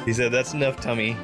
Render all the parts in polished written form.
He said, that's enough, Tummy.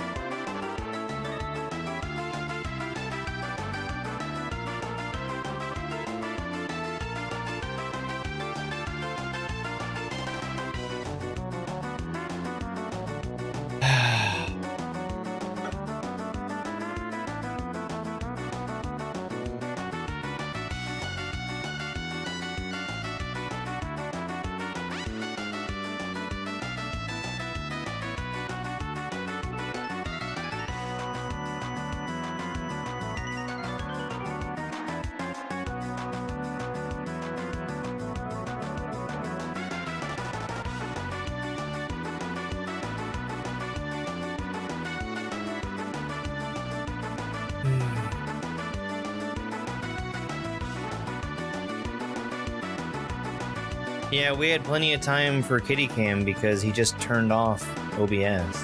Yeah, we had plenty of time for Kitty Cam because he just turned off OBS.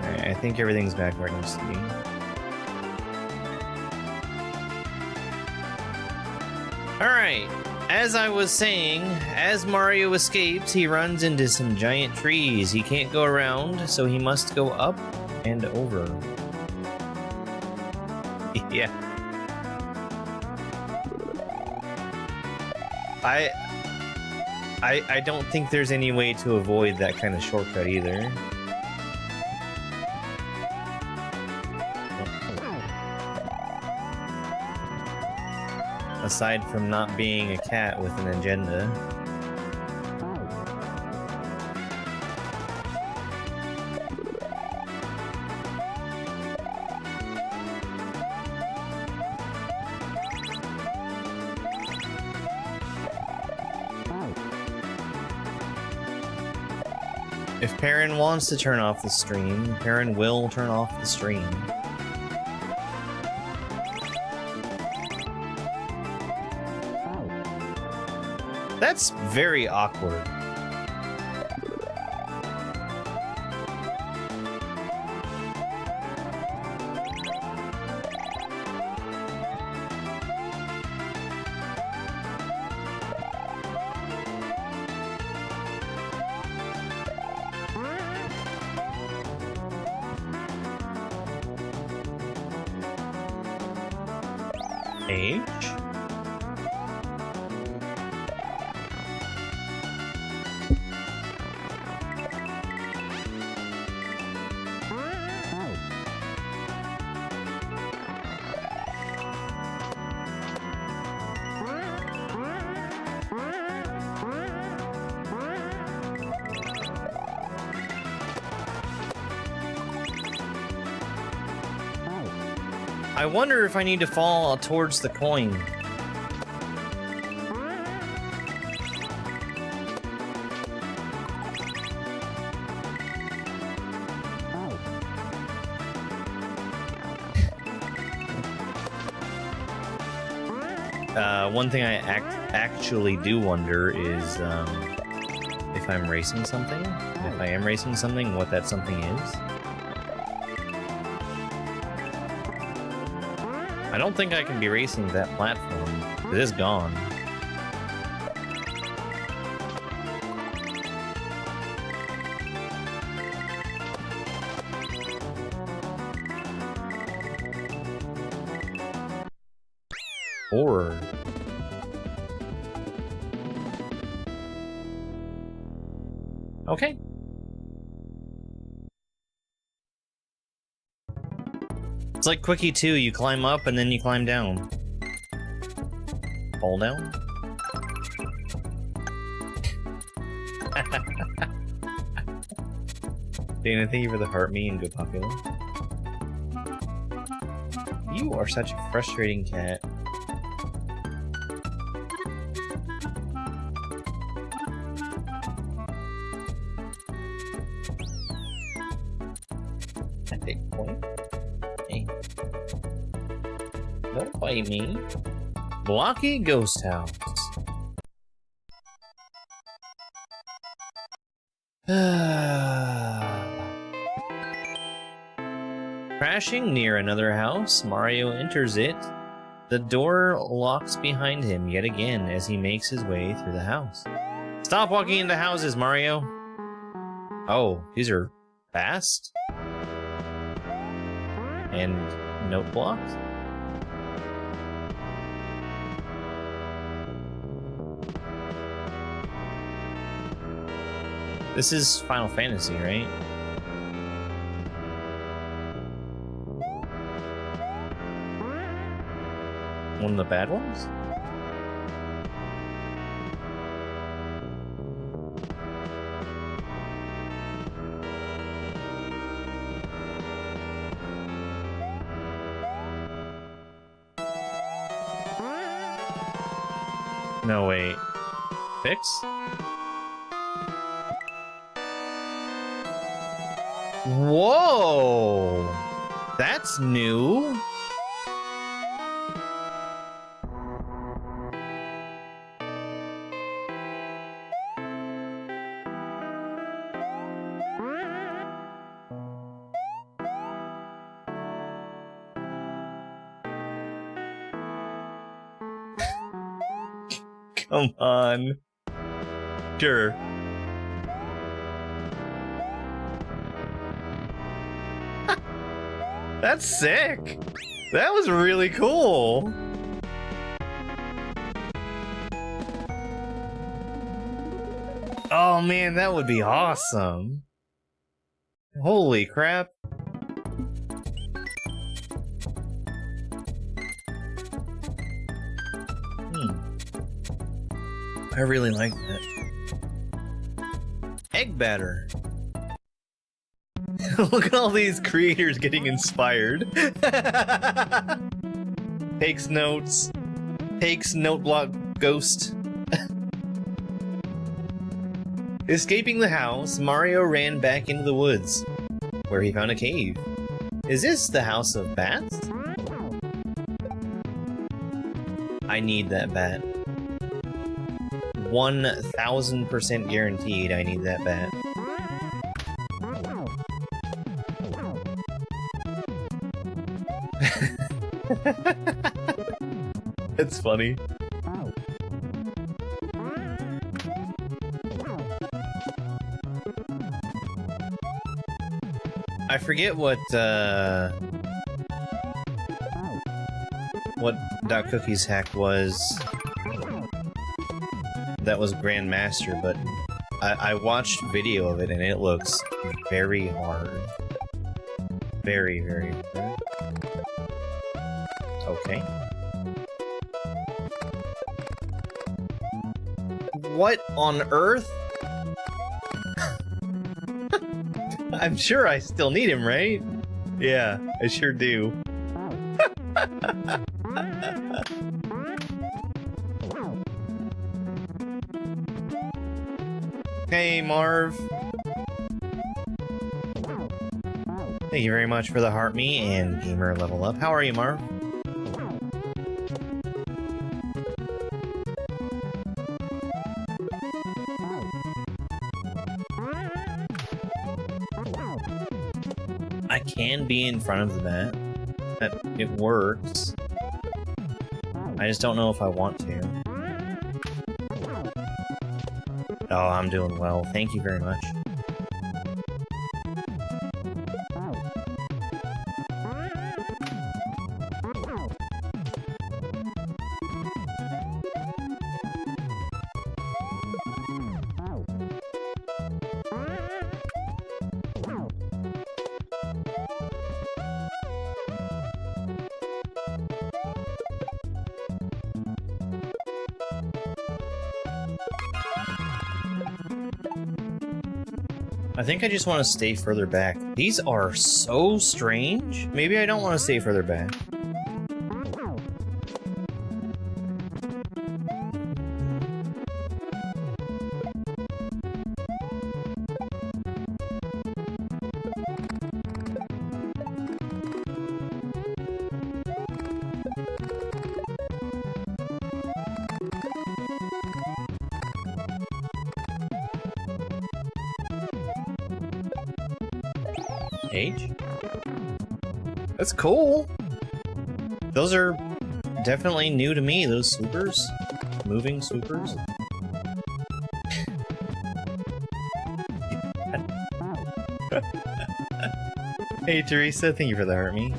Alright, I think everything's back where it needs to be. Alright. As I was saying, as Mario escapes, he runs into some giant trees. He can't go around, so he must go up and over. Yeah. I don't think there's any way to avoid that kind of shortcut either. Aside from not being a cat with an agenda. If Perrin wants to turn off the stream, Perrin will turn off the stream. That's very awkward. H? I wonder if I need to fall towards the coin. One thing I actually do wonder is if I'm racing something, if I am racing something, what that something is. I don't think I can be racing that platform. It is gone. Or... okay. It's like Quickie 2, you climb up and then you climb down. Fall down? Dana, thank you for the heart me and good popular. You are such a frustrating cat. Big point. Hey. Don't bite me. Blocky Ghost House. Crashing near another house, Mario enters it. The door locks behind him yet again as he makes his way through the house. Stop walking into houses, Mario! Oh, these are fast? And note blocks? This is Final Fantasy, right? One of the bad ones? No, wait. Fix? Whoa! That's new! Come on. Sure. That's sick. That was really cool. Oh man, that would be awesome. Holy crap. I really like that. Egg batter. Look at all these creators getting inspired. Takes notes. Takes note block ghost. Escaping the house, Mario ran back into the woods, where he found a cave. Is this the House of Bats? I need that bat. 1000% guaranteed I need that bat. It's funny. I forget what Dot Cookie's hack was. That was Grandmaster, but I watched video of it and it looks very hard. Very, very hard. Okay. What on earth? I'm sure I still need him, right? Yeah, I sure do. Hey, Marv. Thank you very much for the heart me and gamer level up. How are you, Marv? I can be in front of the bat. It works. I just don't know if I want to. Oh, I'm doing well. Thank you very much. I think I just want to stay further back. These are so strange. Maybe I don't want to stay further back. H? That's cool. Those are definitely new to me, those supers. Moving supers. Hey Teresa, thank you for the heart me.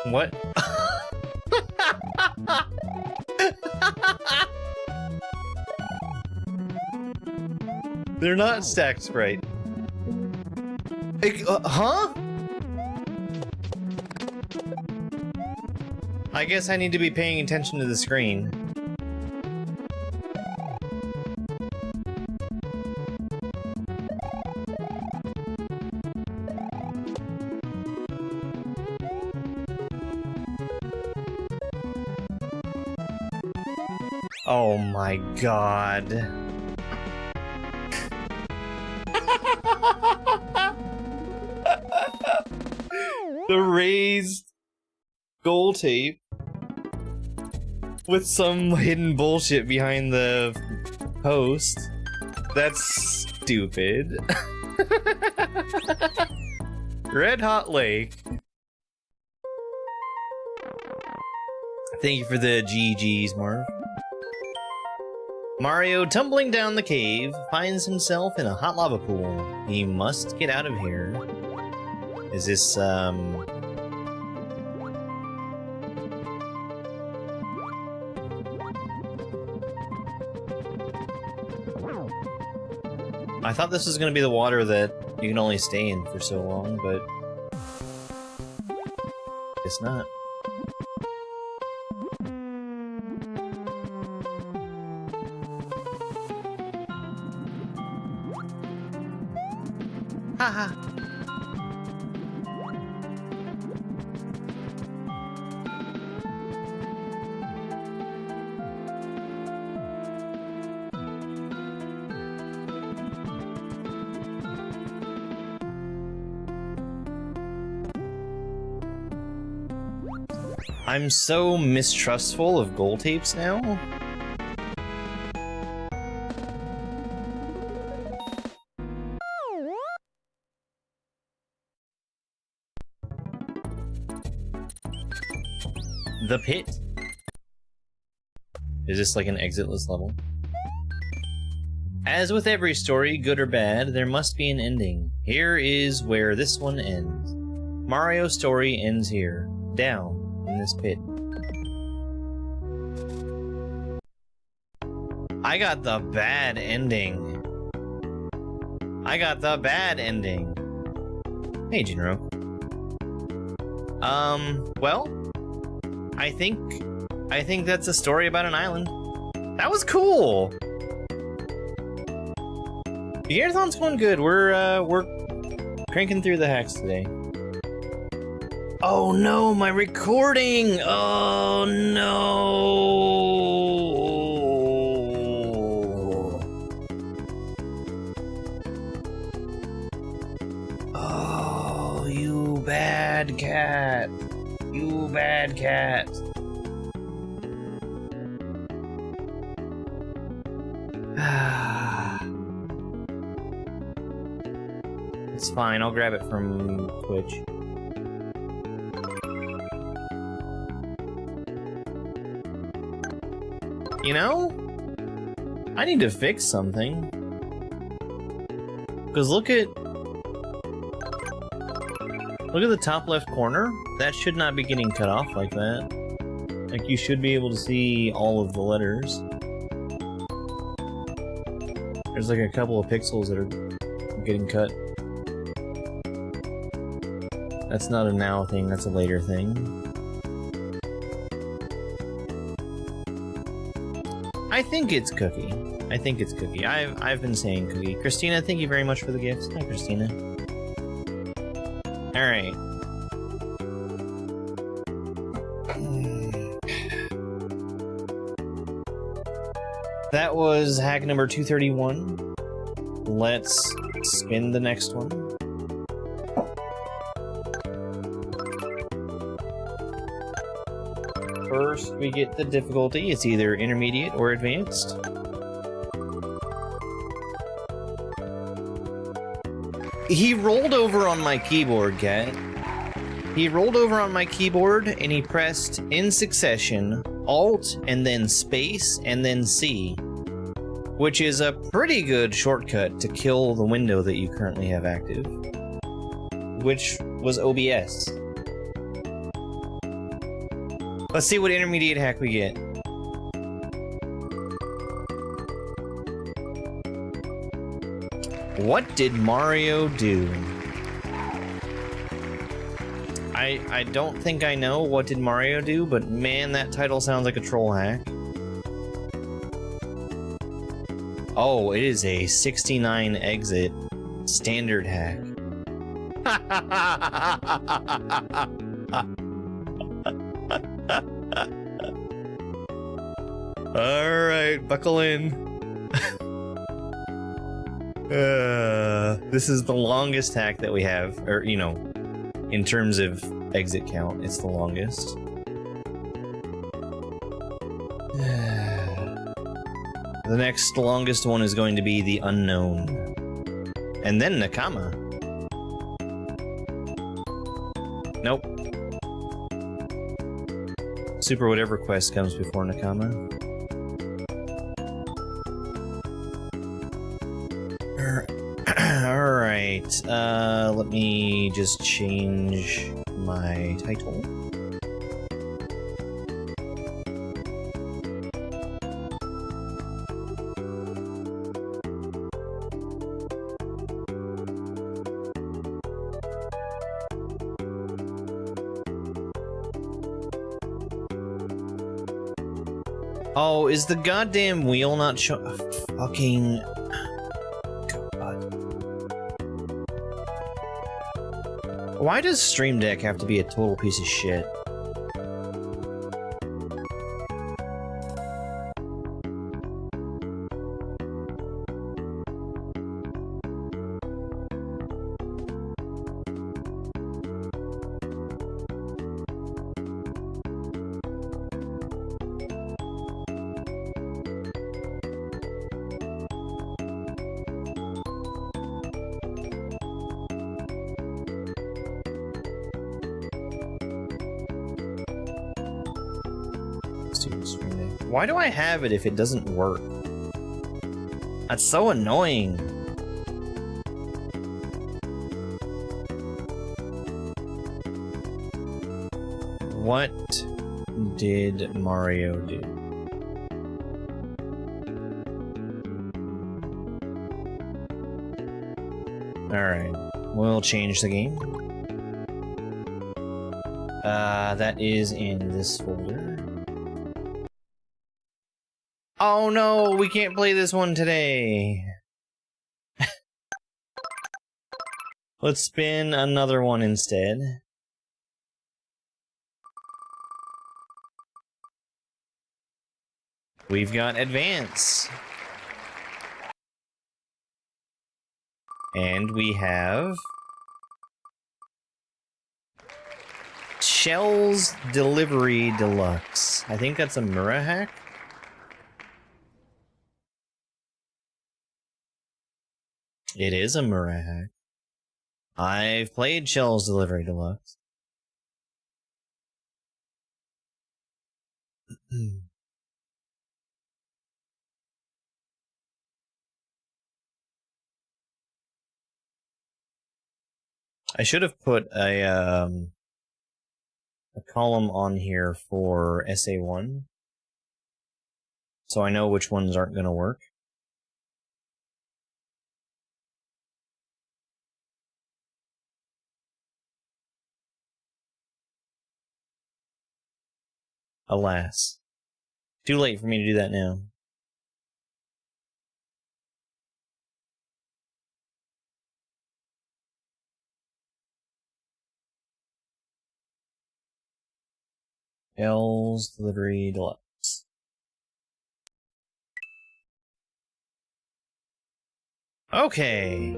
What? They're not stacked Sprite. Huh? I guess I need to be paying attention to the screen. Oh my god. The raised goal tape with some hidden bullshit behind the post. That's stupid. Red Hot Lake. Thank you for the GGs, Marv. Mario, tumbling down the cave, finds himself in a hot lava pool. He must get out of here. Is this, I thought this was gonna be the water that you can only stay in for so long, but... Guess not. Haha. I'm so mistrustful of goal tapes now. The pit. Is this like an exitless level? As with every story, good or bad, there must be an ending. Here is where this one ends. Mario's story ends here, down in this pit. I got the bad ending. I got the bad ending. Hey, Jinro. Well, I think that's a story about an island. That was cool. Beginnerthon's going good. We're cranking through the hacks today. Oh no, my recording! Oh no! Oh, you bad cat. You bad cat. It's fine, I'll grab it from Twitch. You know? I need to fix something. Because look at the top left corner. That should not be getting cut off like that. Like, you should be able to see all of the letters. There's like a couple of pixels that are getting cut. That's not a now thing, that's a later thing. I think it's Cookie. I think it's Cookie. I've been saying Cookie. Christina, thank you very much for the gifts. Hi, Christina. Alright. That was hack number 231. Let's spin the next one. we get the difficulty. It's either intermediate or advanced. He rolled over on my keyboard, Cat. He rolled over on my keyboard and he pressed in succession Alt and then space and then C, which is a pretty good shortcut to kill the window that you currently have active, which was OBS. Let's see what intermediate hack we get. What did Mario do? I don't think I know what did Mario do, but man, that title sounds like a troll hack. Oh, it is a 69 exit standard hack. Alright, buckle in. This is the longest hack that we have, or, you know, in terms of exit count, it's the longest. The next longest one is going to be the unknown. And then Nakama. Nope. Super whatever quest comes before Nakama. Alright, let me just change my title. Oh, is the goddamn wheel not fucking... God. Why does Stream Deck have to be a total piece of shit? Why do I have it if it doesn't work? That's so annoying. What did Mario do? Alright, we'll change the game. That is in this folder. Oh no, we can't play this one today. Let's spin another one instead. We've got Advance. And we have... Shell's Delivery Deluxe. I think that's a Mura hack? It is a Mura hack. I've played Shell's Delivery Deluxe. I should have put a column on here for SA1, so I know which ones aren't going to work. Alas. Too late for me to do that now. L's Delivery Deluxe. Okay.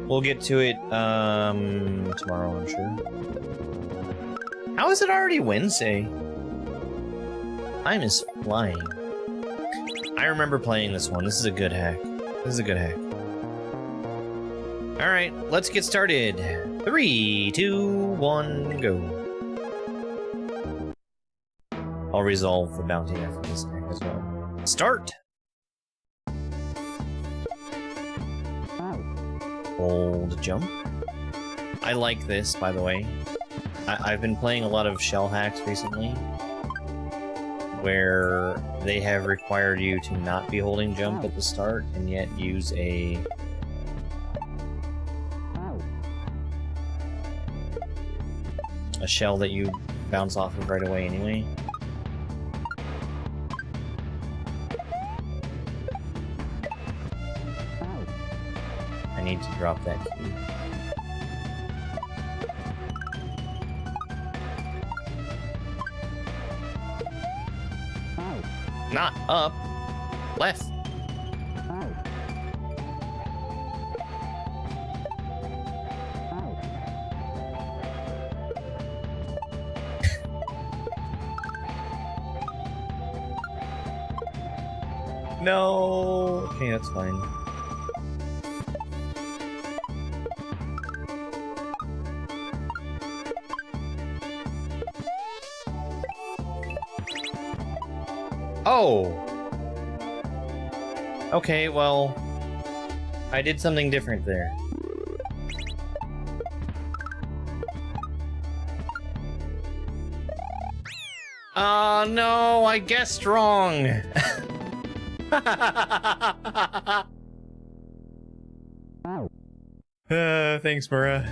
We'll get to it tomorrow, I'm sure. How is it already Wednesday? Time is flying. I remember playing this one. This is a good hack. This is a good hack. Alright, let's get started. 3, 2, 1, go. I'll resolve the bounty after this hack as well. Start! Hold jump. I like this, by the way. I've been playing a lot of shell hacks recently, where they have required you to not be holding jump at the start, and yet use a shell that you bounce off of right away anyway. I need to drop that key. Not up. Left. No. Okay, that's fine. Oh! Okay, well, I did something different there. No, I guessed wrong! Thanks, Mara.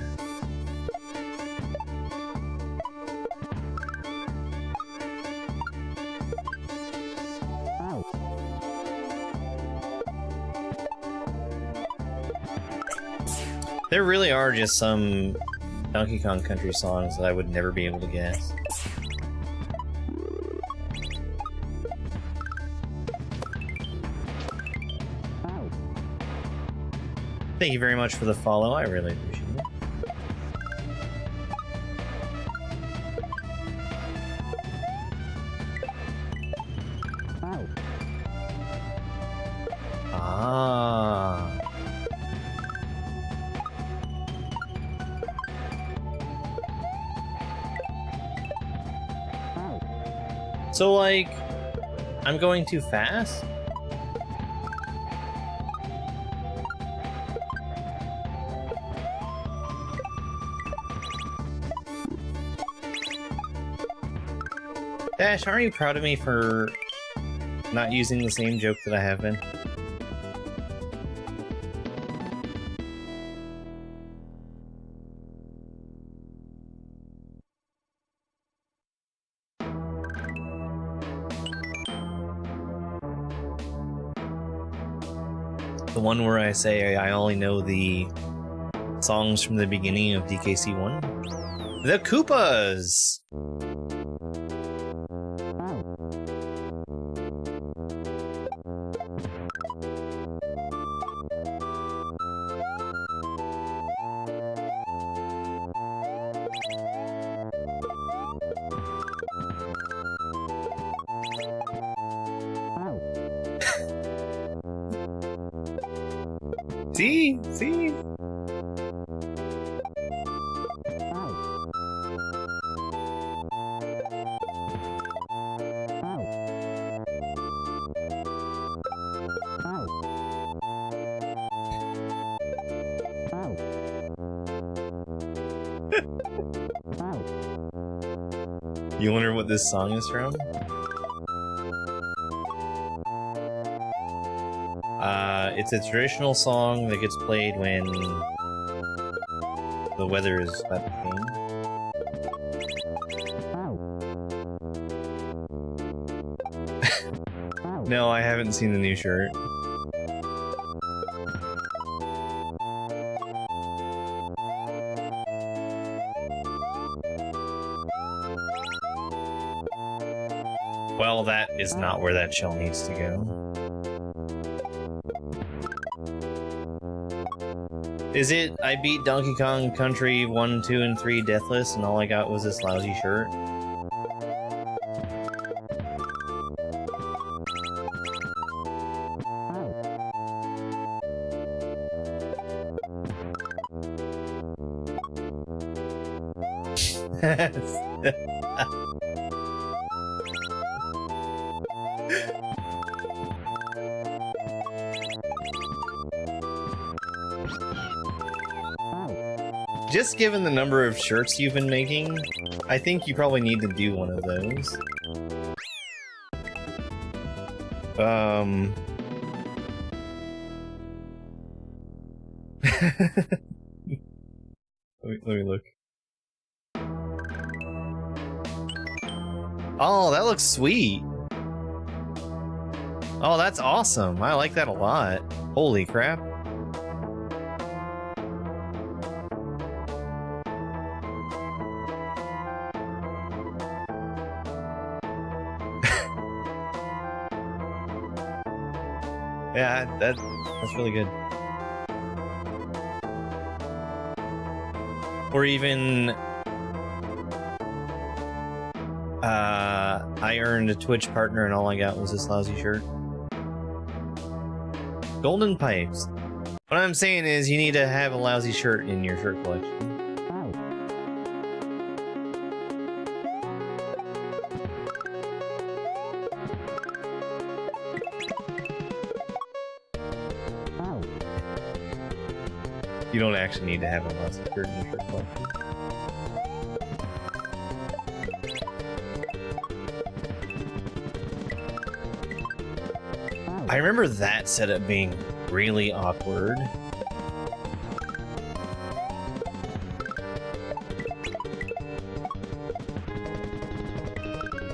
There really are just some Donkey Kong Country songs that I would never be able to guess. Thank you very much for the follow, I really appreciate it. Ah. So, like, I'm going too fast? Dash, aren't you proud of me for not using the same joke that I have been? The one where I say I only know the songs from the beginning of DKC1? The Koopas! See? See? You wonder what this song is from? It's a traditional song that gets played when the weather is about to change. No, I haven't seen the new shirt. Well, that is not where that shell needs to go. Is it I beat Donkey Kong Country 1, 2, and 3 deathless and all I got was this lousy shirt? Just given the number of shirts you've been making, I think you probably need to do one of those. Let me look. Oh, that looks sweet. Oh, that's awesome. I like that a lot. Holy crap. Yeah, that's really good. Or even I earned a Twitch partner and all I got was this lousy shirt. Golden pipes. What I'm saying is you need to have a lousy shirt in your shirt collection. You don't actually need to have a lousy shirt in your shirt collection. I remember that setup being really awkward.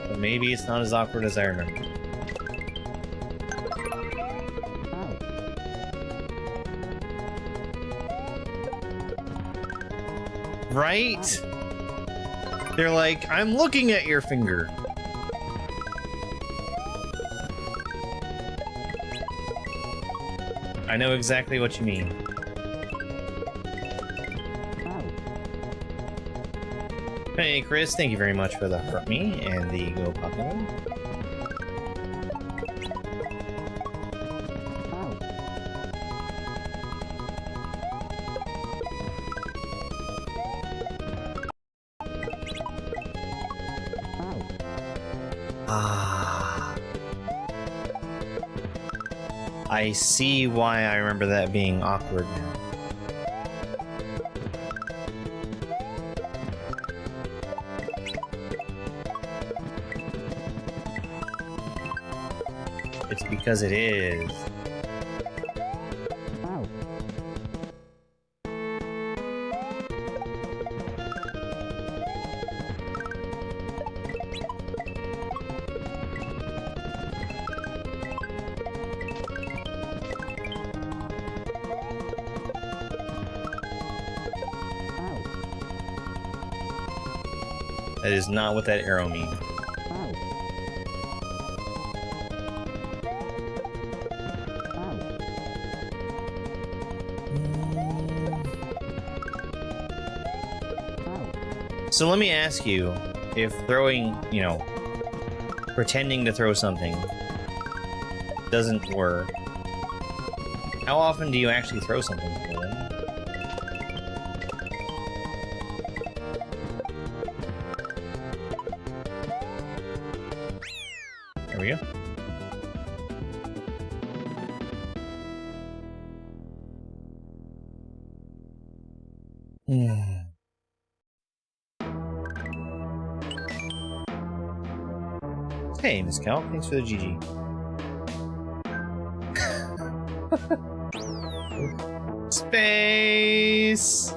But maybe it's not as awkward as I remember. Right? They're like, I'm looking at your finger. I know exactly what you mean. Hey, Chris, thank you very much for the Heart Me and the Go Pokemon. I see why I remember that being awkward now. It's because it is. That is not what that arrow means. So let me ask you, if throwing, you know, pretending to throw something doesn't work, how often do you actually throw something for them? There we go. Hey, Miss Cal, thanks for the GG. Space!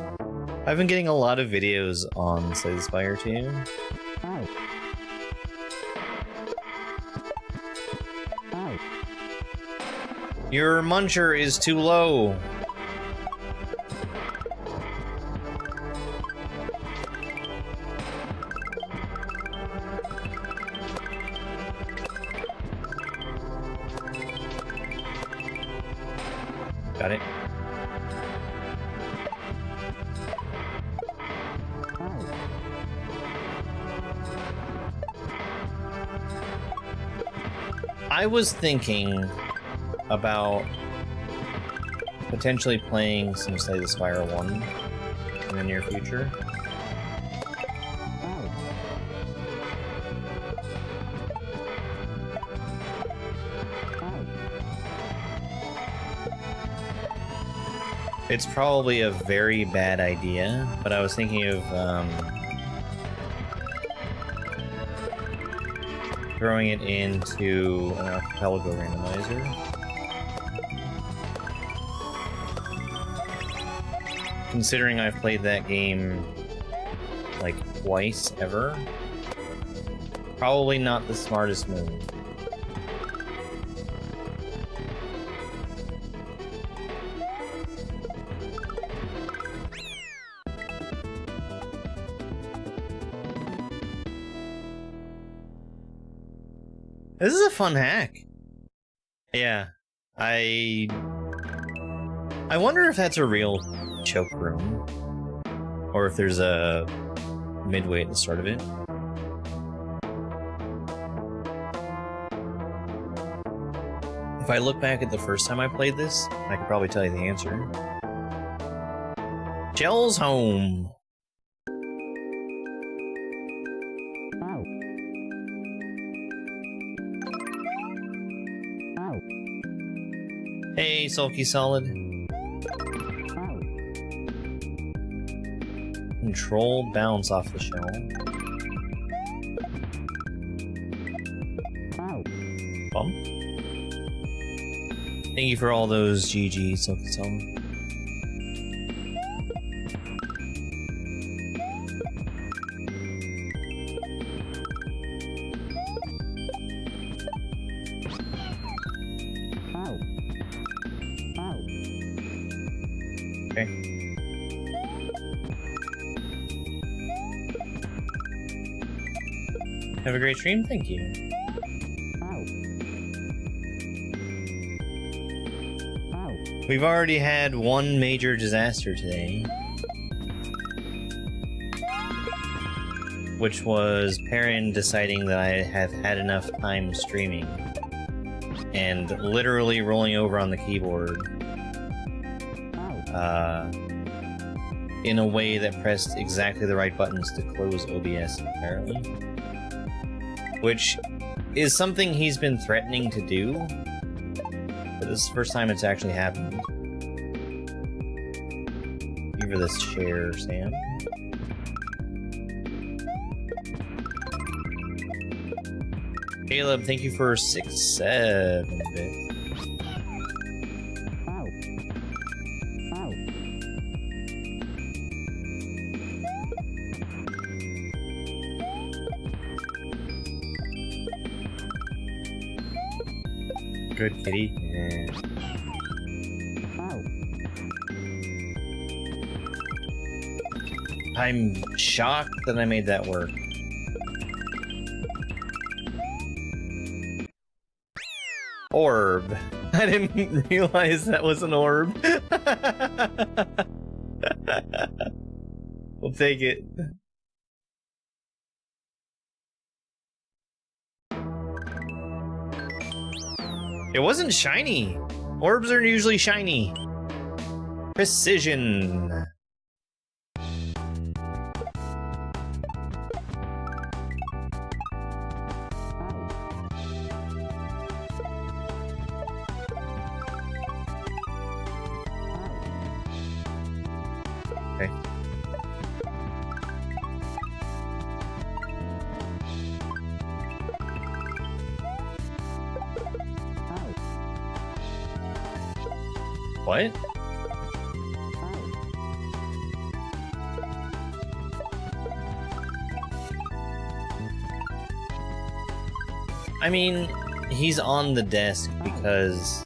I've been getting a lot of videos on Slay the Spire too. Your muncher is too low. Got it. I was thinking about potentially playing some Slay the Spire 1 in the near future. It's probably a very bad idea, but I was thinking of throwing it into an archipelago randomizer. Considering I've played that game like twice ever, probably not the smartest move. This is a fun hack. Yeah, I wonder if that's a real choke room, or if there's a midway at the start of it. If I look back at the first time I played this, I could probably tell you the answer. Jell's home. Hey, Sulky Solid. Control bounce off the shell. Bump. Thank you for all those GG, Sulky Solid. Okay. Have a great stream, thank you. We've already had one major disaster today, which was Perrin deciding that I have had enough time streaming and literally rolling over on the keyboard in a way that pressed exactly the right buttons to close OBS, apparently. Which is something he's been threatening to do, but this is the first time it's actually happened. Thank you for this share, Sam. Caleb, thank you for 6-7 bits. Good kitty. Yeah. I'm shocked that I made that work. Orb. I didn't realize that was an orb. We'll take it. It wasn't shiny. Orbs are usually shiny. Precision. Okay. What? I mean, he's on the desk because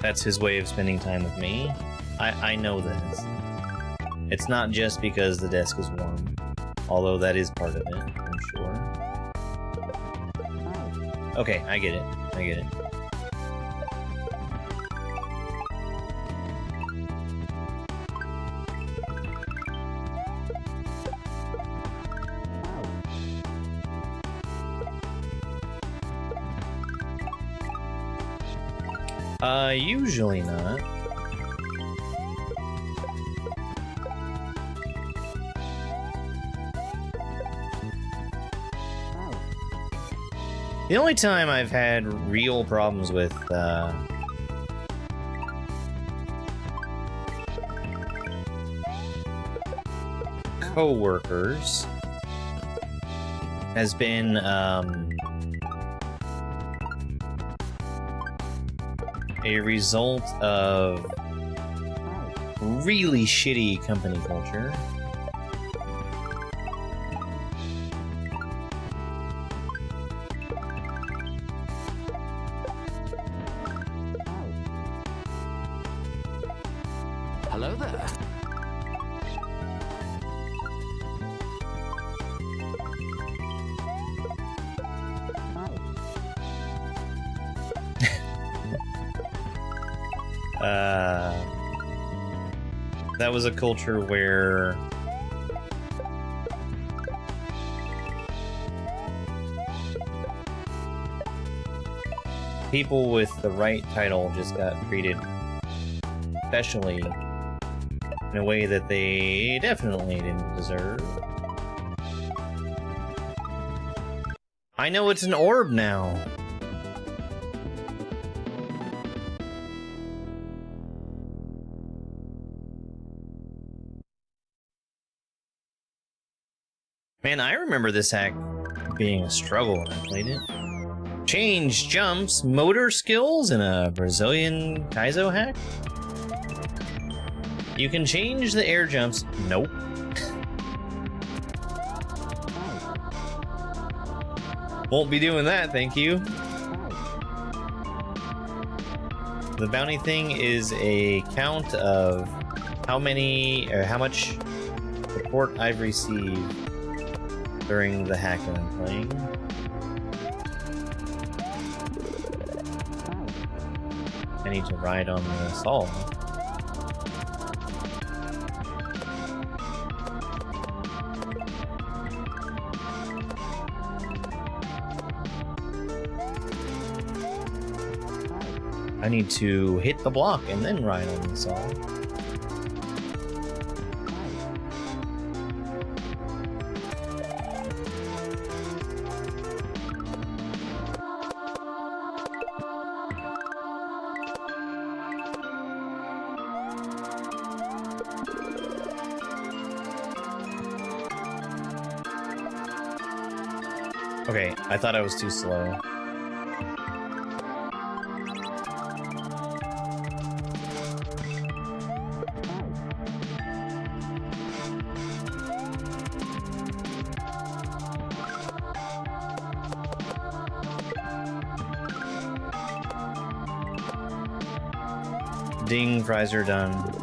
that's his way of spending time with me. I know this. It's not just because the desk is warm, although that is part of it, I'm sure. Okay, I get it. I get it. Usually not. The only time I've had real problems with, co-workers has been, a result of really shitty company culture. Hello there. That was a culture where people with the right title just got treated especially in a way that they definitely didn't deserve. I know it's an orb now. Man, I remember this hack being a struggle when I played it. Change jumps, motor skills, in a Brazilian Kaizo hack? You can change the air jumps. Nope. Won't be doing that, thank you. The bounty thing is a count of how many, or how much support I've received during the hack that I'm playing. I need to ride on the saw. I need to hit the block and then ride on the saw. Okay, I thought I was too slow. Ding, fries are done.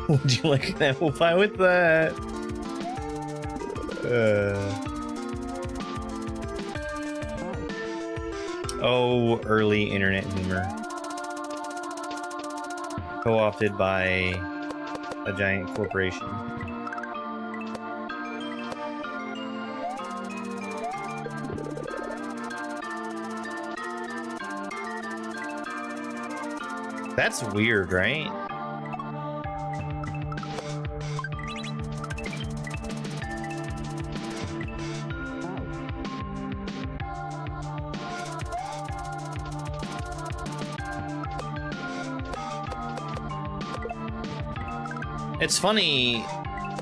Would you like an apple pie with that? Oh, early internet humor. Co-opted by a giant corporation. That's weird, right? It's funny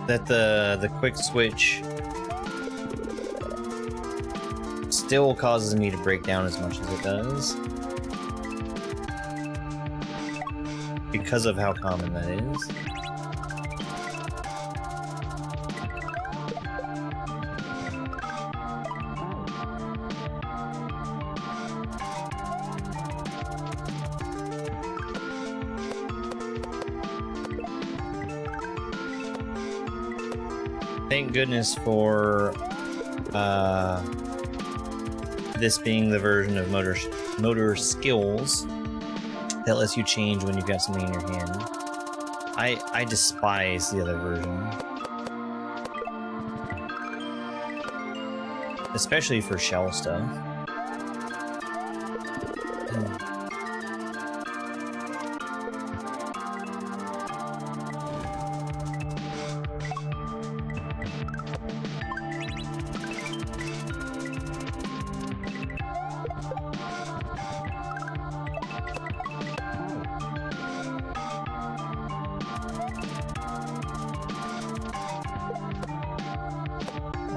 that the quick switch still causes me to break down as much as it does because of how common that is. Thank goodness for this being the version of motor skills that lets you change when you've got something in your hand. I despise the other version, especially for shell stuff.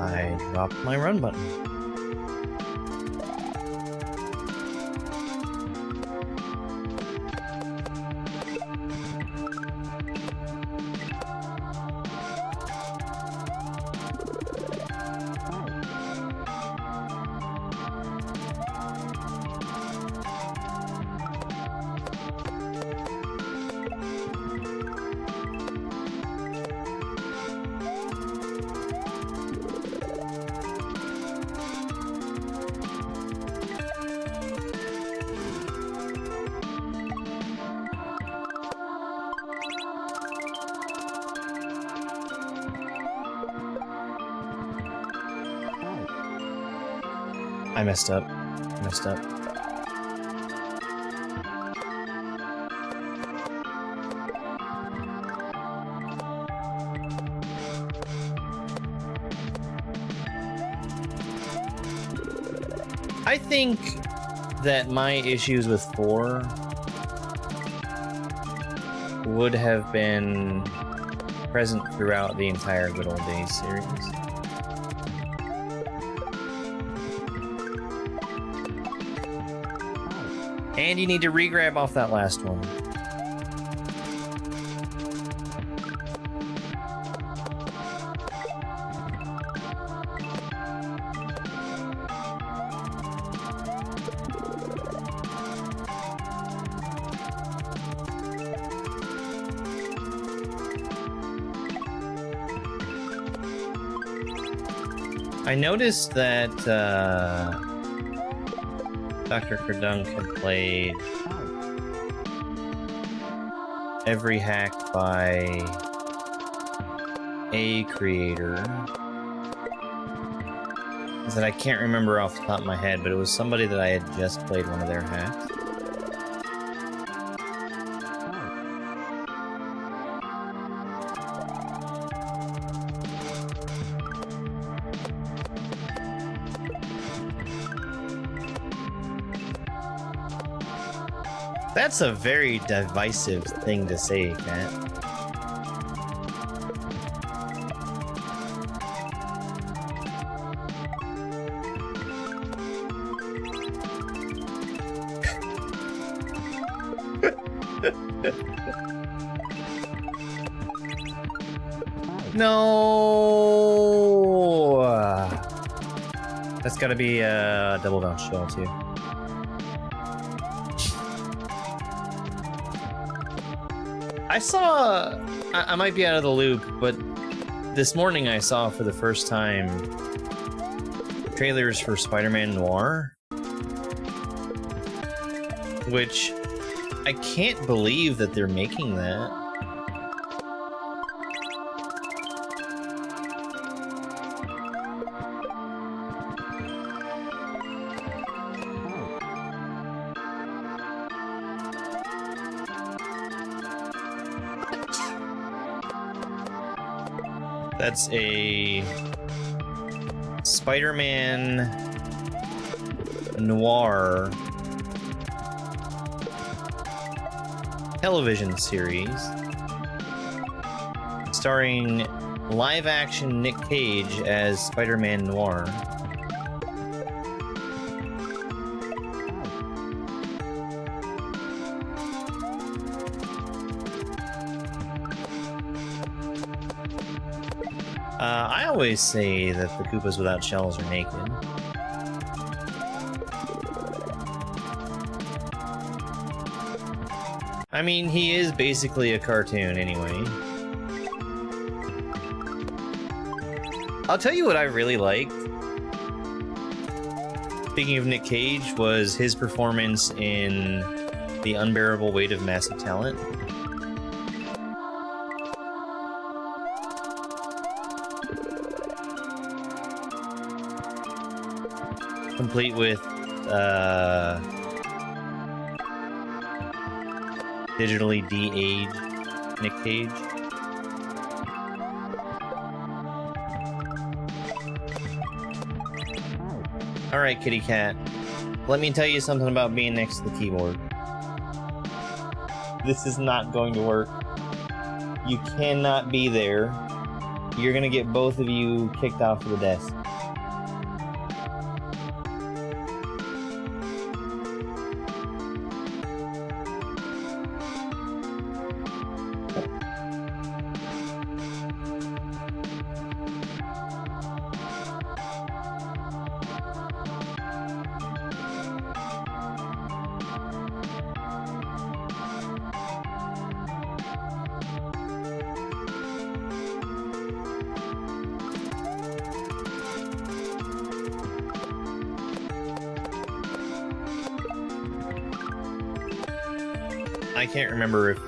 I dropped my run button. I messed up. I think that my issues with 4 would have been present throughout the entire Good Old Days series. And you need to re-grab off that last one. I noticed that Dr. Kerdunk had played every hack by a creator that I can't remember off the top of my head, but it was somebody that I had just played one of their hacks. That's a very divisive thing to say, Kat. No! That's gotta be a double bounce shell, too. I saw, I might be out of the loop, but this morning I saw for the first time trailers for Spider-Man Noir, which I can't believe that they're making that. That's a Spider-Man Noir television series starring live-action Nick Cage as Spider-Man Noir. I always say that the Koopas without shells are naked. I mean, he is basically a cartoon anyway. I'll tell you what I really liked. Speaking of Nick Cage, was his performance in The Unbearable Weight of Massive Talent. Complete with digitally de-aged Nick Cage. Alright, kitty cat. Let me tell you something about being next to the keyboard. This is not going to work. You cannot be there. You're gonna get both of you kicked off of the desk. I can't remember if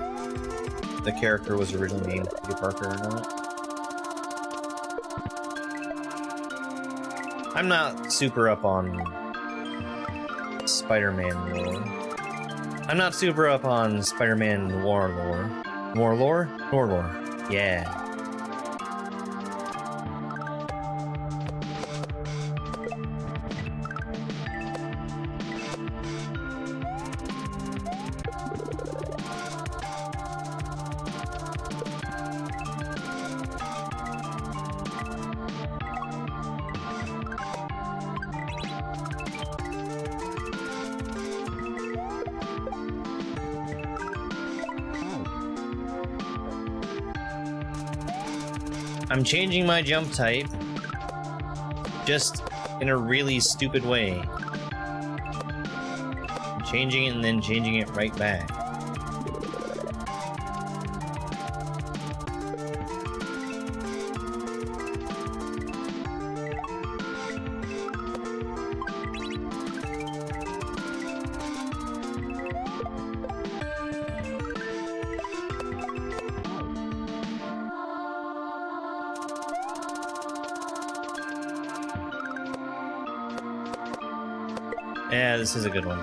the character was originally named Peter Parker or not. I'm not super up on Spider-Man lore. I'm not super up on Spider-Man noir lore. Noir lore? Noir lore. Yeah. I'm changing my jump type, just in a really stupid way. I'm changing it and then changing it right back. Yeah, this is a good one.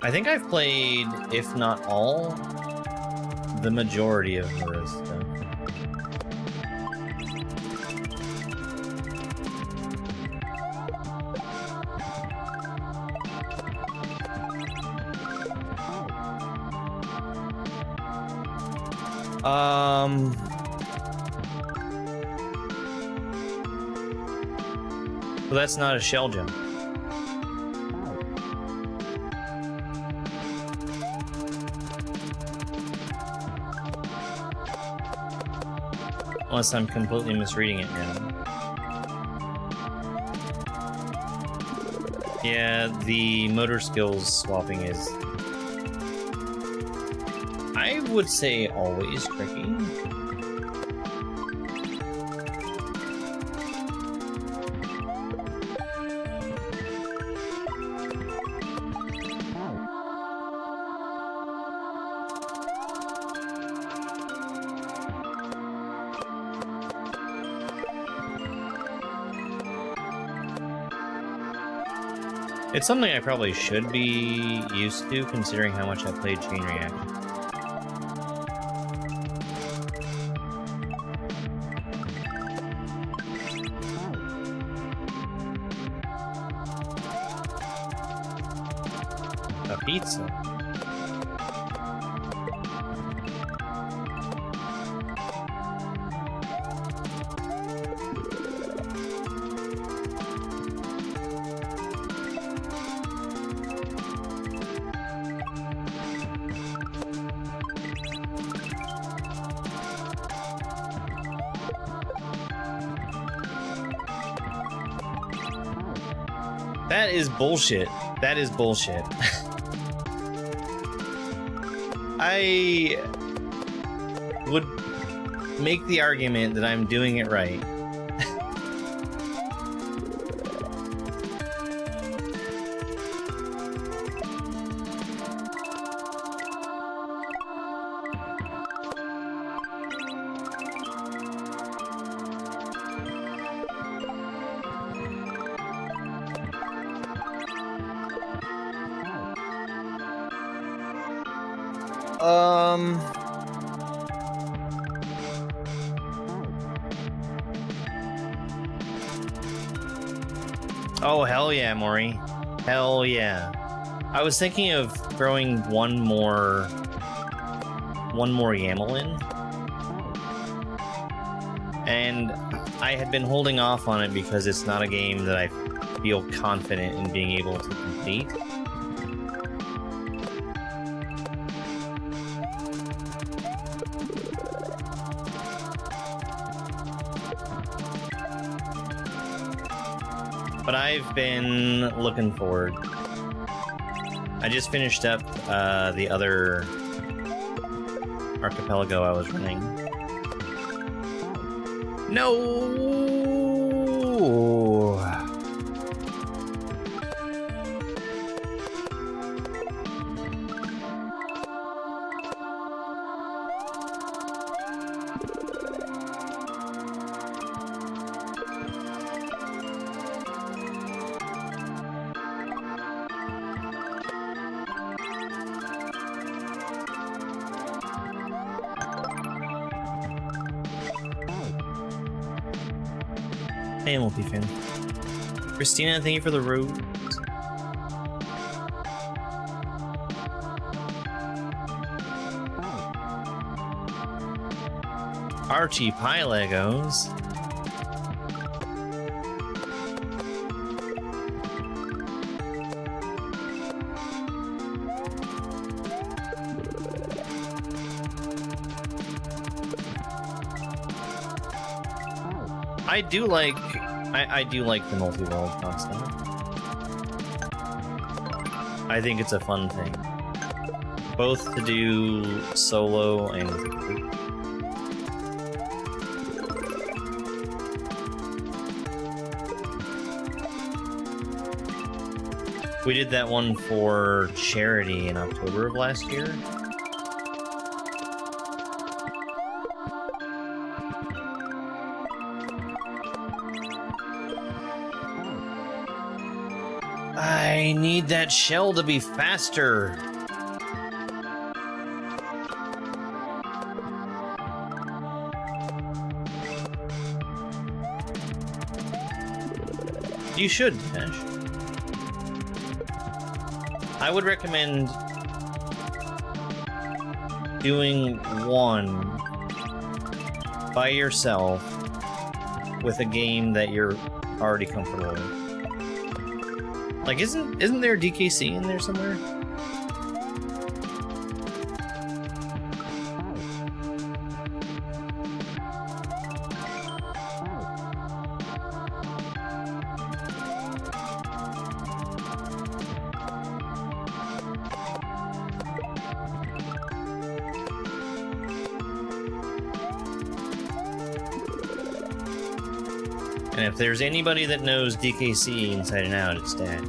I think I've played, if not all, the majority of Mura's stuff. Well, that's not a shell jump. Unless I'm completely misreading it now. Yeah, the motor skills swapping is, I would say, always tricky. It's something I probably should be used to, considering how much I played Chain Reaction. A pizza. That is bullshit. That is bullshit. I would make the argument that I'm doing it right. Oh, hell yeah, Maury. Hell yeah. I was thinking of throwing one more YAML in. And I had been holding off on it because it's not a game that I feel confident in being able to complete. But I've been looking forward. I just finished up the other archipelago I was running. No! Hey, multi-fan. Christina, thank you for the rose. Archie Pie Legos. I do like the multi-world concept. I think it's a fun thing. Both to do solo and with a group. We did that one for charity in October of last year. I need that shell to be faster. You should, Dash. I would recommend doing one by yourself with a game that you're already comfortable with. Like, isn't there DKC in there somewhere? And if there's anybody that knows DKC inside and out, it's Dad.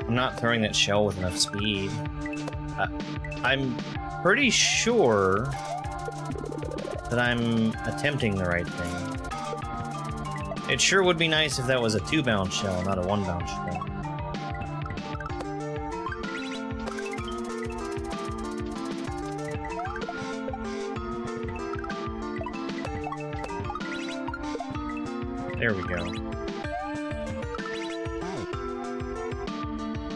I'm not throwing that shell with enough speed. I'm pretty sure that I'm attempting the right thing. It sure would be nice if that was a 2-bounce shell, not a 1-bounce shell. There we go.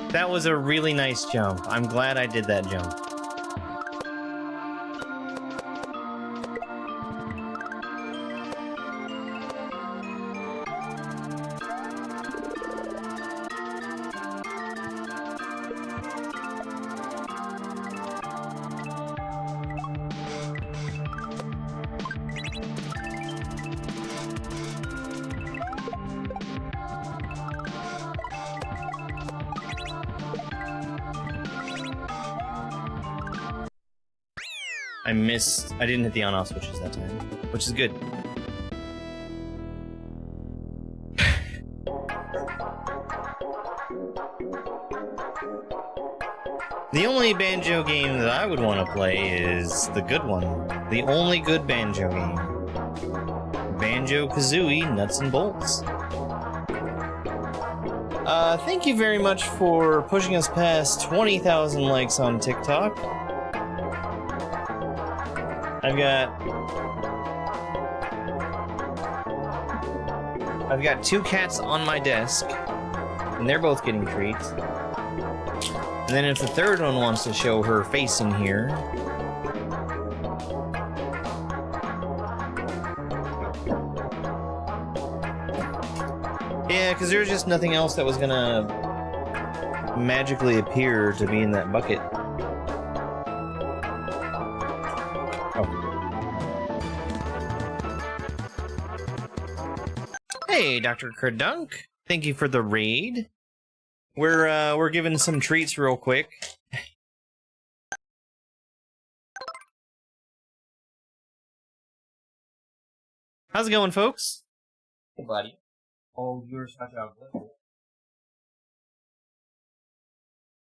That was a really nice jump. I'm glad I did that jump. I didn't hit the on-off switches that time, which is good. The only banjo game that I would want to play is the good one. The only good banjo game. Banjo-Kazooie Nuts and Bolts. Thank you very much for pushing us past 20,000 likes on TikTok. I've got 2 cats on my desk, and they're both getting treats. And then if the third one wants to show her face in here... Yeah, because there's just nothing else that was gonna magically appear to be in that bucket. Hey, Dr. Kerdunk. Thank you for the raid. We're giving some treats real quick. How's it going, folks? Hey, buddy. Oh, you're such a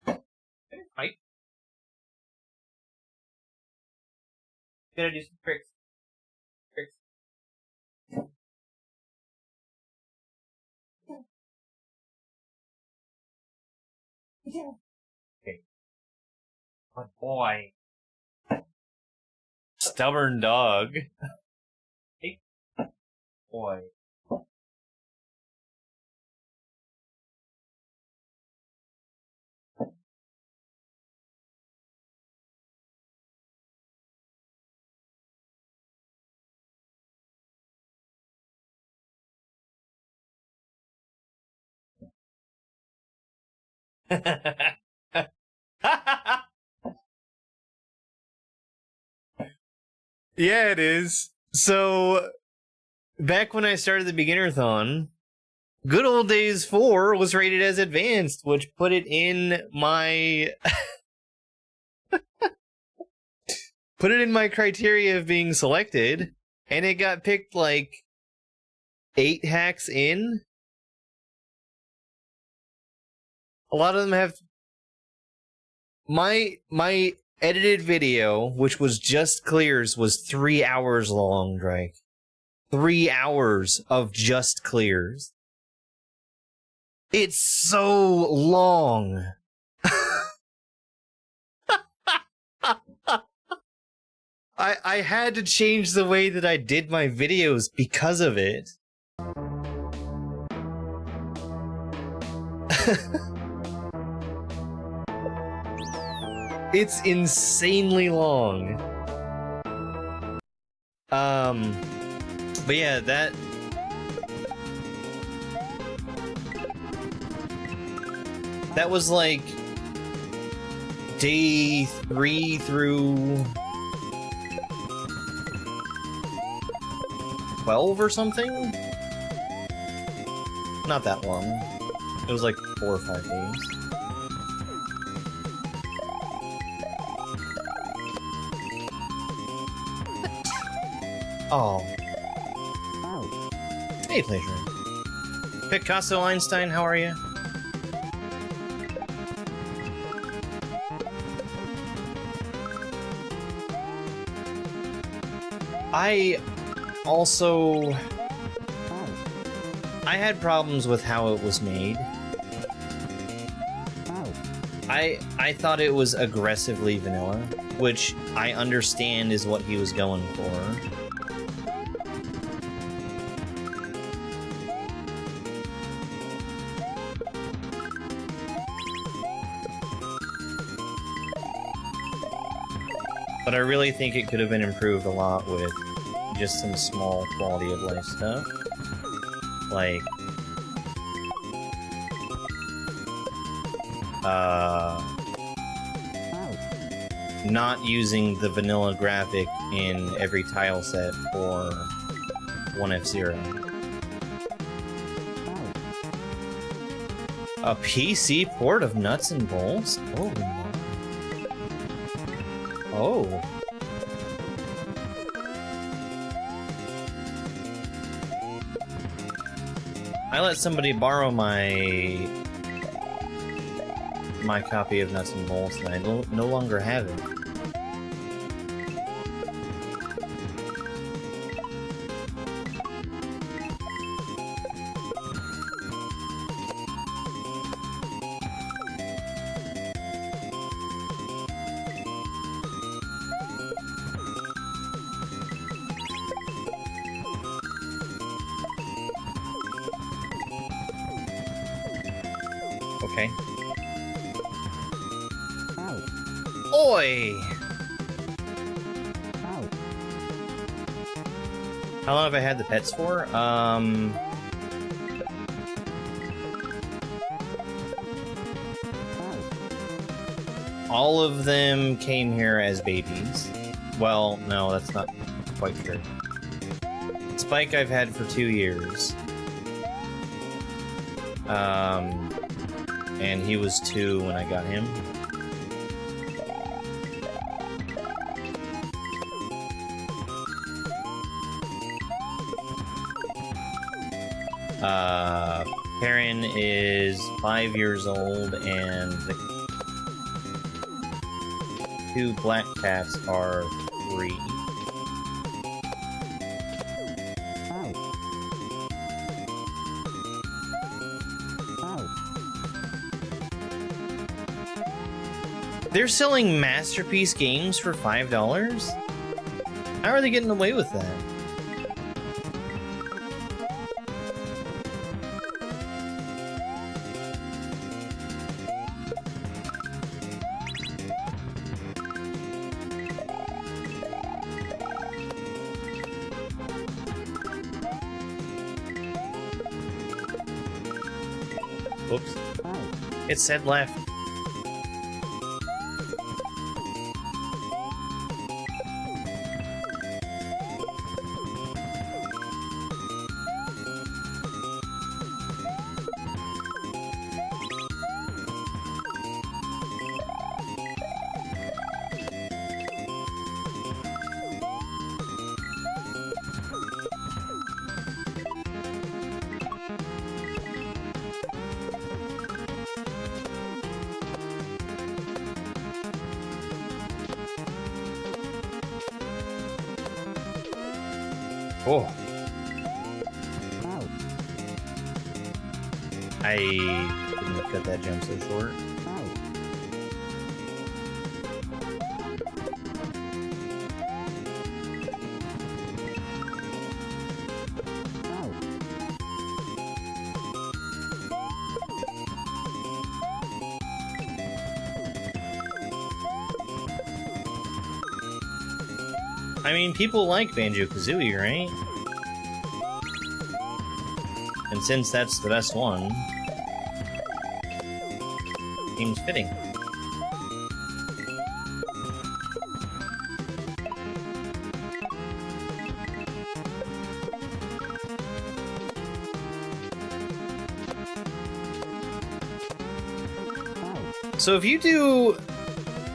good. Right. Gotta do some tricks. Okay. Good boy. Stubborn dog. Hey. Boy. Yeah, it is. So, back when I started the Beginnerthon, Good Old Days 4 was rated as advanced, which put it in my... put it in my criteria of being selected, and it got picked, like, 8 hacks in. A lot of them have... My edited video, which was just clears, was 3 hours long, Drake. 3 hours of just clears. It's so long. I had to change the way that I did my videos because of it. It's insanely long. But yeah, that was like day 3 through 12 or something? Not that long. It was like 4 or 5 days. Oh. Hey, Pleasure. Picasso Einstein, how are you? I had problems with how it was made. I thought it was aggressively vanilla, which I understand is what he was going for. But I really think it could have been improved a lot with just some small quality of life stuff. Like, not using the vanilla graphic in every tile set for 1F0. A PC port of Nuts and Bolts? Oh my. Oh. I let somebody borrow my copy of Nuts and Bolts, and I no longer have it. Okay. Oi! How long have I had the pets for? All of them came here as babies. Well, no, that's not quite true. Spike I've had for 2 years. And he was 2 when I got him. Perrin is 5 years old, and the 2 black cats are 3. They're selling Masterpiece games for $5? How are they getting away with that? Oops. It said left. Oh. I couldn't have cut that jump so short. I mean, people like Banjo-Kazooie, right? And since that's the best one, seems fitting. So if you do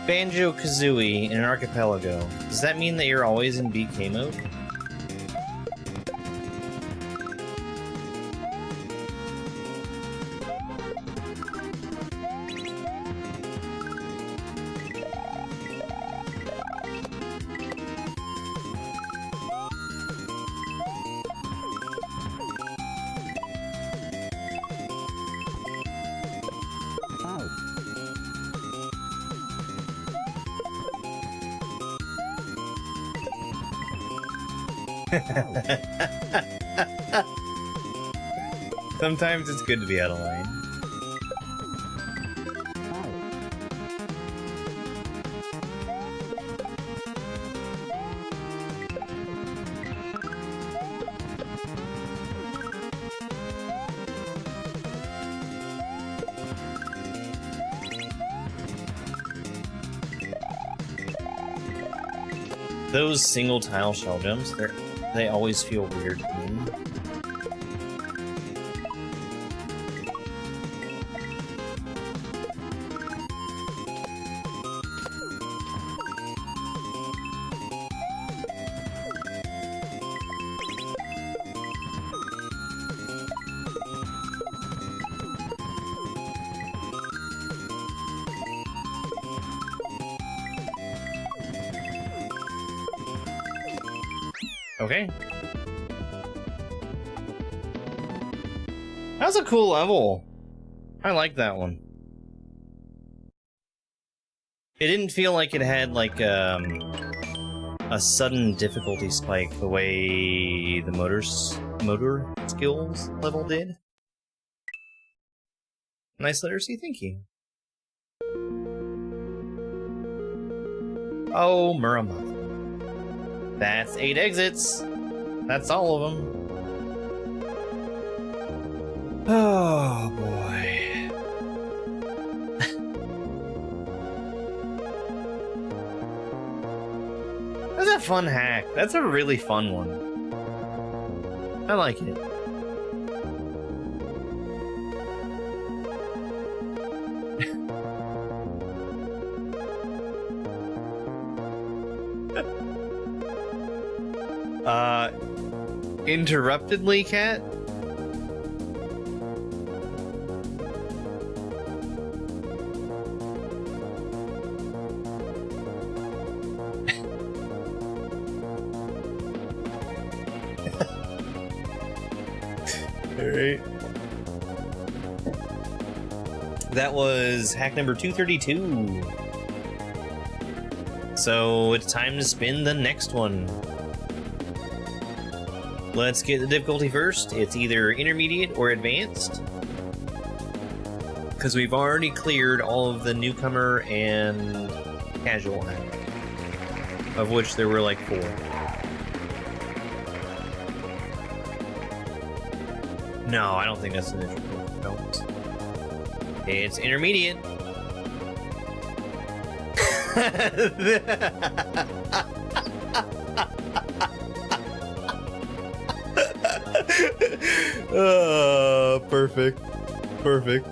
Banjo-Kazooie in an archipelago, does that mean that you're always in BK mode? Sometimes it's good to be out of line. Those single tile shell jumps, they always feel weird to me. Okay. That was a cool level. I like that one. It didn't feel like it had like a sudden difficulty spike the way the motor skills level did. Nice literacy, thank you. Oh, Murama. That's 8 exits. That's all of them. Oh, boy. That's a fun hack. That's a really fun one. I like it. Interruptedly, cat? Alright. That was hack number 232. So it's time to spin the next one. Let's get the difficulty first. It's either intermediate or advanced. Because we've already cleared all of the newcomer and casual hack, of which there were like 4. No, I don't think that's an intro. No. It's intermediate. Perfect. Perfect.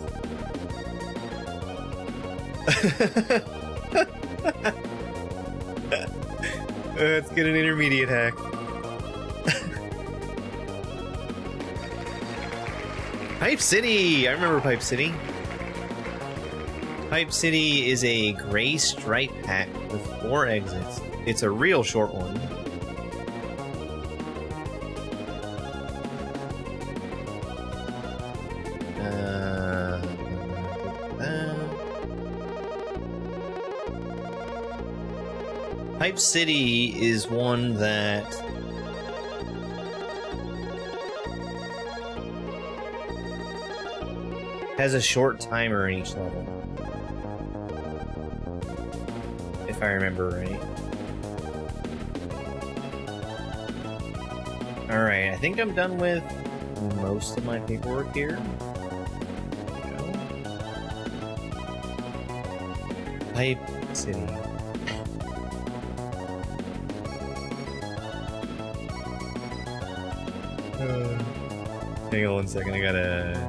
Let's get an intermediate hack. Pipe City! I remember Pipe City. Pipe City is a gray stripe hack with 4 exits. It's a real short one. Pipe City is one that has a short timer in each level, if I remember right. Alright, I think I'm done with most of my paperwork here. Pipe City. Hang on one second, I gotta...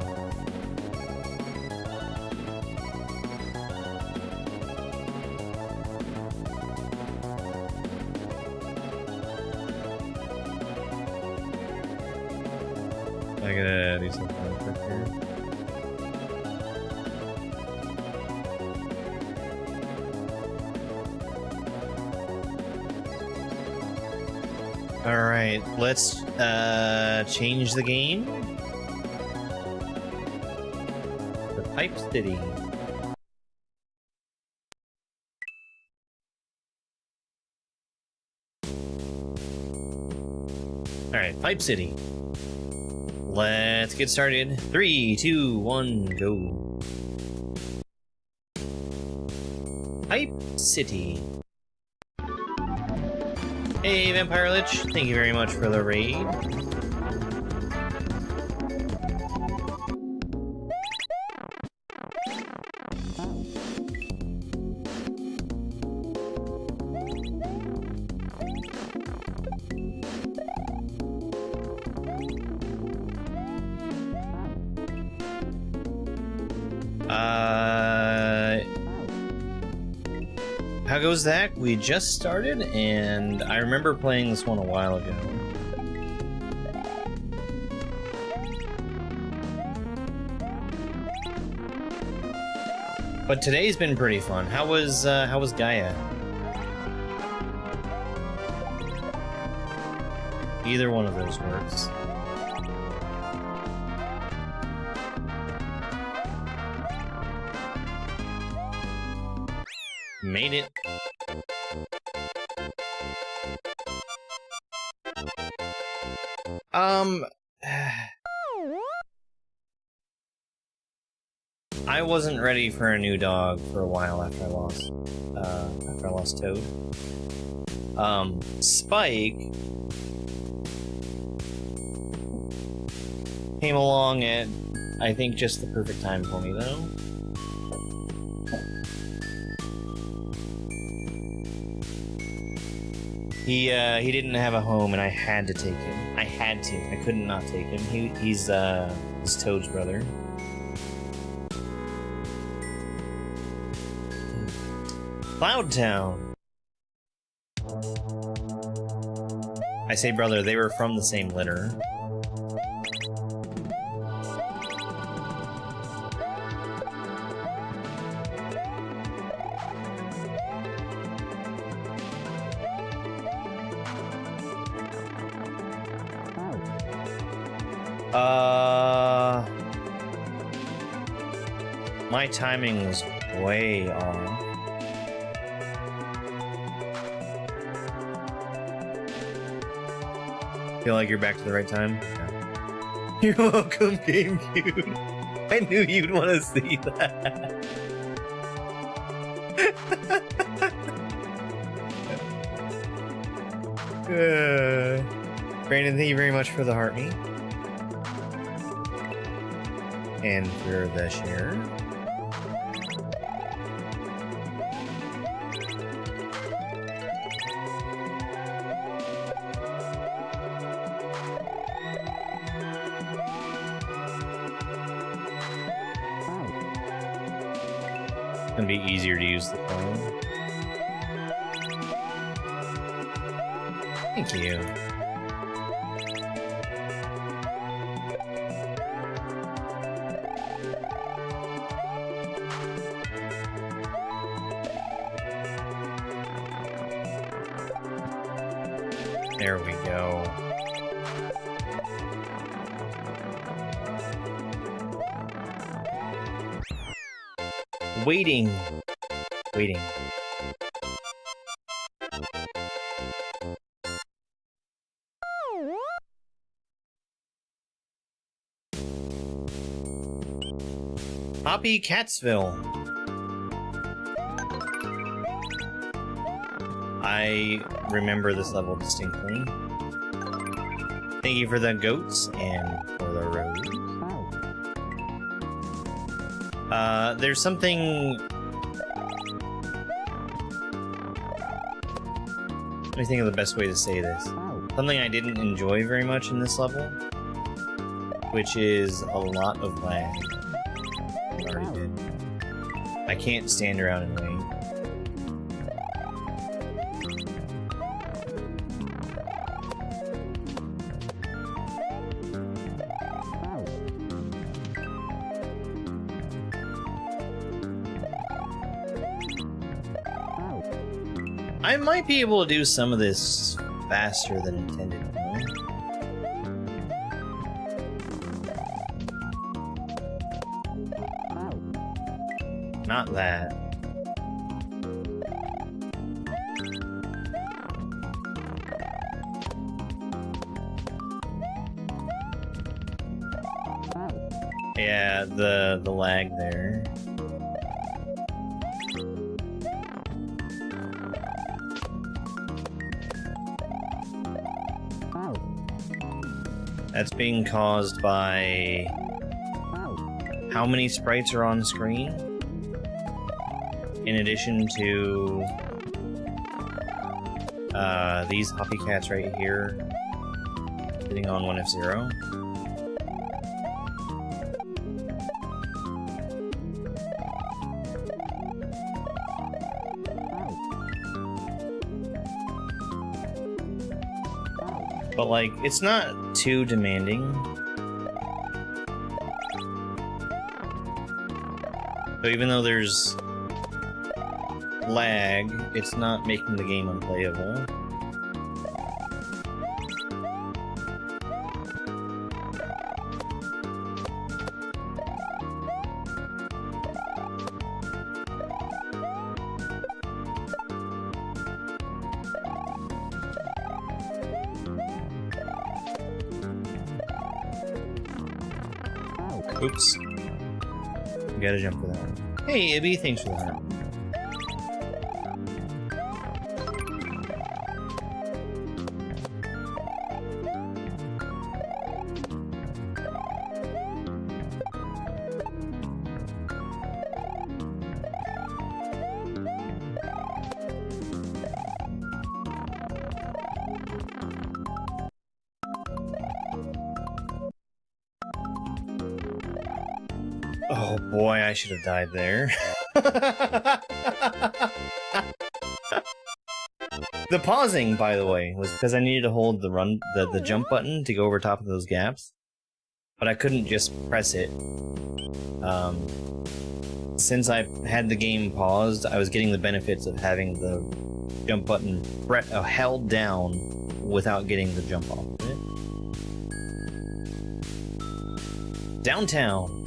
I gotta do something real quick here. Alright, let's change the game. The Pipe City. Alright, Pipe City. Let's get started. 3, 2, 1, go. Pipe City. Hey, Vampire Lich. Thank you very much for the raid. How goes that? We just started, and I remember playing this one a while ago. But today's been pretty fun. How was Gaia? Either one of those works. Made it. I wasn't ready for a new dog for a while after I lost Toad. Spike came along at, I think, just the perfect time for me, though. He didn't have a home, and I had to take him. I had to. I couldn't not take him. He's Toad's brother. Cloud Town. I say brother, they were from the same litter. My timing was way off. Feel like you're back to the right time? Yeah. You're welcome, GameCube. I knew you'd want to see that. Brandon, thank you very much for the heart me. And for the share. It's gonna be easier to use the phone. Thank you. There we go. Waiting. Poppy Catsville. I remember this level distinctly. Thank you for the goats and for the rose. There's something... Let me think of the best way to say this. Something I didn't enjoy very much in this level, which is a lot of lag. I already did. I can't stand around and wait. I might be able to do some of this faster than intended. Not that. Yeah, the lag there. That's being caused by how many sprites are on screen, in addition to these hoppy cats right here sitting on 1F0. But, like, it's not too demanding. So even though there's lag, it's not making the game unplayable. Oops. You gotta jump for that. Hey, Ibby, thanks for that. Oh boy, I should have died there. The pausing, by the way, was because I needed to hold the jump button to go over top of those gaps. But I couldn't just press it. Since I had the game paused, I was getting the benefits of having the jump button held down without getting the jump off of it. Downtown.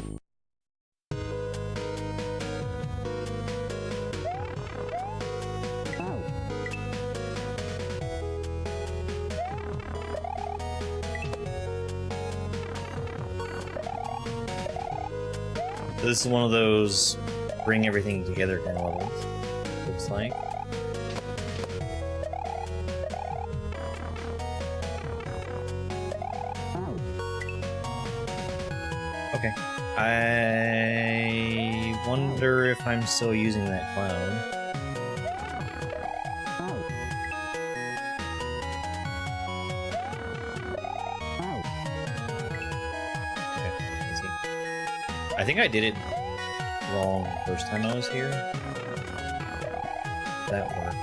This is one of those bring everything together kind of levels, looks like. Okay. I wonder if I'm still using that cloud. I think I did it wrong the first time I was here. That worked.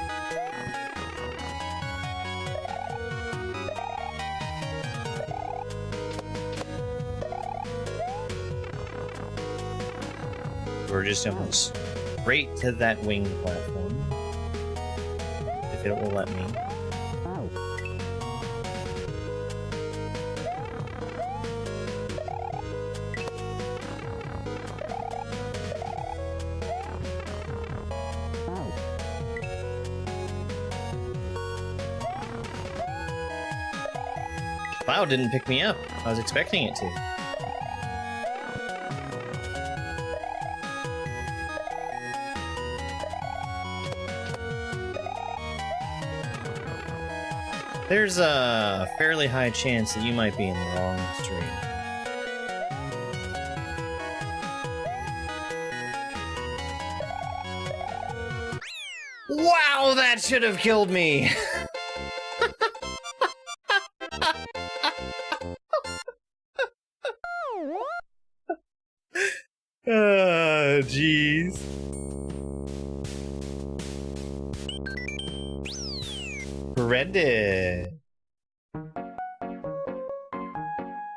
We're just jumping straight to that wing platform. If it will let me. Cloud didn't pick me up. I was expecting it to. There's a fairly high chance that you might be in the wrong stream. Wow, that should have killed me! Jeez. Reddit.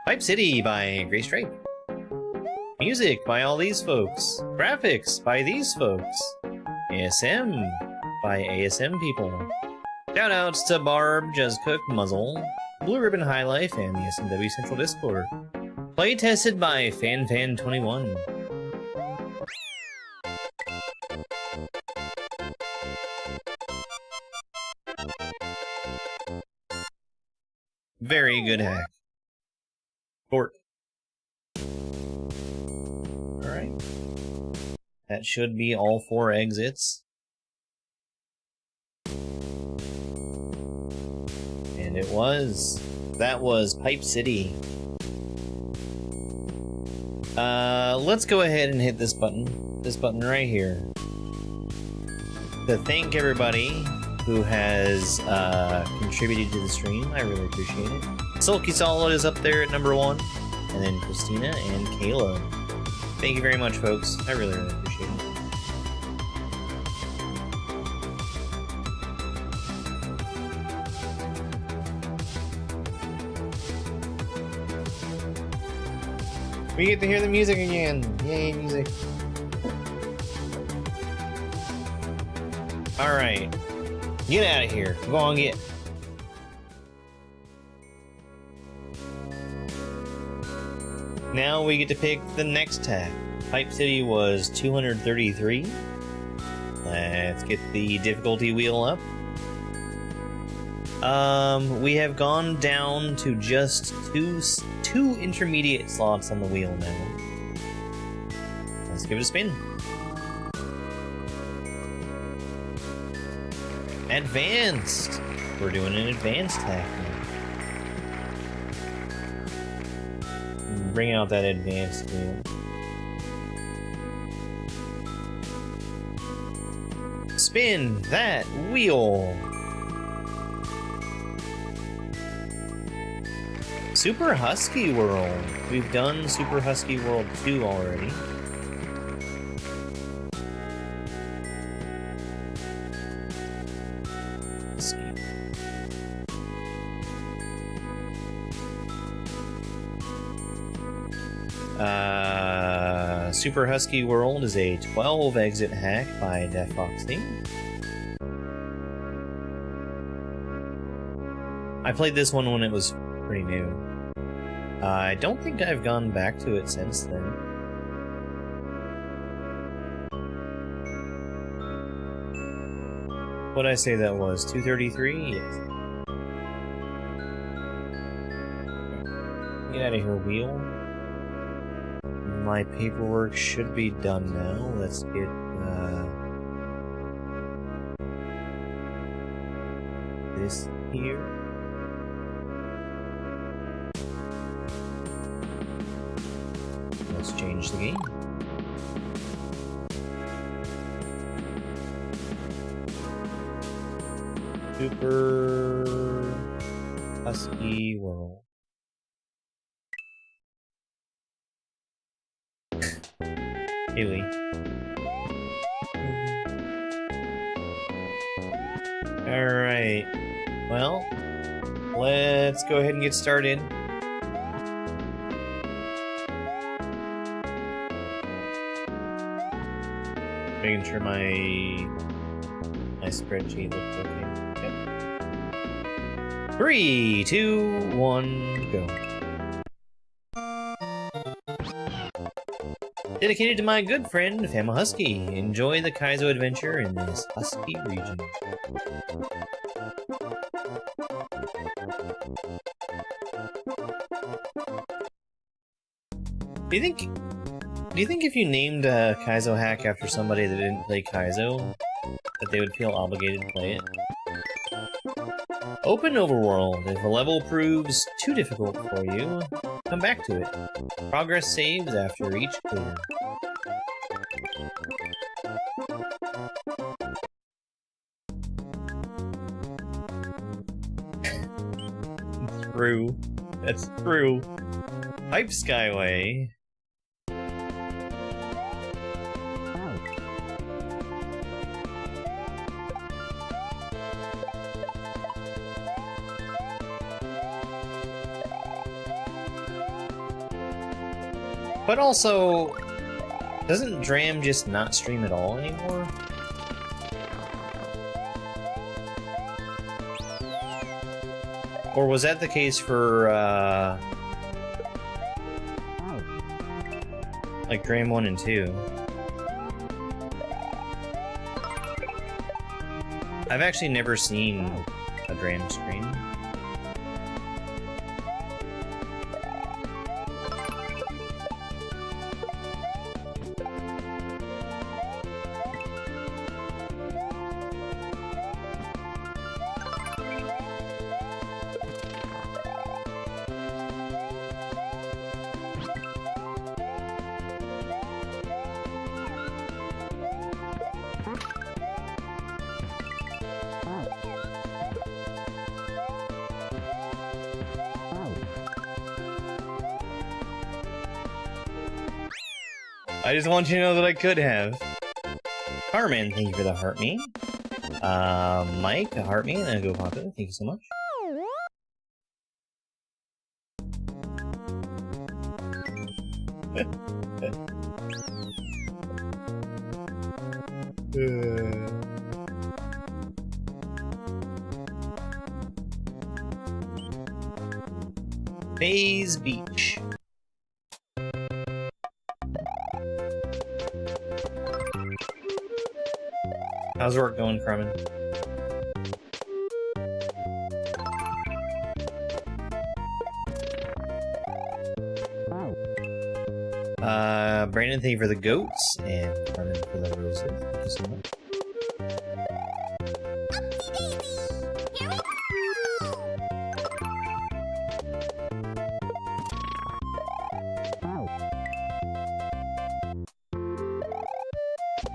Pipe City by Gray Stripe. Music by all these folks. Graphics by these folks. ASM by ASM people. Shoutouts to Barb, Just Cook, Muzzle, Blue Ribbon High Life, and the SMW Central Discord. Play tested by FanFan21. Very good hack. Fort. Alright. That should be all 4 exits. And it was. That was Pipe City. Let's go ahead and hit this button. This button right here. To thank everybody who has contributed to the stream. I really appreciate it. Sulky Solid is up there at #1. And then Christina and Kayla. Thank you very much, folks. I really, really appreciate it. We get to hear the music again. Yay, music. Alright. Get out of here. Go on, get. Now we get to pick the next tag. Pipe City was 233. Let's get the difficulty wheel up. We have gone down to just two intermediate slots on the wheel now. Let's give it a spin. Advanced! We're doing an advanced hack now. Bring out that advanced wheel. Spin that wheel! Super Husky World. We've done Super Husky World 2 already. Super Husky World is a 12 exit hack by Def Foxy. I played this one when it was pretty new. I don't think I've gone back to it since then. What'd I say that was? 233? Yes. Get out of here, wheel. My paperwork should be done now. Let's get, this here. Let's change the game. Super Husky World. Haley. Alright. Well, let's go ahead and get started. Making sure my spreadsheet looks okay. Yep. 3, 2, 1, go. Dedicated to my good friend, Fama Husky. Enjoy the Kaizo adventure in this husky region. Do you think if you named a Kaizo hack after somebody that didn't play Kaizo, that they would feel obligated to play it? Open overworld. If a level proves too difficult for you, come back to it. Progress saves after each clear. True. That's true. Pipe Skyway. But also, doesn't Dram just not stream at all anymore? Or was that the case for, like Dram 1 and 2? I've actually never seen a Dram stream. I just want you to know that I could have. Carmen, thank you for the heart me. Mike, a heart me, and a go Paco, thank you so much. Bays Beach. How's work going, Carmen? Brandon, thank you for the goats, and Carmen for the roses. Thank you so much.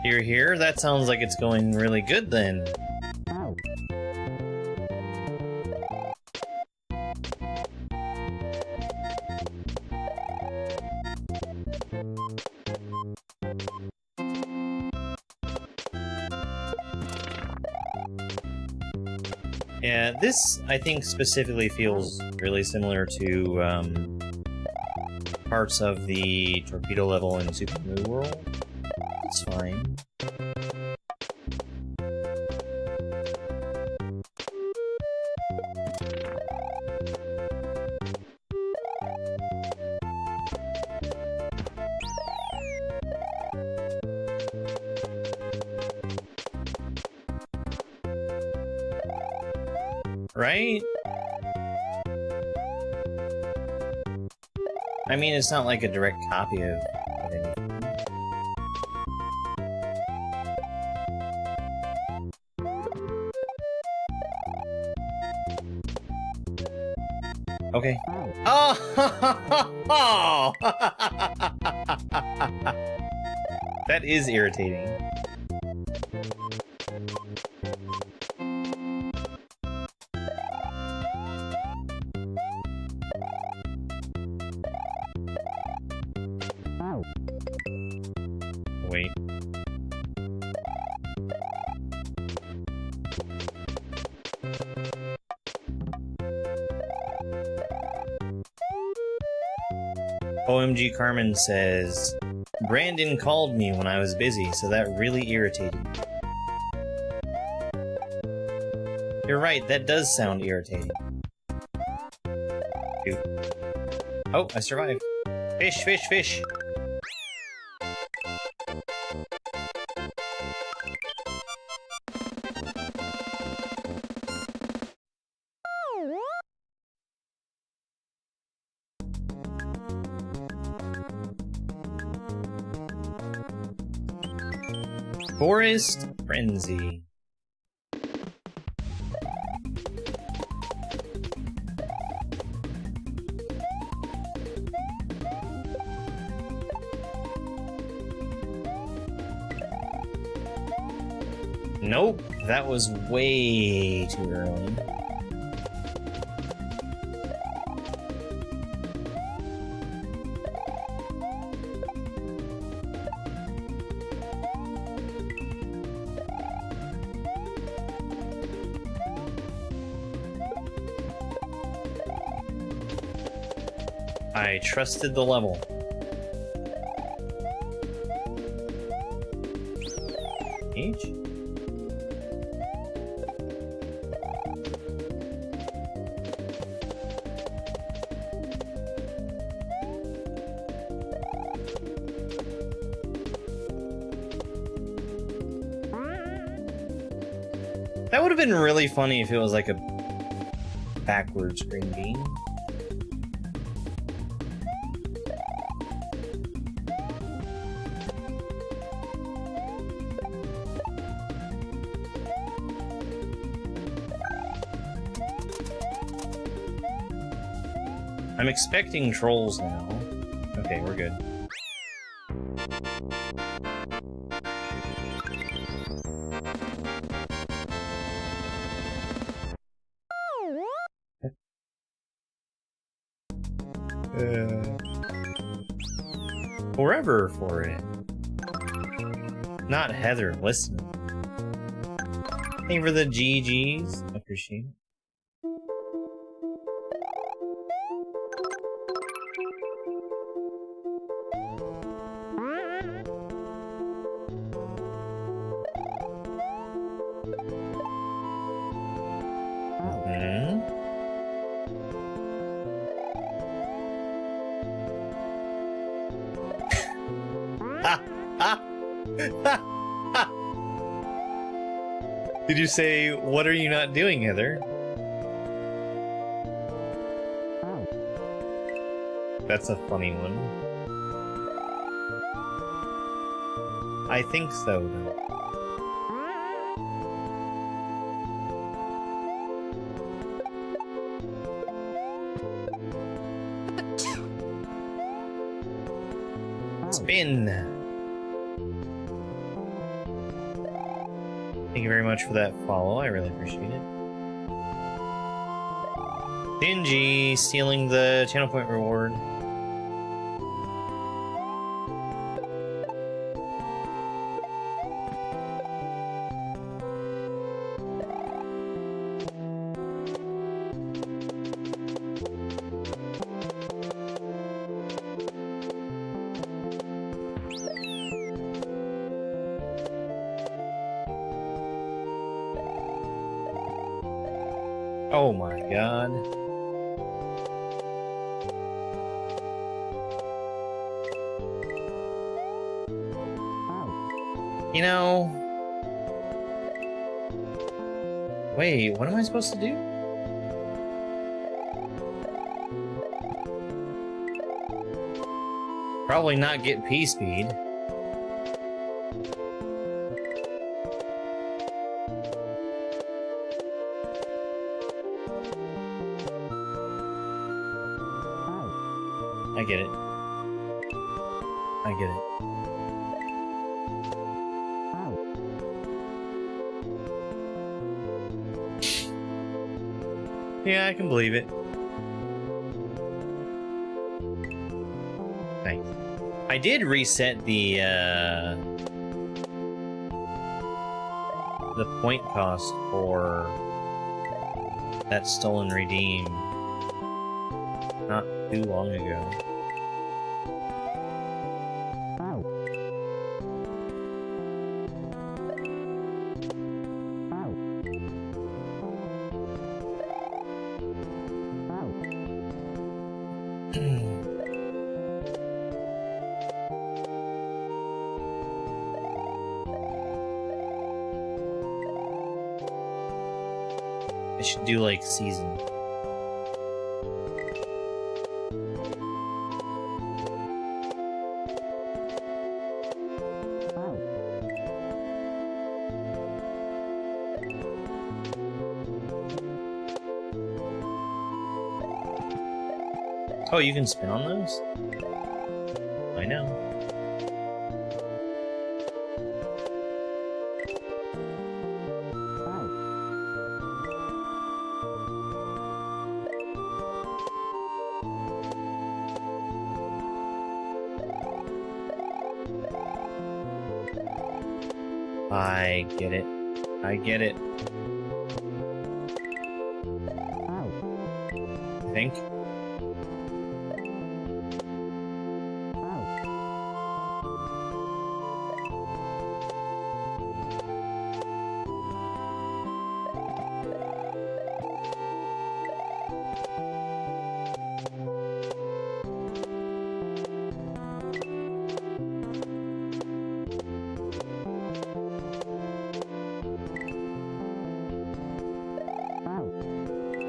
You're here? That sounds like it's going really good then. Yeah, this, I think, specifically feels really similar to parts of the torpedo level in Super Mario World. It's fine. Right? I mean, it's not like a direct copy of anything. Okay. Oh! That is irritating. Wait. OMG Carmen says, Brandon called me when I was busy, so that really irritated me. You're right, that does sound irritating. Shoot. Oh, I survived. Fish, fish, fish! Forest Frenzy. Nope, that was way too early. I trusted the level. H? That would have been really funny if it was like a backwards green bean. I'm expecting trolls now. Okay, we're good. Forever for it. Not Heather, listen. Thank you for the GGs. Appreciate it. Did you say, what are you not doing, Heather? That's a funny one. I think so, though. Spin! Thank you very much for that follow, I really appreciate it. Dingy stealing the channel point reward. Oh my god. You know... Wait, what am I supposed to do? Probably not get P-speed. I get it. I get it. Yeah, I can believe it. Thanks. I did reset the point cost for that stolen redeem not too long ago. I should do like season. Oh, you can spin on those? I know. I get it. I get it. I think.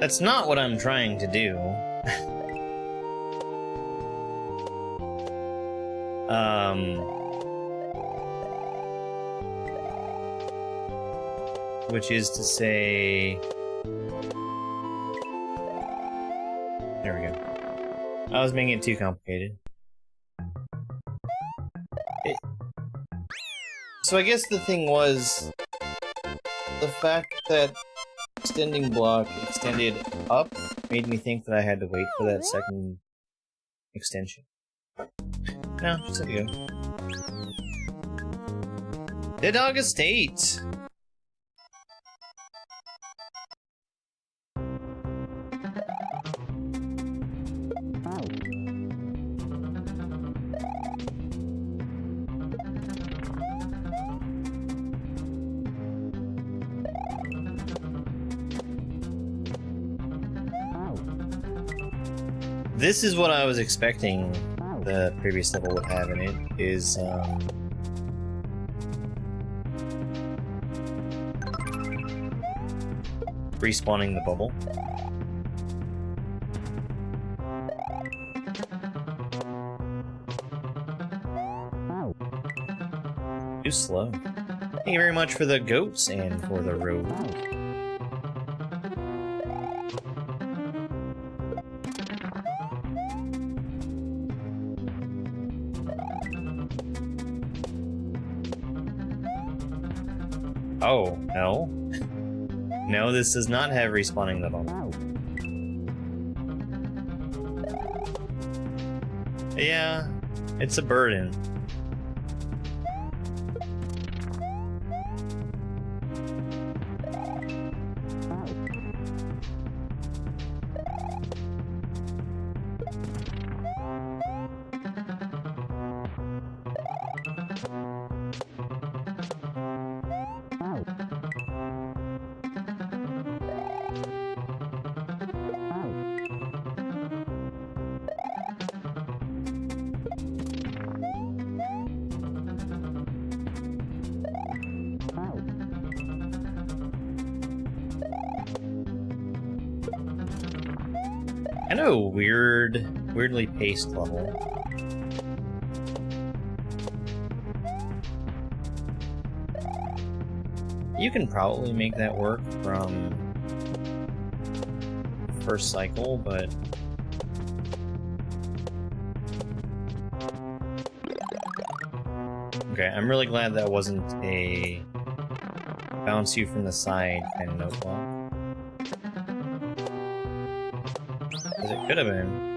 That's not what I'm trying to do. Which is to say... There we go. I was making it too complicated. So I guess the thing was... the fact that extending block extended up made me think that I had to wait for that second extension. No, just let you go. Dead Dog Estate! This is what I was expecting the previous level would have in it, is, Respawning the bubble. Too slow. Thank you very much for the goats and for the road. Oh, no. No, this does not have respawning the bubble. Yeah, it's a burden. I know, weirdly paced level. You can probably make that work from first cycle, but okay, I'm really glad that wasn't a bounce you from the side kind of note block. Because it could have been.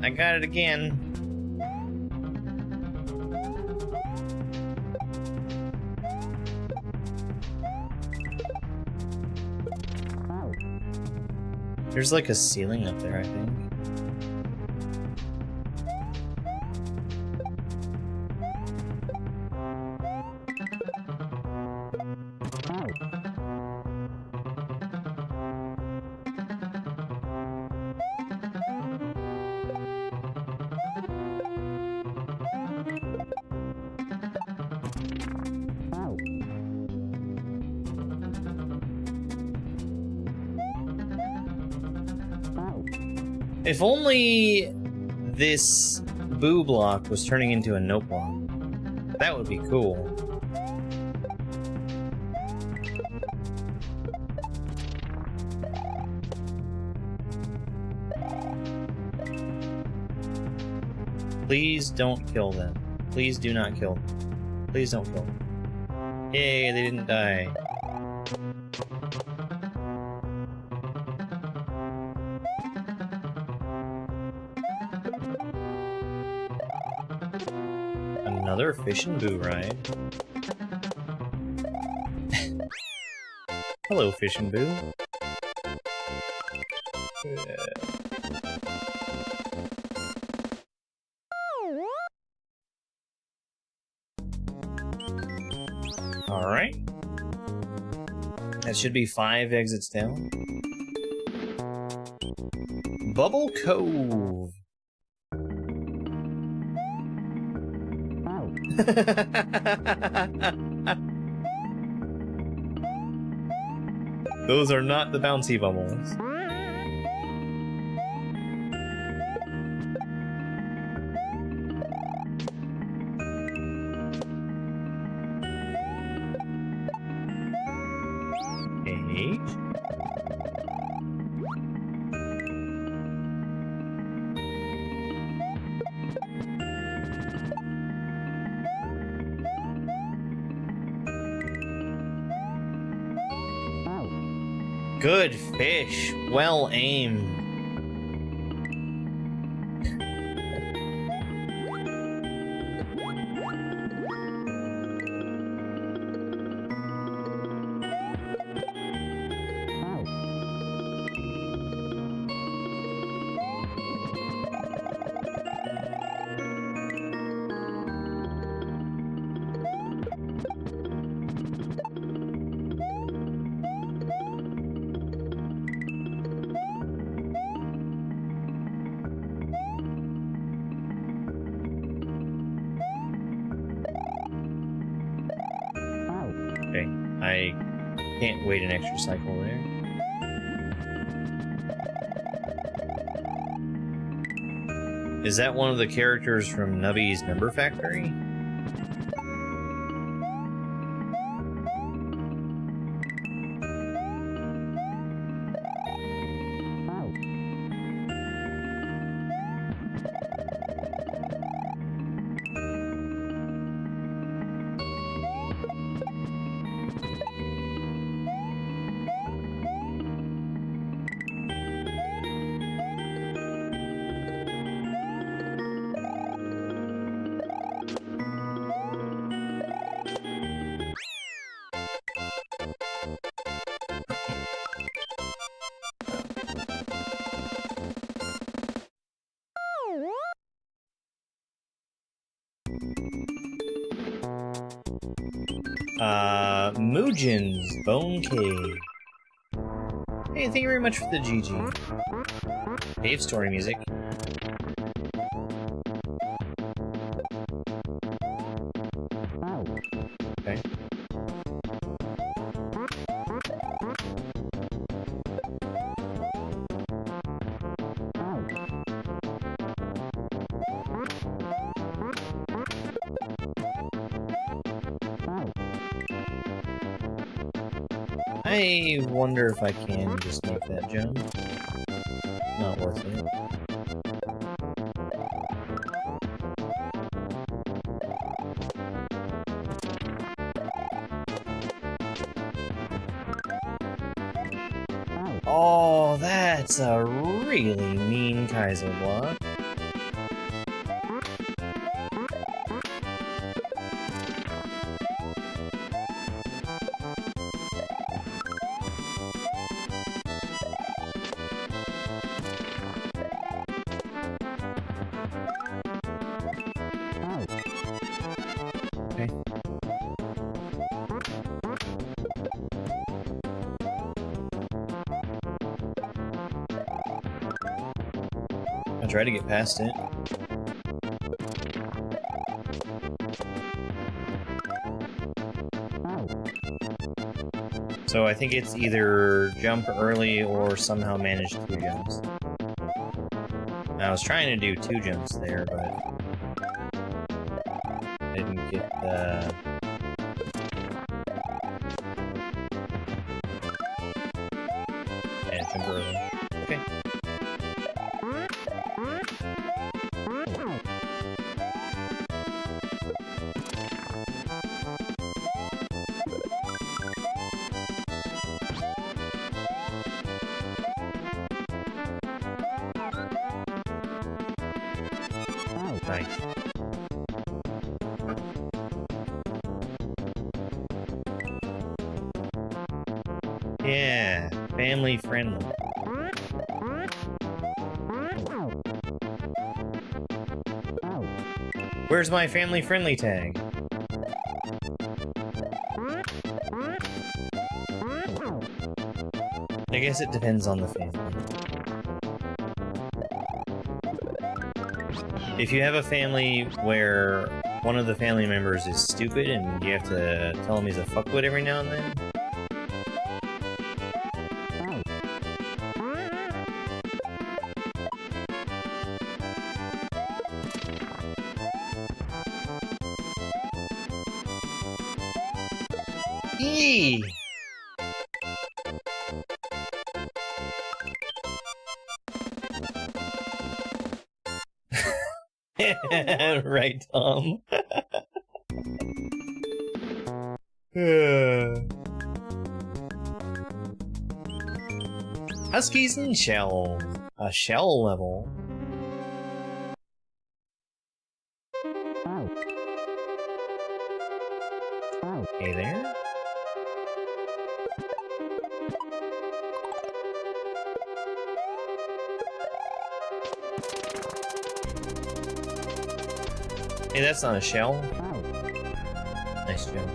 I got it again. There's like a ceiling up there, I think. If only this boo block was turning into a note block. That would be cool. Please don't kill them. Please do not kill them. Please don't kill them. Yay, they didn't die. Another fish and boo ride. Hello, fish and boo. Alright. That should be 5 exits down. Bubble Cove. Those are not the bouncy bubbles. Hey. Good fish. Well aimed. I can't wait an extra cycle there. Is that one of the characters from Nubby's Member Factory? Mujin's Bone Cave. Hey, thank you very much for the GG. Cave story music. Okay. I wonder if I can just make that jump. Not worth it. Oh, that's a really mean Kaizo block. Okay. I'll try to get past it. So I think it's either jump early or somehow manage 2 jumps. I was trying to do 2 jumps there, but I didn't get the... Yeah, jump early. Okay. Nice. Yeah, family friendly. Where's my family friendly tag? I guess it depends on the family. If you have a family where one of the family members is stupid and you have to tell him he's a fuckwit every now and then, Eee! Right, Tom. Huskies and shells. A shell level. Hey there. Hey, that's not a shell. Nice jump.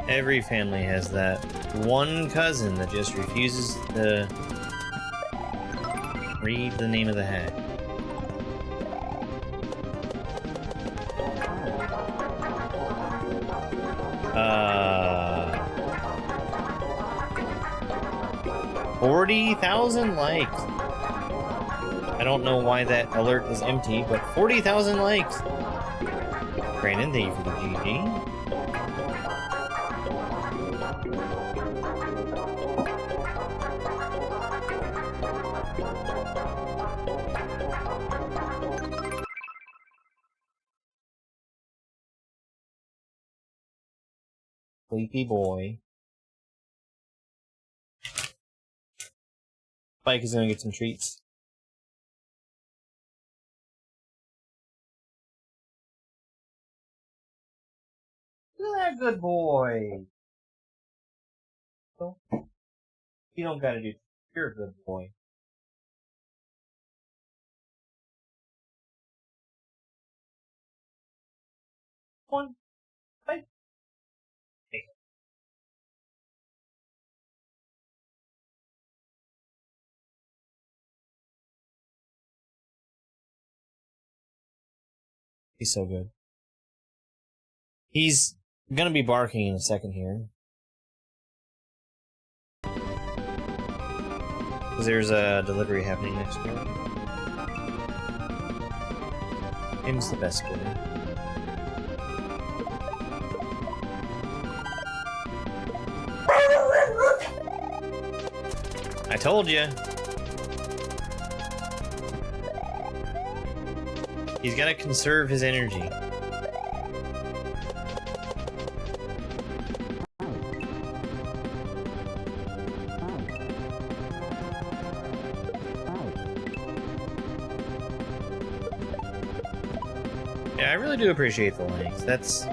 Every family has that one cousin that just refuses to read the name of the hat. 40,000 likes. I don't know why that alert is empty, but 40,000 likes. Brandon, thank you for the GG. Sleepy boy. Spike is gonna get some treats. Look at that good boy. You don't gotta do. You're a good boy. One. Bye. Hey. He's so good. He's gonna be barking in a second here. Because there's a delivery happening next door. Him's the best boy. I told you. He's gotta conserve his energy. Yeah, I really do appreciate the likes. That's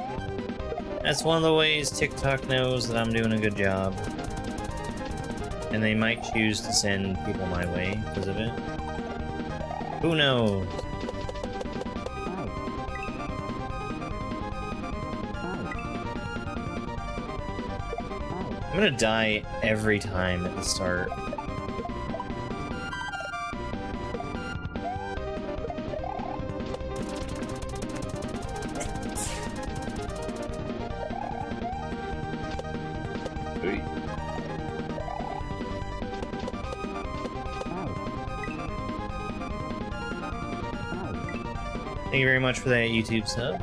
one of the ways TikTok knows that I'm doing a good job. And they might choose to send people my way because of it. Who knows? I'm gonna die every time at the start. Thank you very much for that YouTube sub.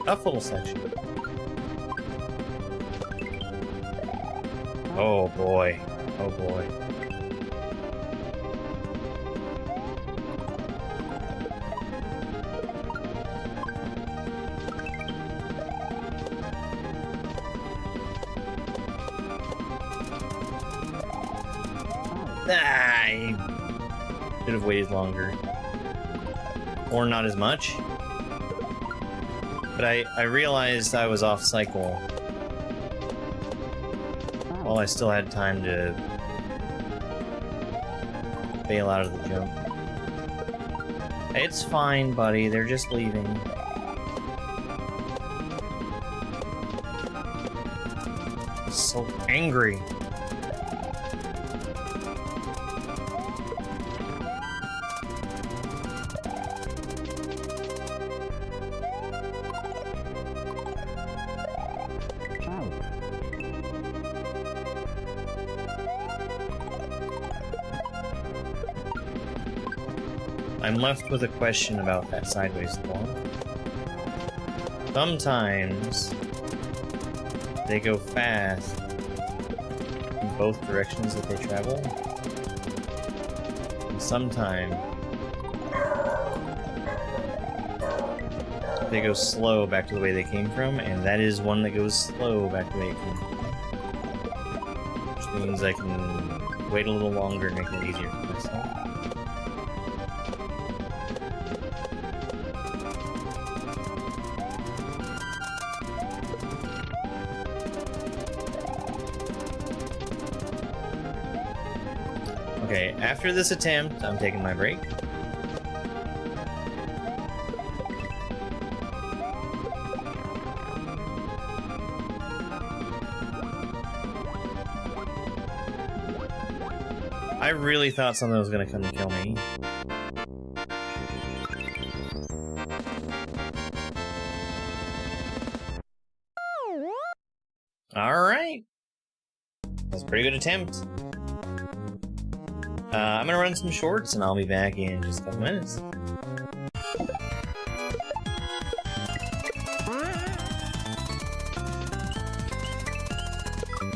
Tough little section. Oh boy. Oh boy. I should have waited longer. Or not as much. But I realized I was off cycle. While I still had time to bail out of the jump. It's fine, buddy. They're just leaving. So angry. I'm left with a question about that sideways wall. Sometimes they go fast in both directions that they travel. And sometimes they go slow back to the way they came from, and that is one that goes slow back to the way it came from. Which means I can wait a little longer and make it easier for myself. Okay, after this attempt, I'm taking my break. I really thought something was gonna come and kill me. Alright. That's a pretty good attempt. I'm gonna run some shorts and I'll be back in just a couple minutes.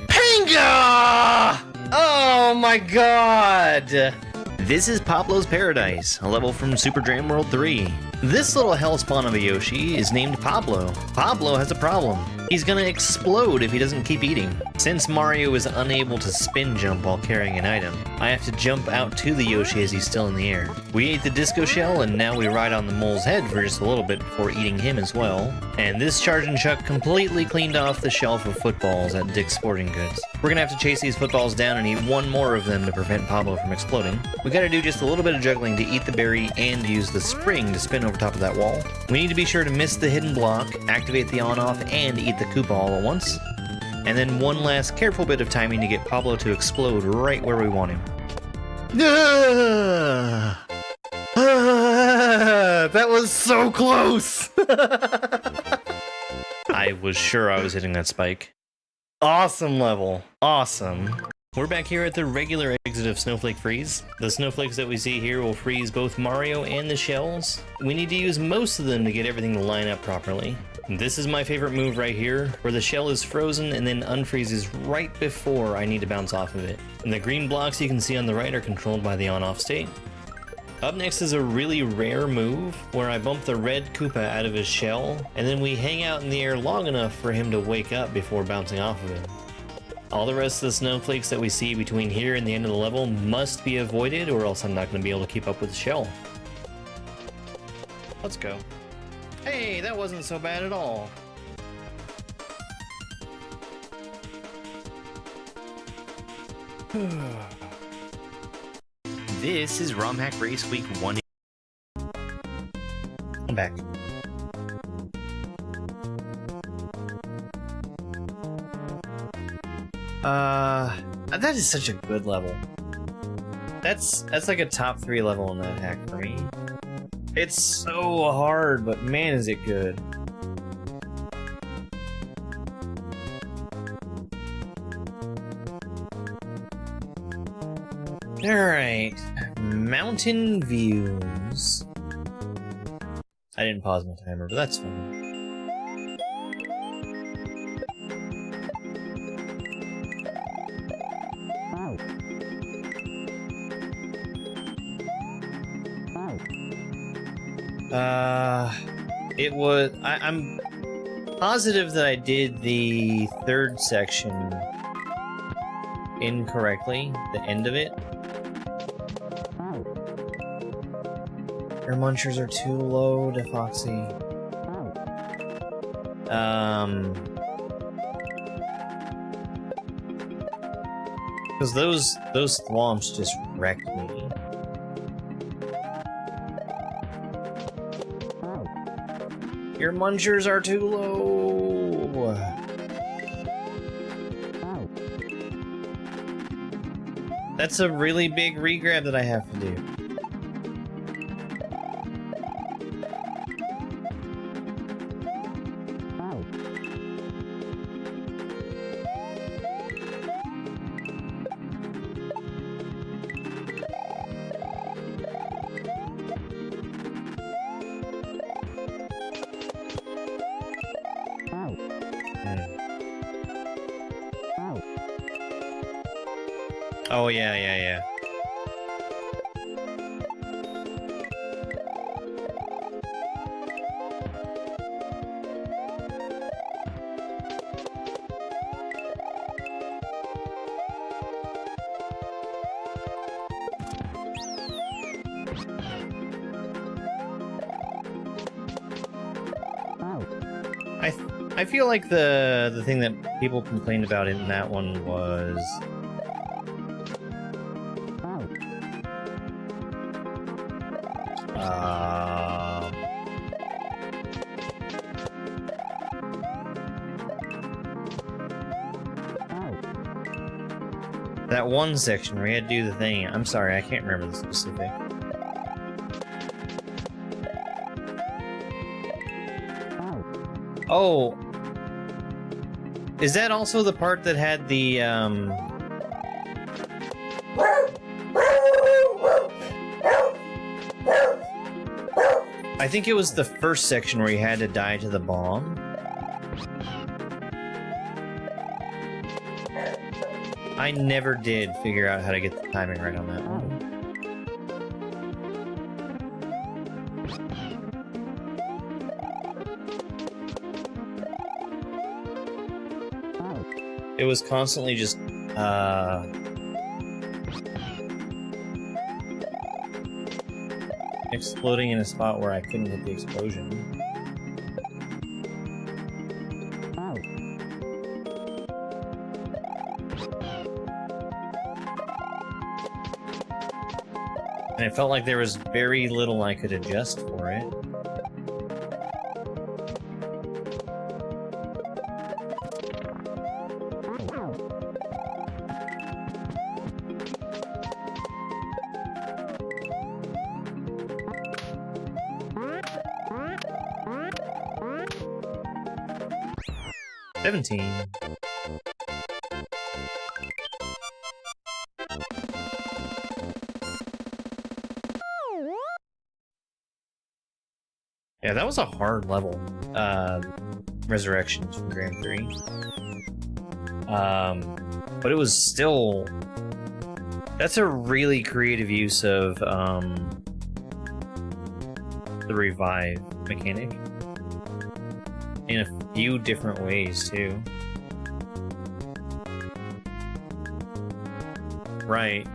Panga! Oh my god! This is Pablo's Paradise, a level from Super Jam World 3. This little hellspawn of a Yoshi is named Pablo. Pablo has a problem. He's gonna explode if he doesn't keep eating. Since Mario is unable to spin jump while carrying an item, I have to jump out to the Yoshi as he's still in the air. We ate the disco shell and now we ride on the mole's head for just a little bit before eating him as well. And this Charge and Chuck completely cleaned off the shelf of footballs at Dick's Sporting Goods. We're gonna have to chase these footballs down and eat one more of them to prevent Pablo from exploding. We gotta do just a little bit of juggling to eat the berry and use the spring to spin over top of that wall. We need to be sure to miss the hidden block, activate the on-off, and eat the Koopa all at once. And then one last careful bit of timing to get Pablo to explode right where we want him. That was so close! I was sure I was hitting that spike. Awesome level. Awesome. We're back here at the regular exit of Snowflake Freeze. The snowflakes that we see here will freeze both Mario and the shells. We need to use most of them to get everything to line up properly. This is my favorite move right here, where the shell is frozen and then unfreezes right before I need to bounce off of it. And the green blocks you can see on the right are controlled by the on-off state. Up next is a really rare move, where I bump the red Koopa out of his shell, and then we hang out in the air long enough for him to wake up before bouncing off of it. All the rest of the snowflakes that we see between here and the end of the level must be avoided, or else I'm not going to be able to keep up with the shell. Let's go. Hey, that wasn't so bad at all. This is ROM Hack Race Week 1. I'm back. That is such a good level. That's like a top 3 level in that hack for me. It's so hard, but man is it good. Alright. Mountain views. I didn't pause my timer, but that's fine. It was... I'm positive that I did the third section incorrectly, the end of it. Your munchers are too low to Foxy. Because those thwomps just wrecked me. Your munchers are too low! That's a really big regrab that I have to do. Oh, yeah. I feel like the thing that people complained about in that one was That one section where you had to do the thing. I'm sorry, I can't remember the specific. Oh. Is that also the part that had the, I think it was the first section where you had to die to the bomb. I never did figure out how to get the timing right on that one. It was constantly just, exploding in a spot where I couldn't hit the explosion. And it felt like there was very little I could adjust for it. Yeah, that was a hard level. Resurrections from Grand 3. But it was still... That's a really creative use of, the revive mechanic. In a few different ways, too. Right.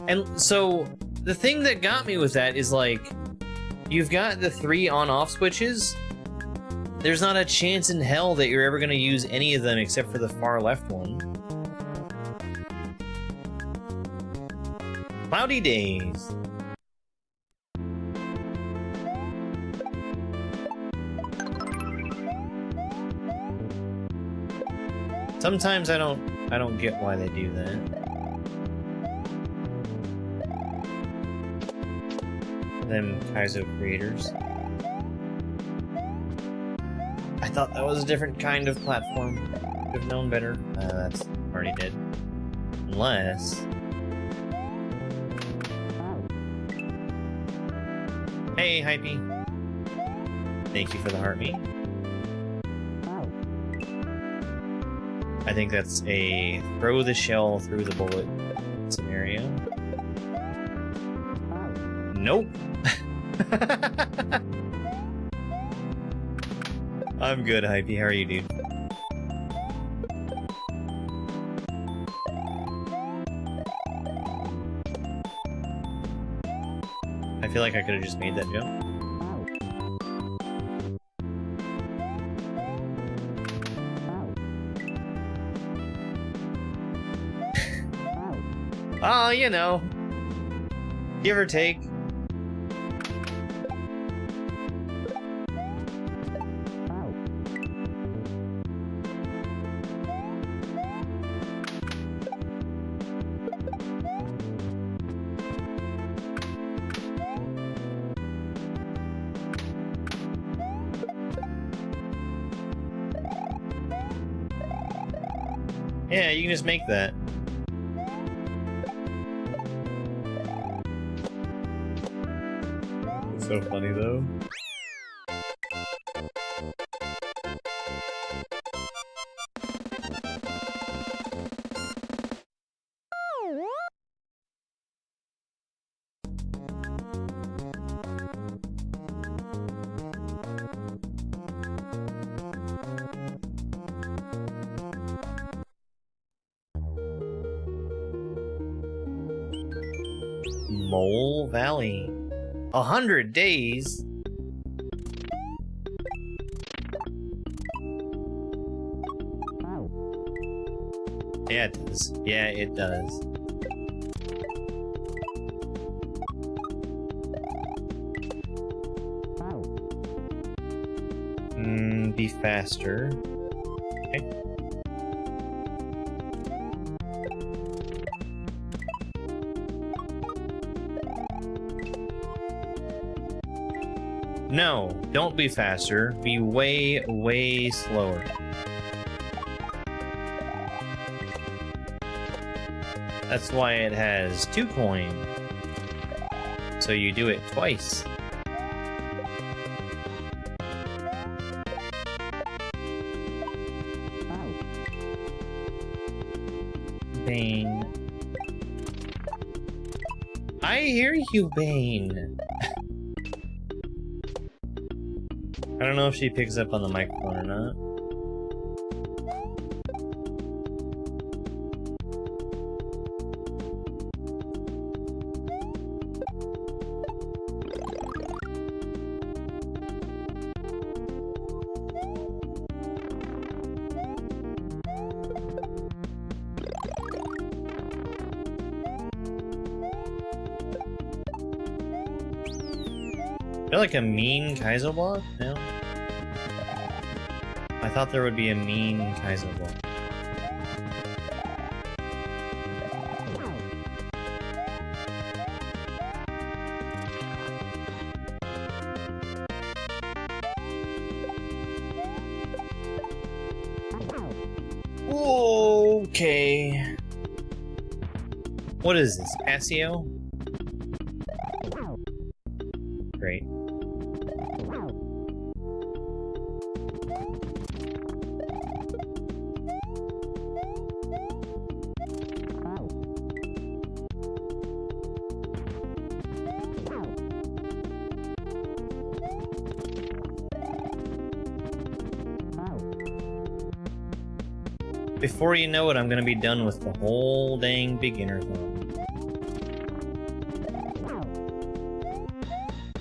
And so, the thing that got me with that is, like, you've got the 3 on-off switches. There's not a chance in hell that you're ever going to use any of them except for the far left one. Cloudy days. Sometimes I don't get why they do that. Them Kaizo creators. I thought that was a different kind of platform. Could have known better. That's already dead. Unless... Hey, Hypey. Thank you for the heartbeat. I think that's a throw the shell through the bullet scenario. Nope. I'm good, Hypey. How are you, dude? I feel like I could have just made that jump. Oh, you know. Give or take. Yeah, you can just make that. It's so funny, though. Mole Valley. 100 days? Yeah, it does. Yeah, it does. Be faster. Okay. No, don't be faster. Be way, way slower. That's why it has 2 coins. So you do it twice. Bane. I hear you, Bane. I don't know if she picks up on the microphone or not. Is there like a mean Kaizo block? No. I thought there would be a mean Kaizo block. Okay. What is this? Casio? Great. Before you know it, I'm gonna be done with the whole dang Beginnerthon.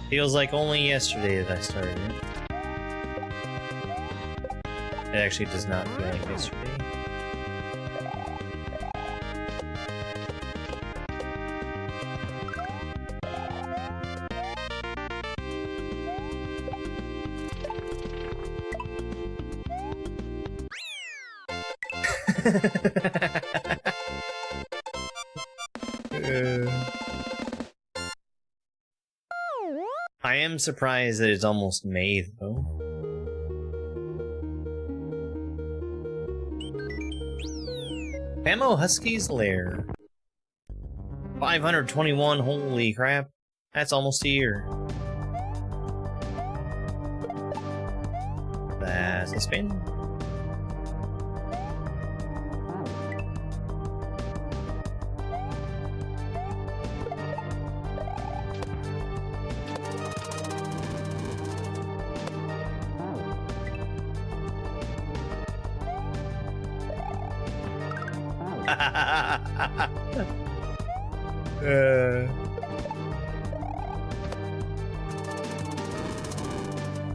Feels like only yesterday that I started it. It actually does not feel like yesterday. I am surprised that it's almost May, though. Camo Husky's Lair. 521, holy crap. That's almost a year. That's a spin.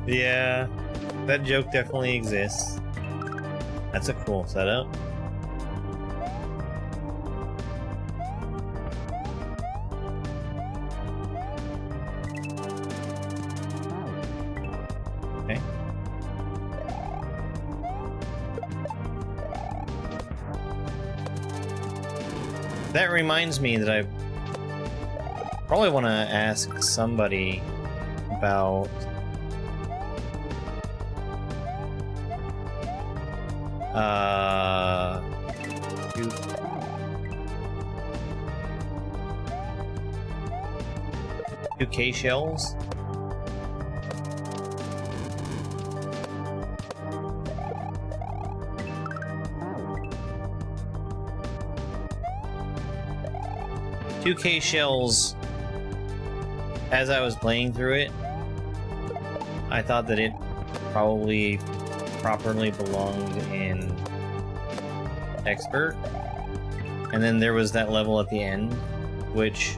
Yeah, that joke definitely exists. That's a cool setup. Okay. That reminds me that I probably want to ask somebody about two K shells. Two K shells. As I was playing through it, I thought that it probably properly belonged in Expert. And then there was that level at the end, which,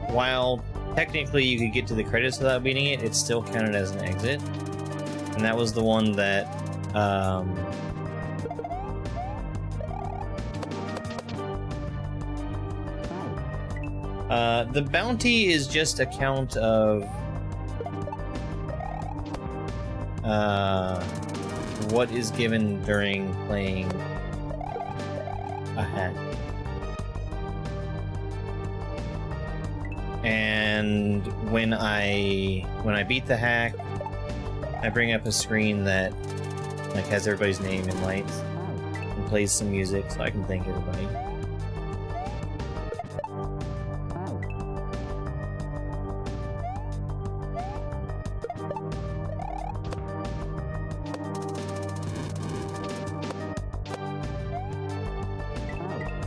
while technically you could get to the credits without beating it, it still counted as an exit. And that was the one that, the bounty is just a count of what is given during playing a hat. And when I beat the hack, I bring up a screen that like has everybody's name in lights and plays some music so I can thank everybody.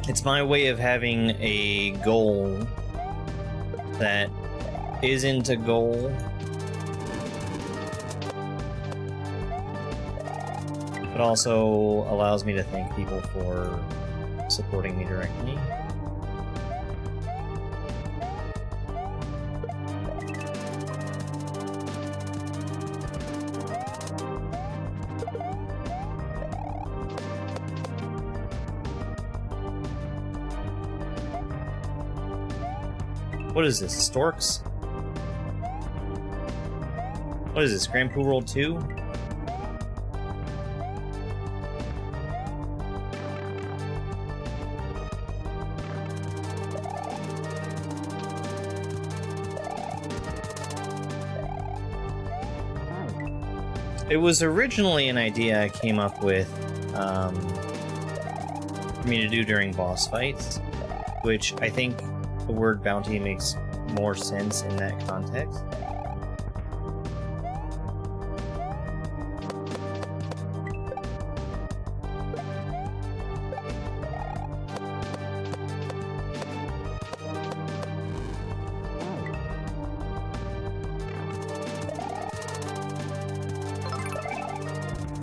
It's my way of having a goal that isn't a goal, but also allows me to thank people for supporting me directly. What is this? Storks? What is this? Grand Foo World 2? It was originally an idea I came up with for me to do during boss fights, which I think the word bounty makes more sense in that context.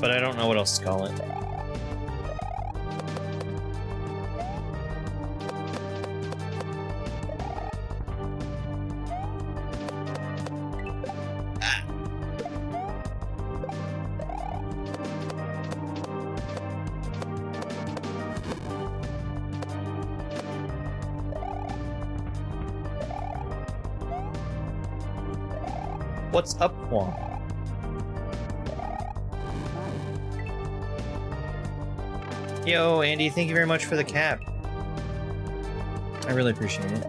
But I don't know what else to call it. What's up, Kwong? Yo, Andy, thank you very much for the cap. I really appreciate it.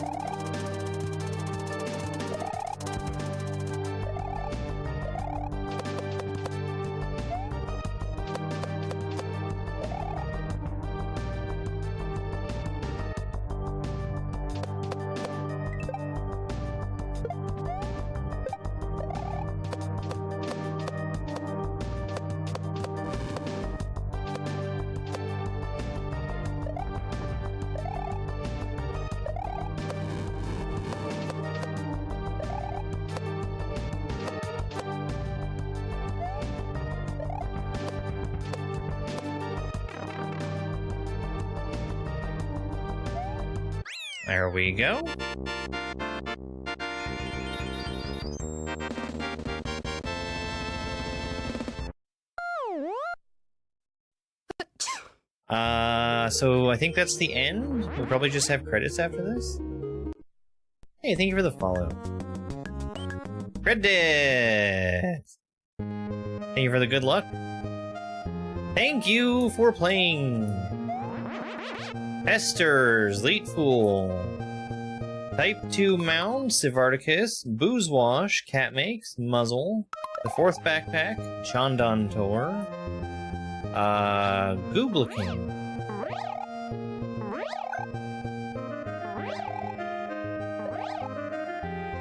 There we go. So I think that's the end. We'll probably just have credits after this. Hey, thank you for the follow. Credits! Thank you for the good luck. Thank you for playing. Esther's, Leetfool, Type 2 Mound, Sivarticus, Boozewash, Catmakes, Muzzle, The Fourth Backpack, Chandon Tor, Gooblicane,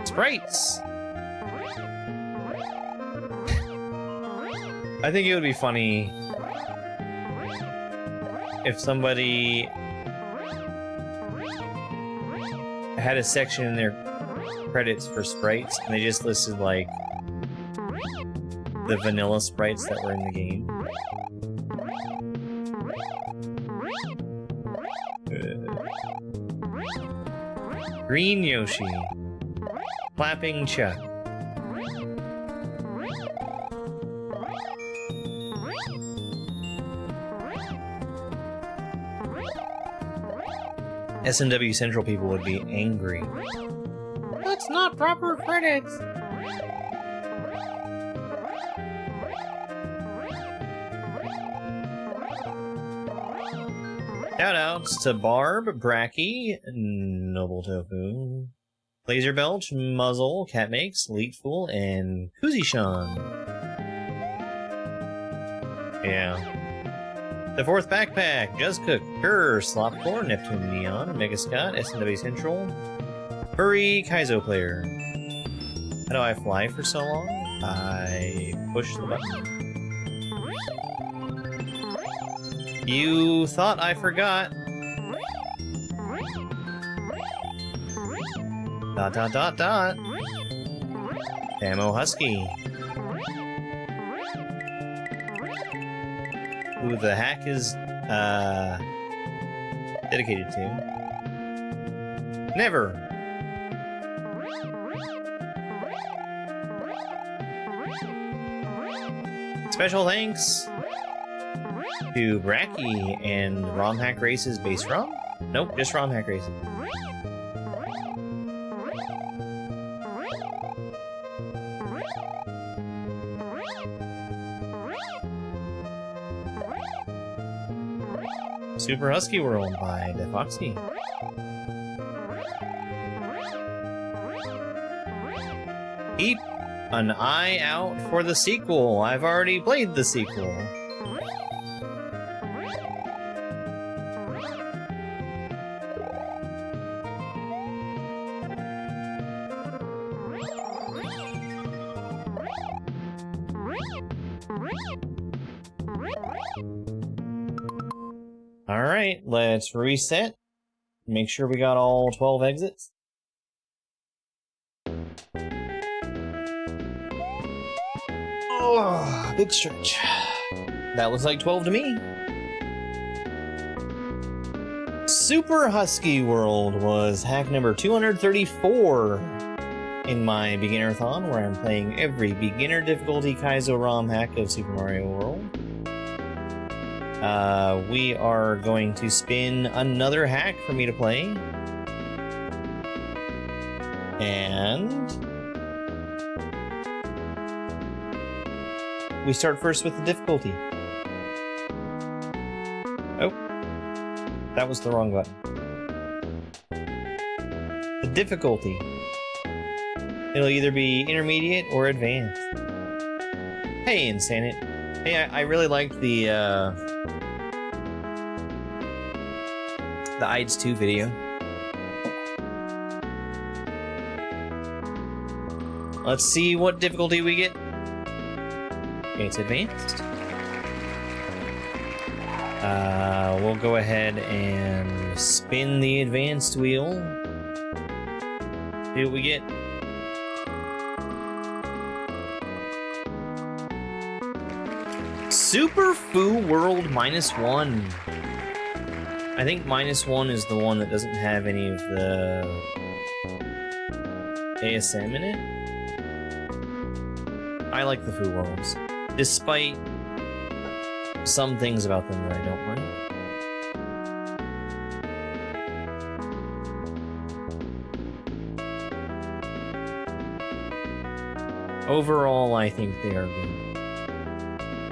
Sprites! I think it would be funny if somebody had a section in their credits for sprites, and they just listed, like, the vanilla sprites that were in the game. Green Yoshi. Clapping Chuck. SNW Central people would be angry. That's not proper credits! Shoutouts to Barb, Bracky, Noble Tofu, Laser Belch, Muzzle, Cat Makes, Leet Fool, and Kuzishan. Yeah. The 4th backpack, Just Cook, Kerr, Slopcore, Neptune Neon, Mega Scott, SNW Central, Furry, Kaizo Player. How do I fly for so long? I push the button. You thought I forgot. Dot dot dot dot. Ammo Husky. Who the hack is dedicated to. Never. Special thanks to Bracky and ROM Hack Races base ROM? Nope, just ROM Hack Races. Super Husky World by Defoxy. Keep an eye out for the sequel. I've already played the sequel. Alright, let's reset. Make sure we got all 12 exits. Oh, big stretch. That looks like 12 to me. Super Husky World was hack number 234 in my Beginnerthon, where I'm playing every beginner difficulty Kaizo ROM hack of Super Mario World. We are going to spin another hack for me to play. And we start first with the difficulty. Oh, that was the wrong button. The difficulty. It'll either be intermediate or advanced. Hey, Insanit. Hey, I really liked the IDS 2 video. Let's see what difficulty we get. Okay, it's advanced. We'll go ahead and spin the advanced wheel. See what we get. Super Foo World -1. I think -1 is the one that doesn't have any of the ASM in it. I like the Foo Worlds, despite some things about them that I don't like. Overall, I think they are good.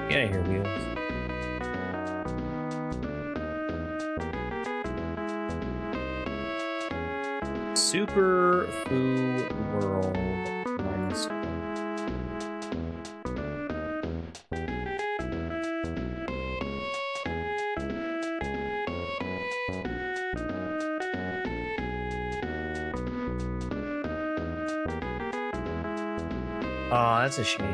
Get out of here, wheels. Super Foo World -1. Oh, that's a shame.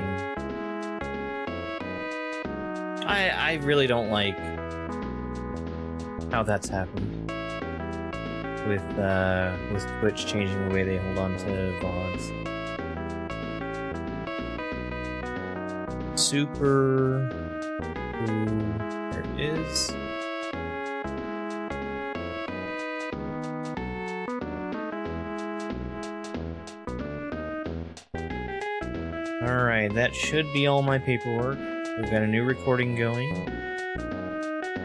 I really don't like how that's happened with Twitch changing the way they hold on to VODs. Super there it is. Alright, that should be all my paperwork. We've got a new recording going.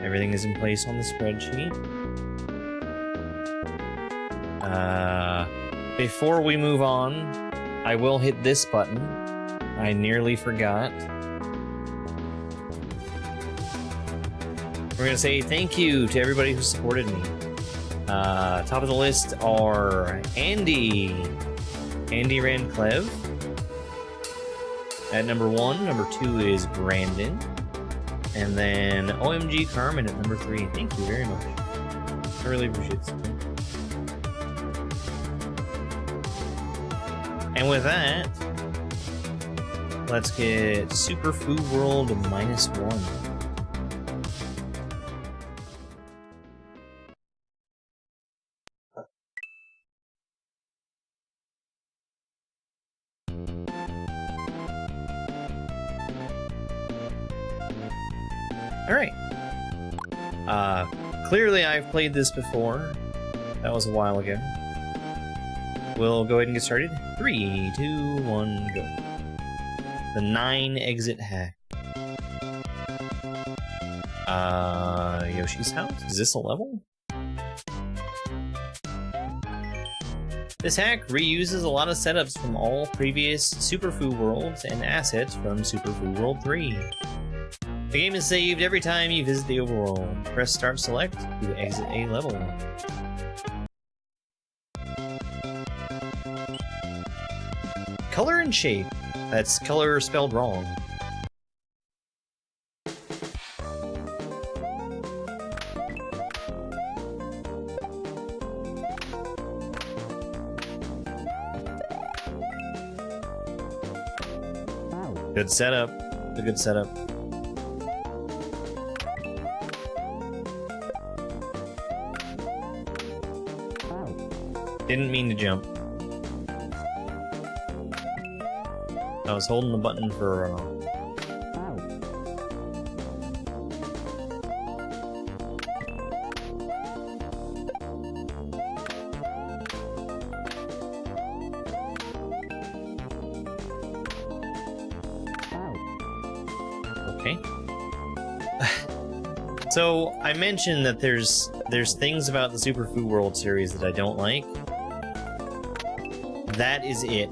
Everything is in place on the spreadsheet. Before we move on, I will hit this button. I nearly forgot. We're gonna say thank you to everybody who supported me. Top of the list are Andy ran Clev at number 1. Number 2 is Brandon. And then OMG Carmen at number 3. Thank you very much. I really appreciate it. And with that, let's get Super Foo World -1. Alright. Clearly I've played this before. That was a while ago. We'll go ahead and get started. 3, 2, 1, go. The 9 exit hack. Yoshi's house? Is this a level? This hack reuses a lot of setups from all previous Super Foo Worlds and assets from Super Foo World 3. The game is saved every time you visit the overworld. Press Start Select to exit a level. Color and shape. That's color spelled wrong. Good setup. A good setup. Didn't mean to jump. I was holding the button for okay. So I mentioned that there's things about the Super Foo World series that I don't like. That is it.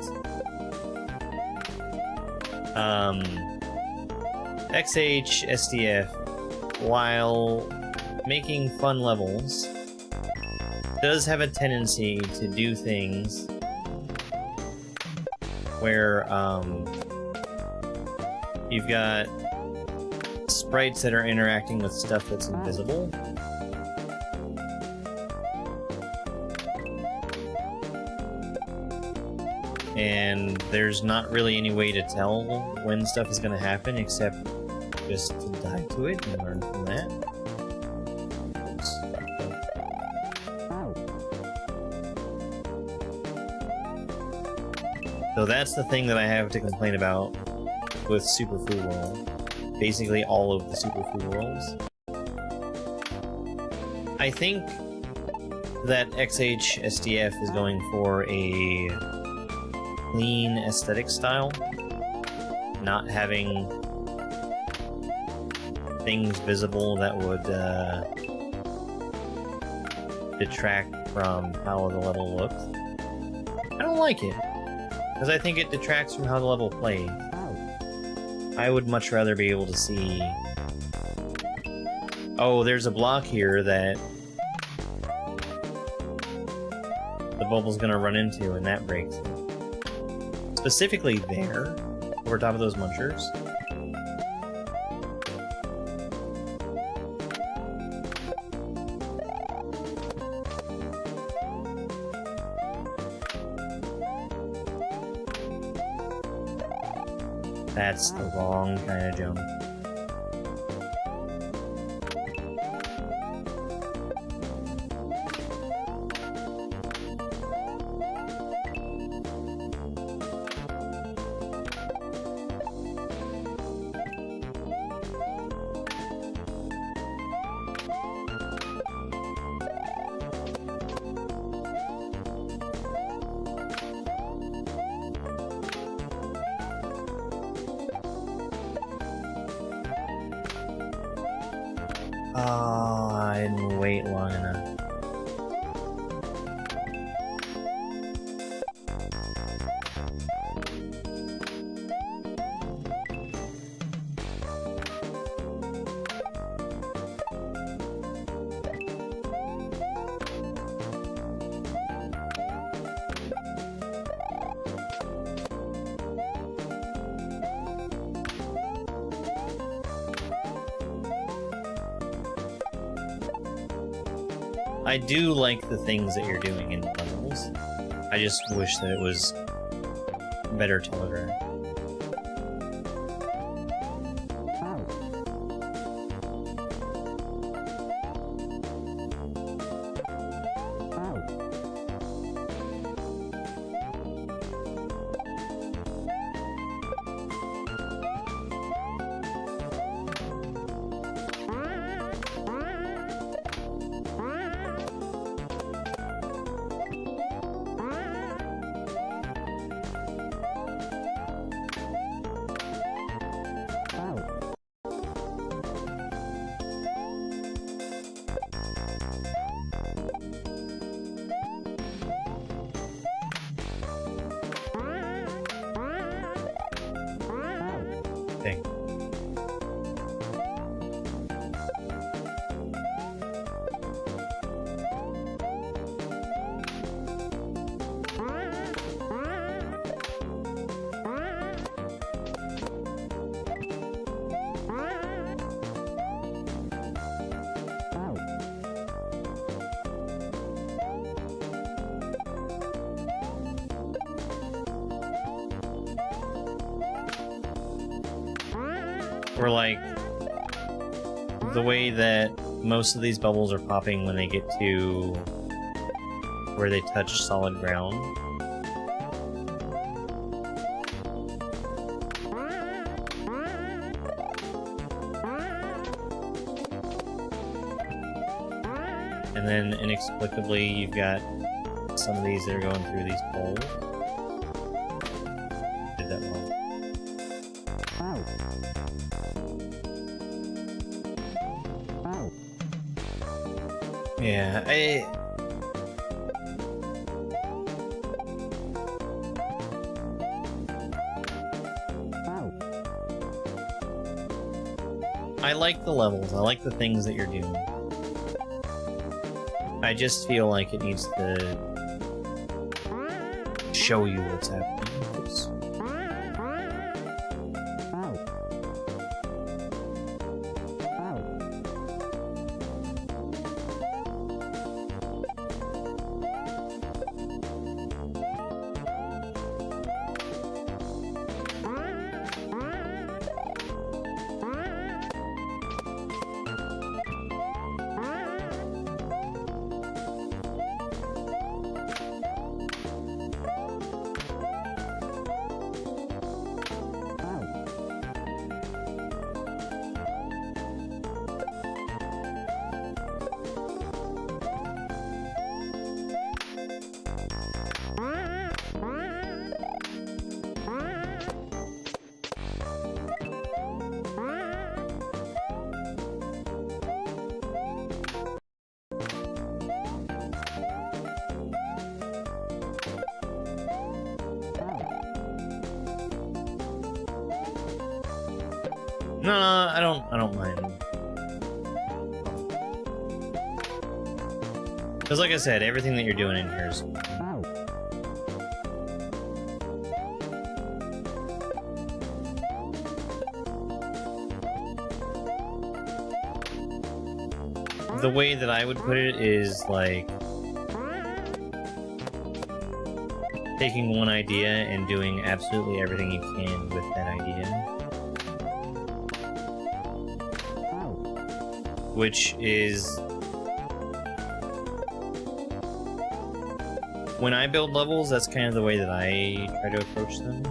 XH SDF, while making fun levels, does have a tendency to do things where you've got sprites that are interacting with stuff that's invisible. And there's not really any way to tell when stuff is going to happen except just to die to it and learn from that. So that's the thing that I have to complain about with Super Foo World. Basically all of the Super Foo Worlds. I think that XH SDF is going for a clean aesthetic style, not having things visible that would detract from how the level looks. I don't like it, because I think it detracts from how the level plays. I would much rather be able to see, oh, there's a block here that the bubble's gonna run into, and that breaks it. Specifically there, over top of those munchers. That's the wrong kind of jump. Oh, I didn't wait long enough. I do like the things that you're doing in levels. I just wish that it was better telegraphed. Thing. Or like the way that most of these bubbles are popping when they get to where they touch solid ground. And then inexplicably you've got some of these that are going through these poles. Did that wrong. Yeah, I like the levels. I like the things that you're doing. I just feel like it needs to show you what's happening. No, I don't mind. Because like I said, everything that you're doing in here is... The way that I would put it is like taking one idea and doing absolutely everything you can with that idea. Which is... when I build levels, that's kind of the way that I try to approach them.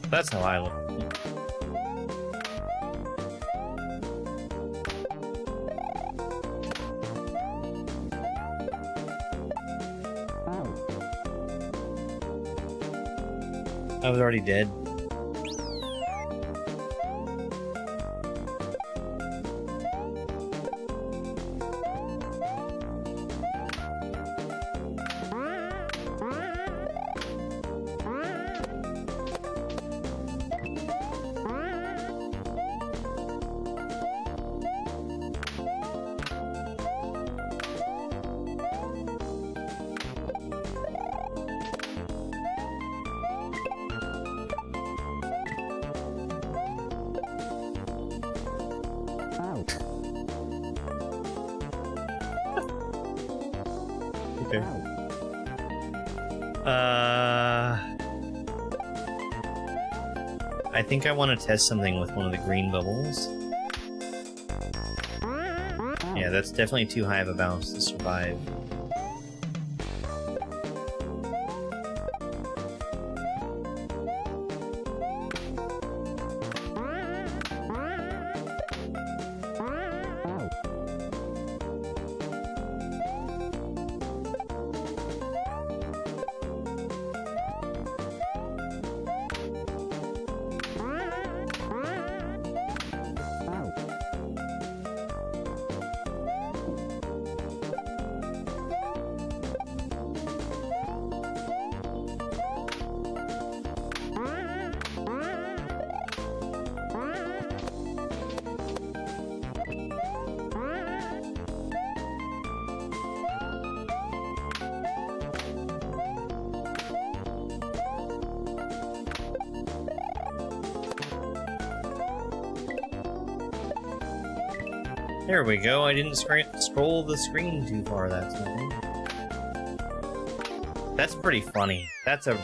That's how I look. I was already dead. Okay. I think I want to test something with one of the green bubbles. Yeah, that's definitely too high of a bounce to survive. There we go, I didn't scroll the screen too far that time. That's pretty funny. That's a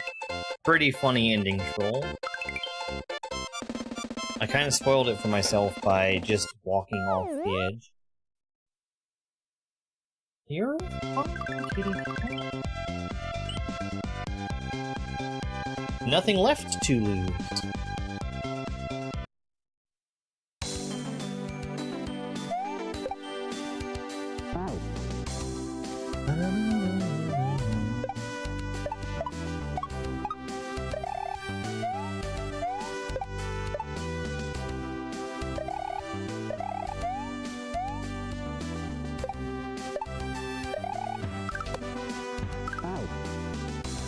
pretty funny ending troll. I kind of spoiled it for myself by just walking off the edge. You're nothing left to lose.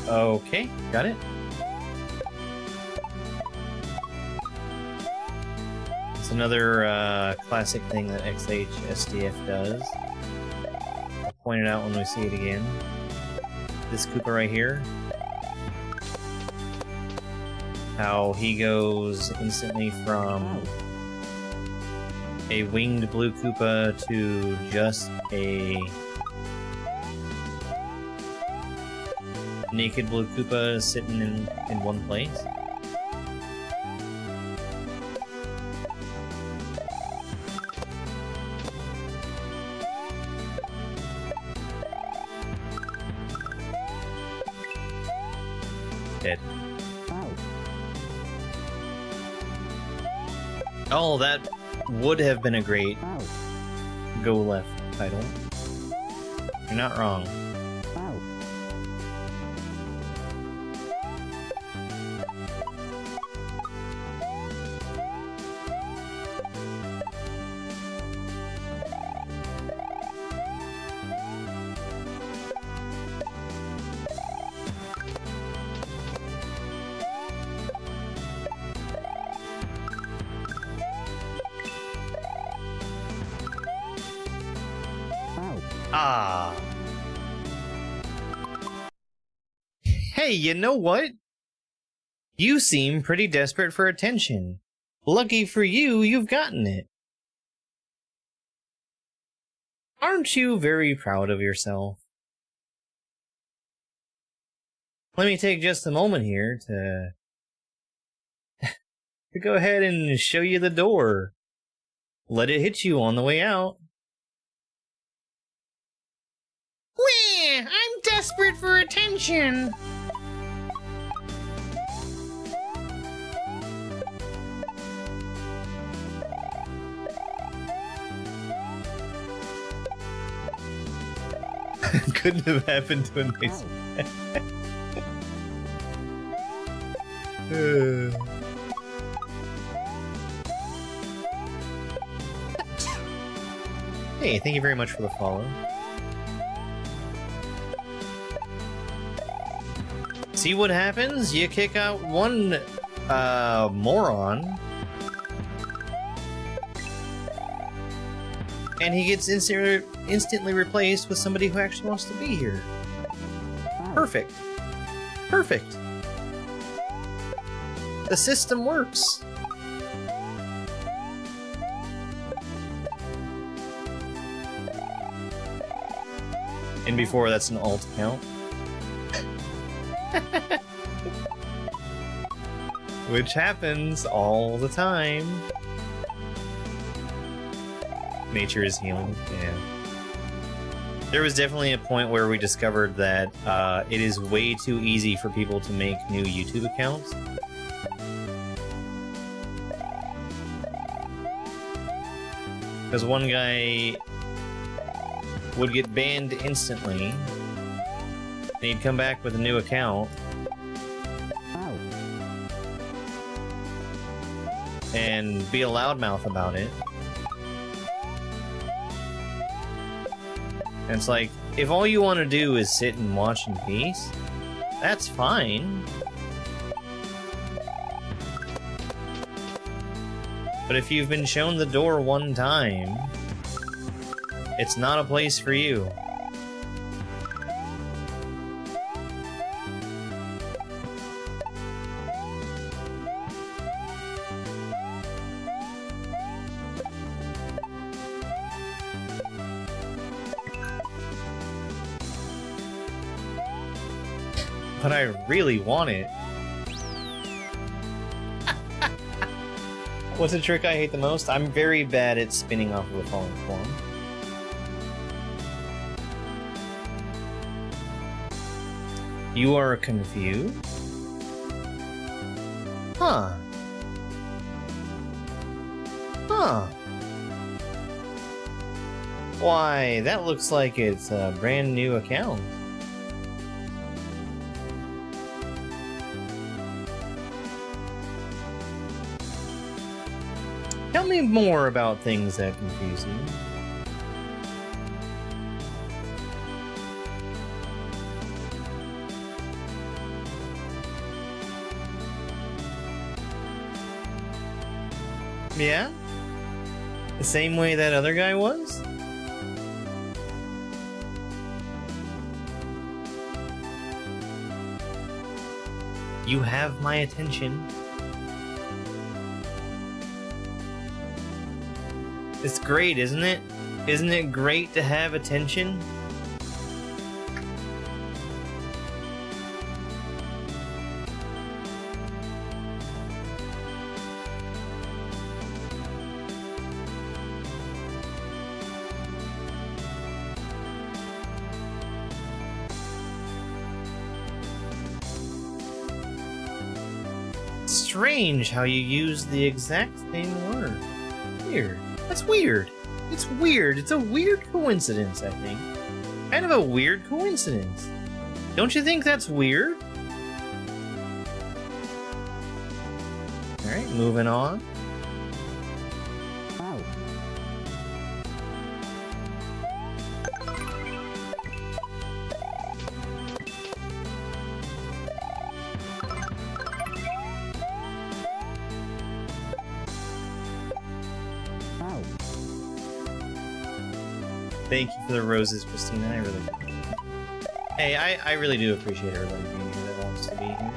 Okay, got it. It's another classic thing that XHSDF does. I'll point it out when we see it again. This Koopa right here. How he goes instantly from a winged blue Koopa to just a naked blue Koopa sitting in one place. Dead. Oh, that would have been a great Go Left title. You're not wrong. Ah. Hey, you know what? You seem pretty desperate for attention. Lucky for you, you've gotten it. Aren't you very proud of yourself? Let me take just a moment here to go ahead and show you the door. Let it hit you on the way out. Wah! I'm desperate for attention! Couldn't have happened to a nice man. Hey, thank you very much for the follow. See what happens? You kick out one moron, and he gets instantly replaced with somebody who actually wants to be here. Perfect. Perfect. The system works. And before, that's an alt account. Which happens all the time. Nature is healing, yeah. There was definitely a point where we discovered that it is way too easy for people to make new YouTube accounts. Because one guy would get banned instantly, and he'd come back with a new account, and be a loudmouth about it. And it's like, if all you want to do is sit and watch in peace, that's fine. But if you've been shown the door one time, it's not a place for you. But I really want it. What's a trick I hate the most? I'm very bad at spinning off of a falling form. You are confused? Huh. Huh. Why, that looks like it's a brand new account. Tell me more about things that confuse you. Yeah? The same way that other guy was? You have my attention. It's great, isn't it? Isn't it great to have attention? Strange how you use the exact same word. Weird. That's weird. It's weird. It's a weird coincidence, I think. Kind of a weird coincidence. Don't you think that's weird? Alright, moving on. Wow. Thank you for the roses, Christina. I really do. Hey, I really do appreciate everybody being here that wants to be here.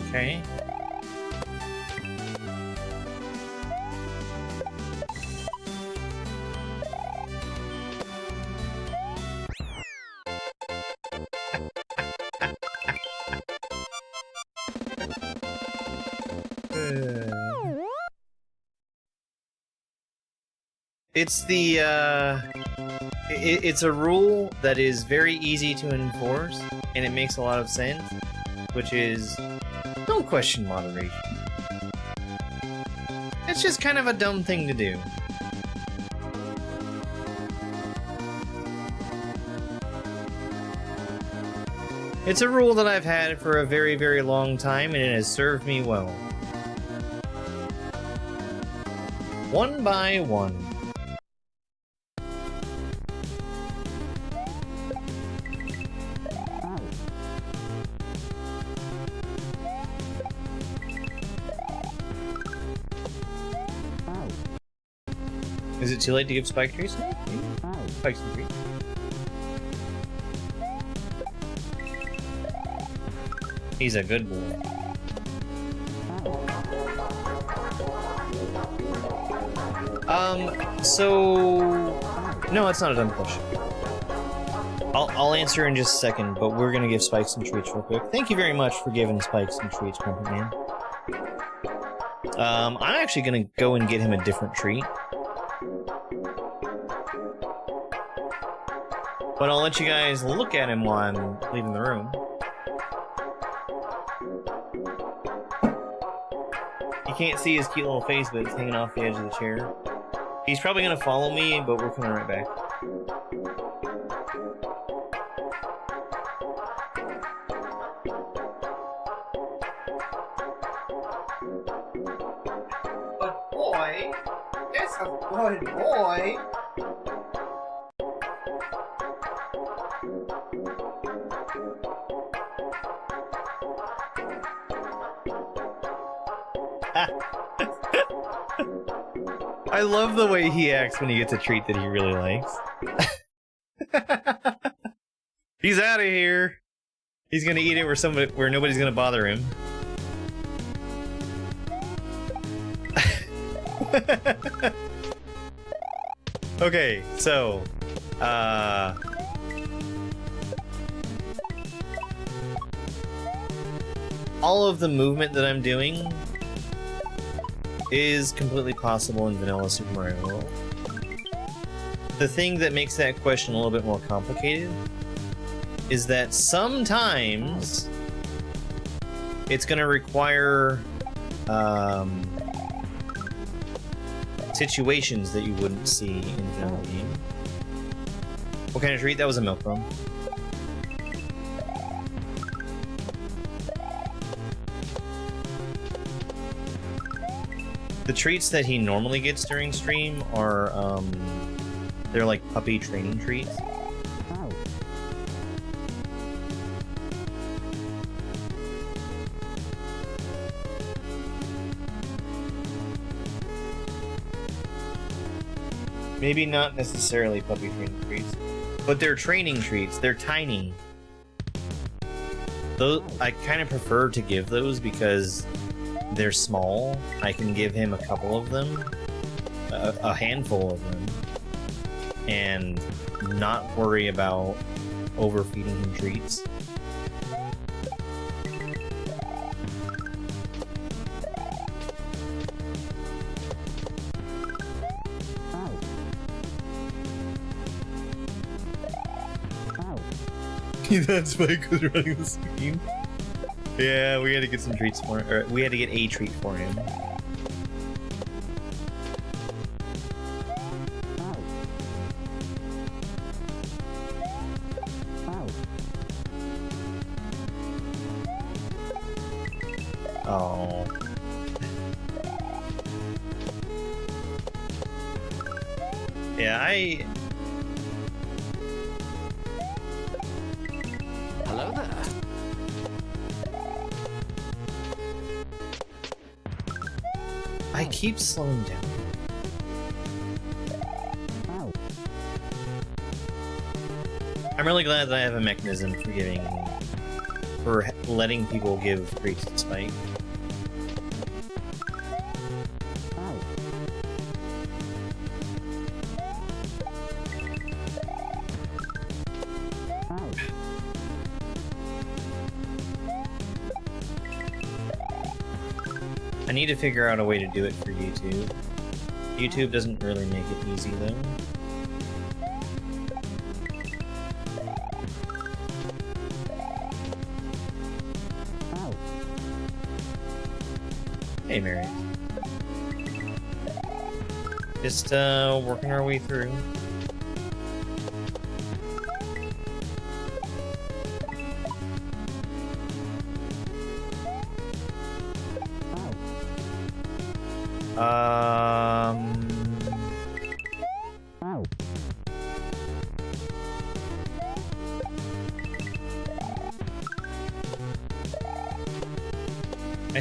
Okay. It's the, it's a rule that is very easy to enforce, and it makes a lot of sense, which is, don't question moderation. It's just kind of a dumb thing to do. It's a rule that I've had for a very, very long time, and it has served me well. One by one. Is it too late to give Spike trees? Spike's and trees. He's a good boy. So... No, it's not a dumb question. I'll answer in just a second, but we're gonna give Spike some treats real quick. Thank you very much for giving Spike some treats, Crumpet Man. I'm actually gonna go and get him a different treat. But I'll let you guys look at him while I'm leaving the room. You can't see his cute little face, but it's hanging off the edge of the chair. He's probably gonna follow me, but we're coming right back. Good boy! That's a good boy! I love the way he acts when he gets a treat that he really likes. He's out of here. He's gonna eat it where nobody's gonna bother him. Okay, so all of the movement that I'm doing is completely possible in vanilla Super Mario World. The thing that makes that question a little bit more complicated is that sometimes it's going to require situations that you wouldn't see in the vanilla game. What kind of treat? That was a milk bone. The treats that he normally gets during stream are, they're like puppy training treats. Maybe not necessarily puppy training treats, but they're training treats. They're tiny. Those, I kind of prefer to give those because they're small. I can give him a couple of them, a handful of them, and not worry about overfeeding him treats. That Spike was running the screen. Yeah, we had to get some treats for him, or we had to get a treat for him. Oh. Yeah, Hello there. I keep slowing down. I'm really glad that I have a mechanism for letting people give treats to Spike. I need to figure out a way to do it for YouTube. YouTube doesn't really make it easy though. Hey, Mary. Just working our way through. I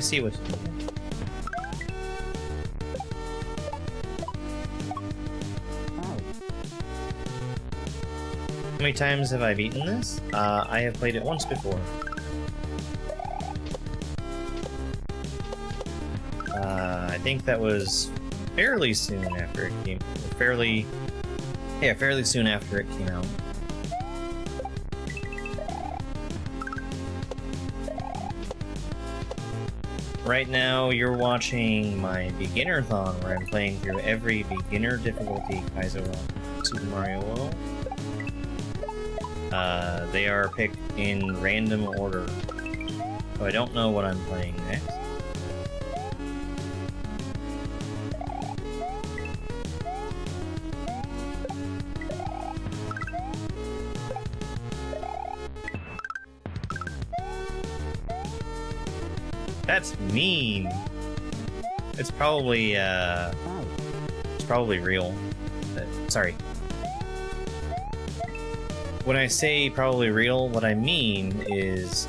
see what you're doing. How many times have I beaten this? I have played it once before. I think that was fairly soon after it came. Fairly soon after it came out. Right now, you're watching my Beginnerthon, where I'm playing through every beginner difficulty Kaizo Super Mario World. They are picked in random order, so I don't know what I'm playing next. That's mean. It's probably real. Sorry. When I say probably real, what I mean is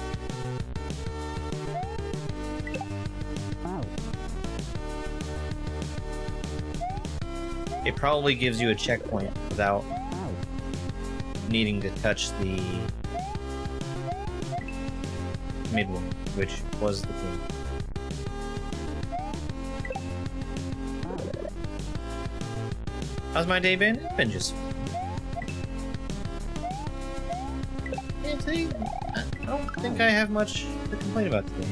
it probably gives you a checkpoint without needing to touch the midway, which was the thing. How's my day been? It's been just today, I don't think I have much to complain about today.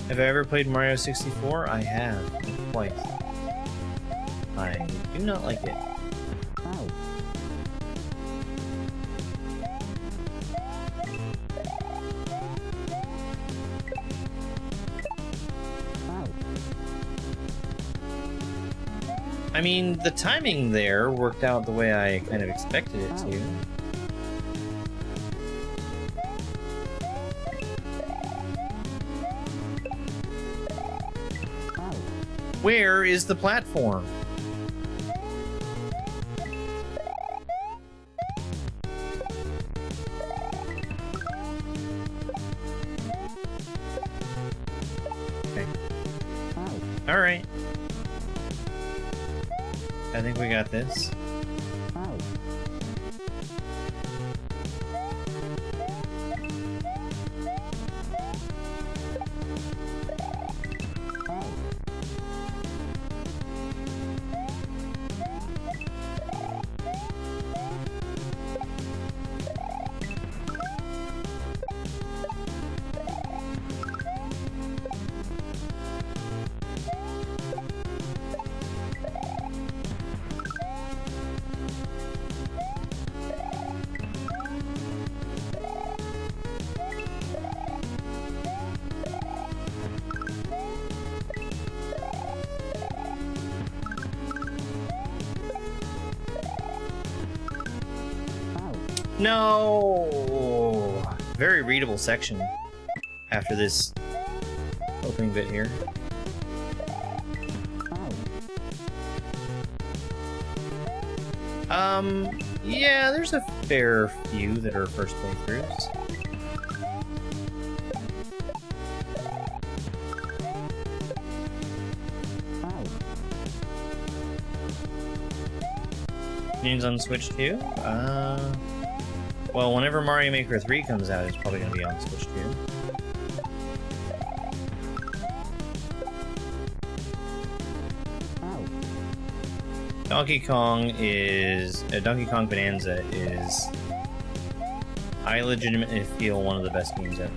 Have I ever played Mario 64? I have, twice. I do not like it. I mean, the timing there worked out the way I kind of expected it to. Where is the platform? Okay. All right. I think we got this. No! Very readable section after this opening bit here. Yeah, there's a fair few that are first playthroughs. Games on Switch too? Well, whenever Mario Maker 3 comes out, it's probably going to be on Switch too. Donkey Kong Bonanza is, I legitimately feel, one of the best games ever.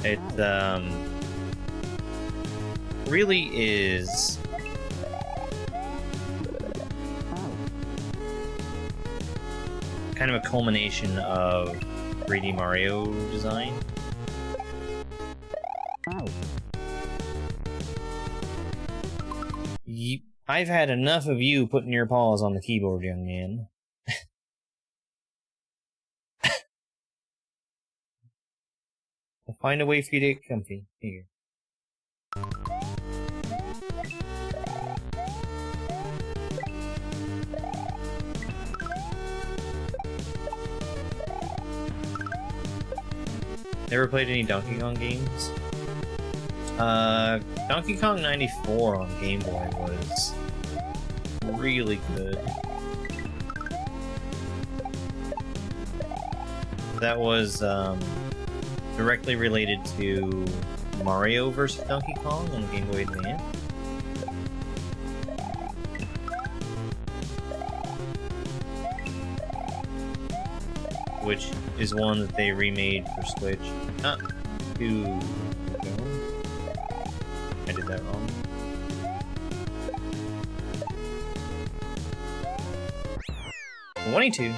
It really is kind of a culmination of 3D Mario design. I've had enough of you putting your paws on the keyboard, young man. I'll find a way for you to get comfy. Here. Never played any Donkey Kong games? Donkey Kong 94 on Game Boy was really good. That was directly related to Mario vs. Donkey Kong on Game Boy Advance. Which is one that they remade for Switch. Not too ago. I did that wrong. $22.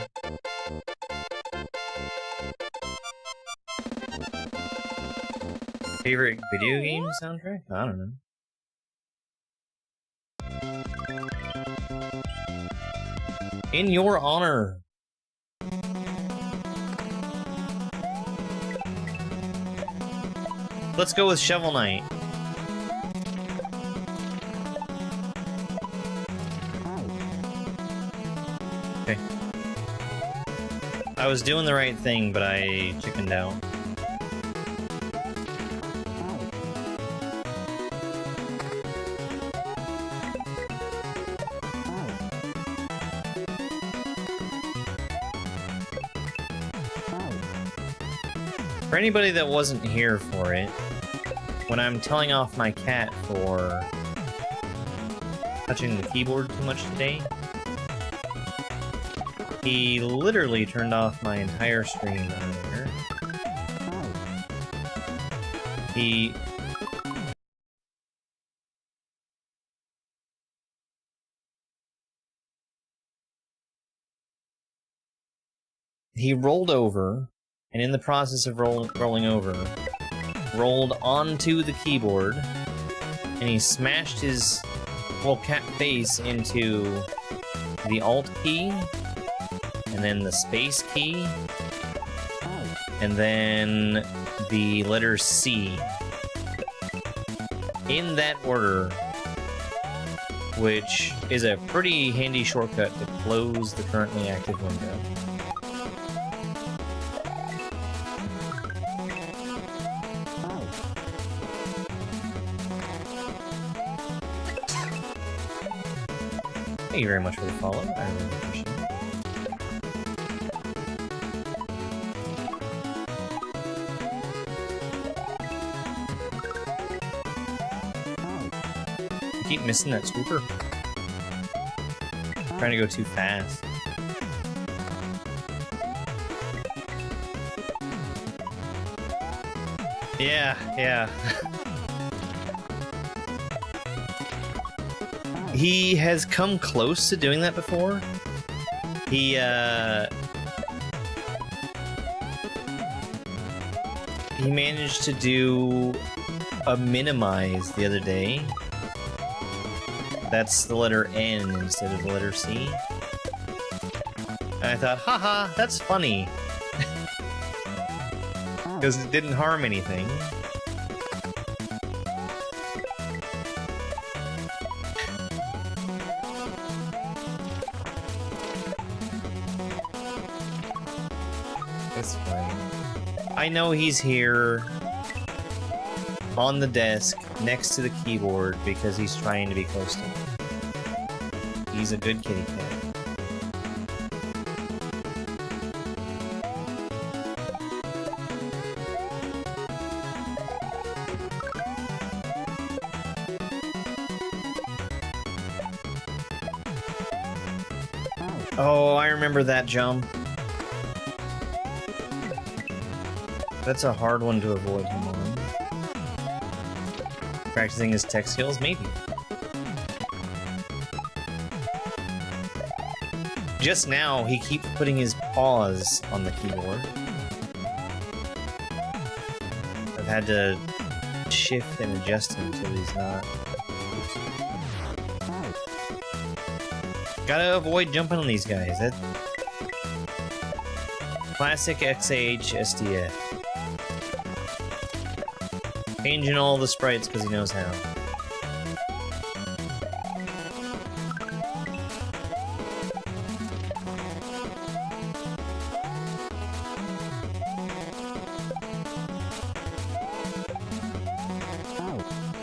Favorite video game soundtrack? I don't know. In Your Honor. Let's go with Shovel Knight. Okay. I was doing the right thing, but I chickened out. For anybody that wasn't here for it, when I'm telling off my cat for touching the keyboard too much today, he literally turned off my entire screen earlier. He rolled over, and in the process of rolling over, rolled onto the keyboard, and he smashed his little cat face into the Alt key, and then the Space key, and then the letter C. In that order, which is a pretty handy shortcut to close the currently active window. Thank you very much for the follow. I really appreciate it. I keep missing that scooper. Trying to go too fast. Yeah. He has come close to doing that before. He managed to do a minimize the other day. That's the letter N instead of the letter C. And I thought, haha, that's funny. Because it didn't harm anything. That's fine. I know he's here on the desk next to the keyboard because he's trying to be close to me. He's a good kitty cat. Oh, I remember that jump. That's a hard one to avoid him on. Practicing his tech skills? Maybe. Just now, he keeps putting his paws on the keyboard. I've had to shift and adjust him until he's not. Gotta avoid jumping on these guys. That classic XH SDF. Changing all the sprites because he knows how.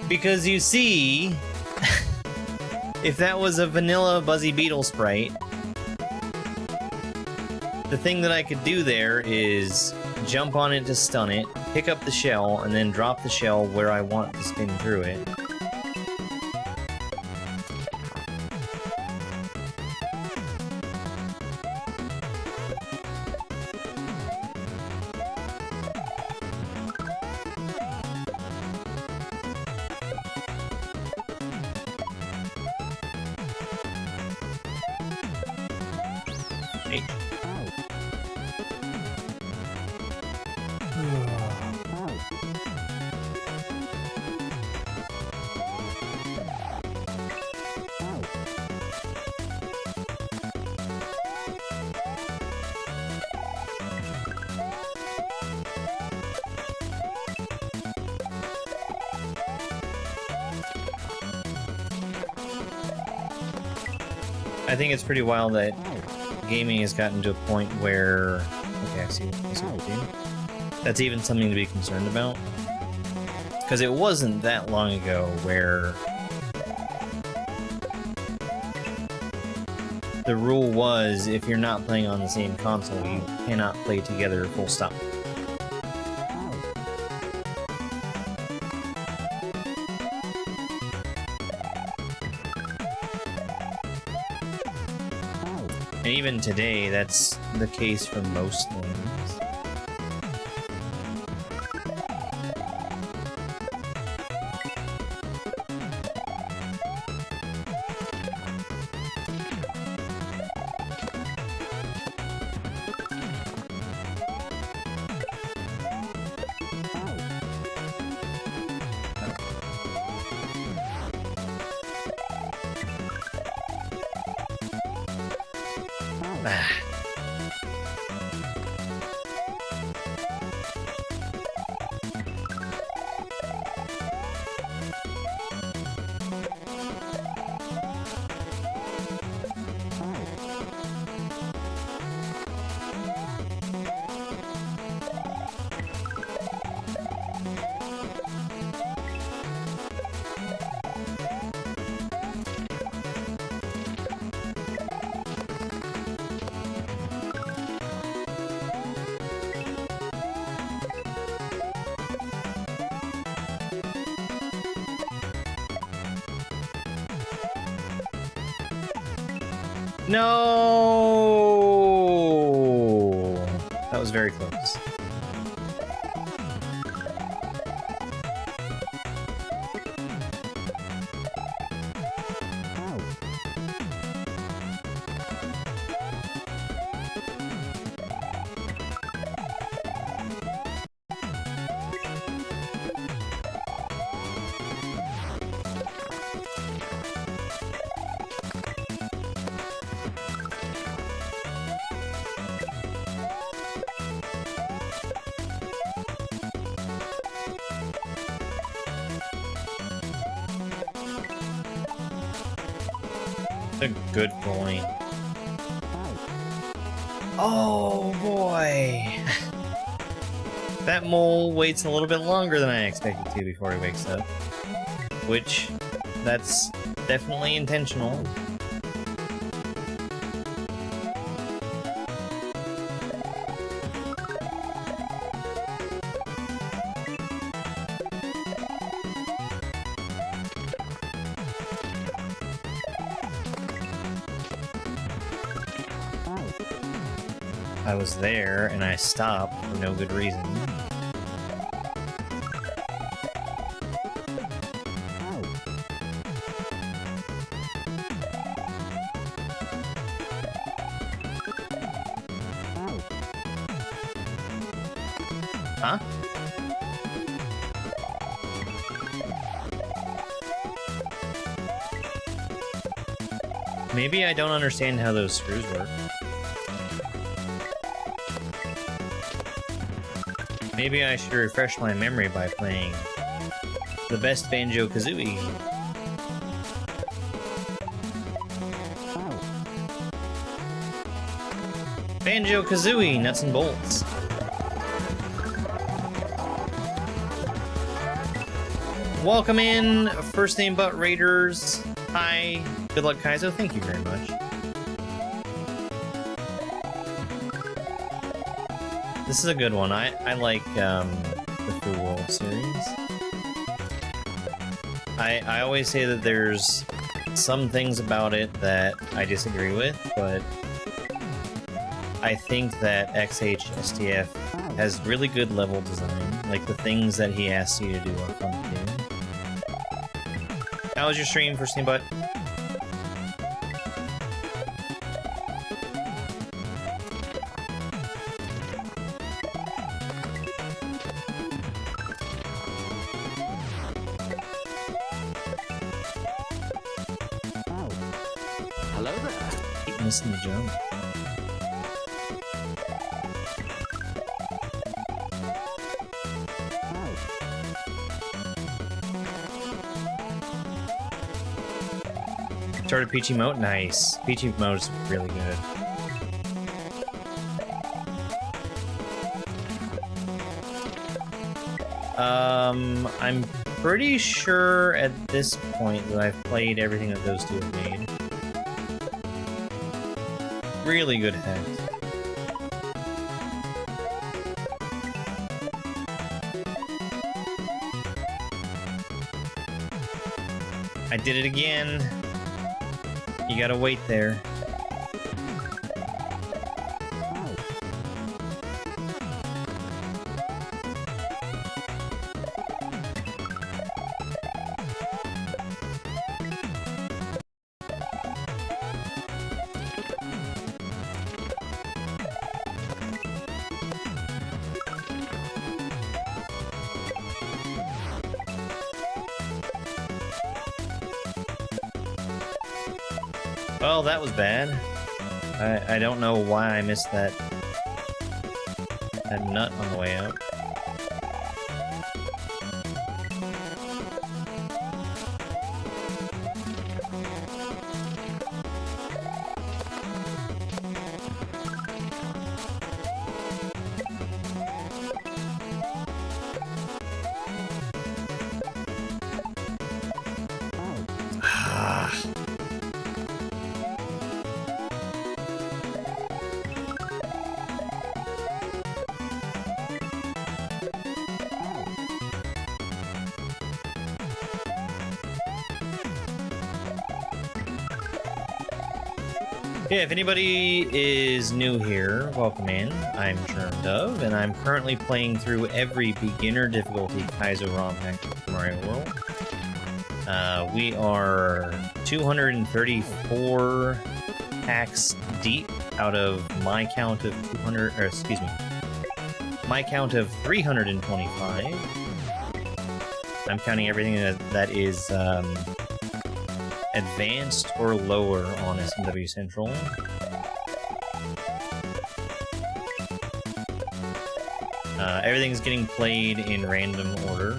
Because you see, if that was a vanilla Buzzy Beetle sprite, the thing that I could do there is jump on it to stun it, pick up the shell, and then drop the shell where I want to spin through it. Hey. I think it's pretty wild that gaming has gotten to a point where... Okay, I see what you do. That's even something to be concerned about. Because it wasn't that long ago where... the rule was, if you're not playing on the same console, you cannot play together, full stop. And even today, that's the case for most things. No! That was very close. A good point. Oh boy! That mole waits a little bit longer than I expected to before he wakes up. Which, that's definitely intentional. I was there and I stopped for no good reason. Huh? Maybe I don't understand how those screws work. Maybe I should refresh my memory by playing the best Banjo-Kazooie. Banjo-Kazooie, nuts and bolts. Welcome in, First Name But Raiders. Hi, good luck, Kaizo. Thank you very much. This is a good one. I like the Foo World series. I always say that there's some things about it that I disagree with, but I think that XHSTF has really good level design. Like, the things that he asks you to do are fun to do. How was your stream, First Name Butt? Hello there. Keep missing the jump. Started Peachy Moat? Nice. Peachy Moat is really good. I'm pretty sure at this point that I've played everything that those two have made. Really good hacks. I did it again. You gotta wait there. Well, that was bad. I don't know why I missed that nut on the way out. Yeah, if anybody is new here, welcome in. I'm germdove, and I'm currently playing through every beginner difficulty Kaizo ROM hack of Mario World. We are 234 hacks deep out of my count of 200, or excuse me, my count of 325. I'm counting everything that is advanced or lower on SMW Central. Everything's getting played in random order.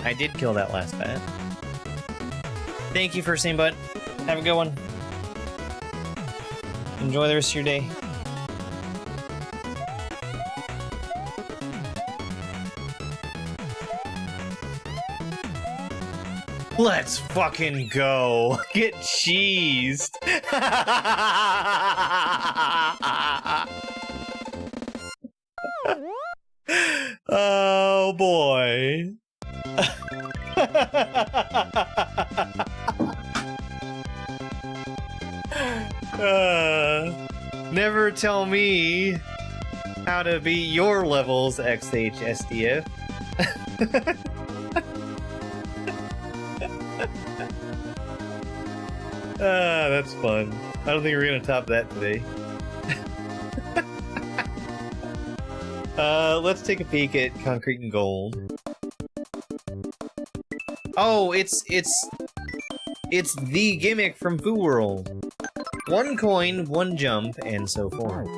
I did kill that last bat. Thank you for seeing, bud. Have a good one. Enjoy the rest of your day. Let's fucking go. Get cheesed. Oh boy. Never tell me how to beat your levels, XHSDF. That's fun. I don't think we're gonna top that today. Let's take a peek at Concrete and Gold. Oh, it's the gimmick from Foo World. 1 coin, 1 jump, and so forth.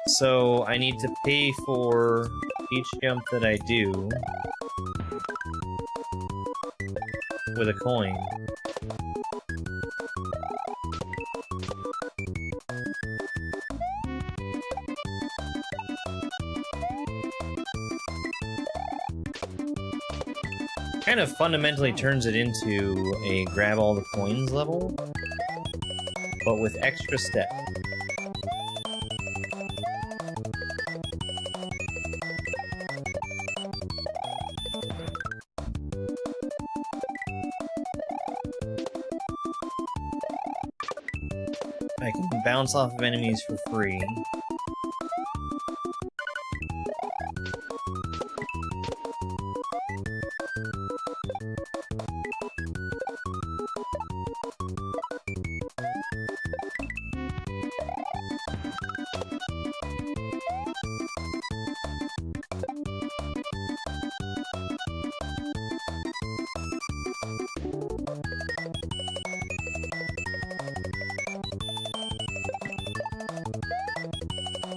So I need to pay for each jump that I do with a coin. Kind of fundamentally turns it into a grab all the coins level, but with extra steps. I can bounce off of enemies for free.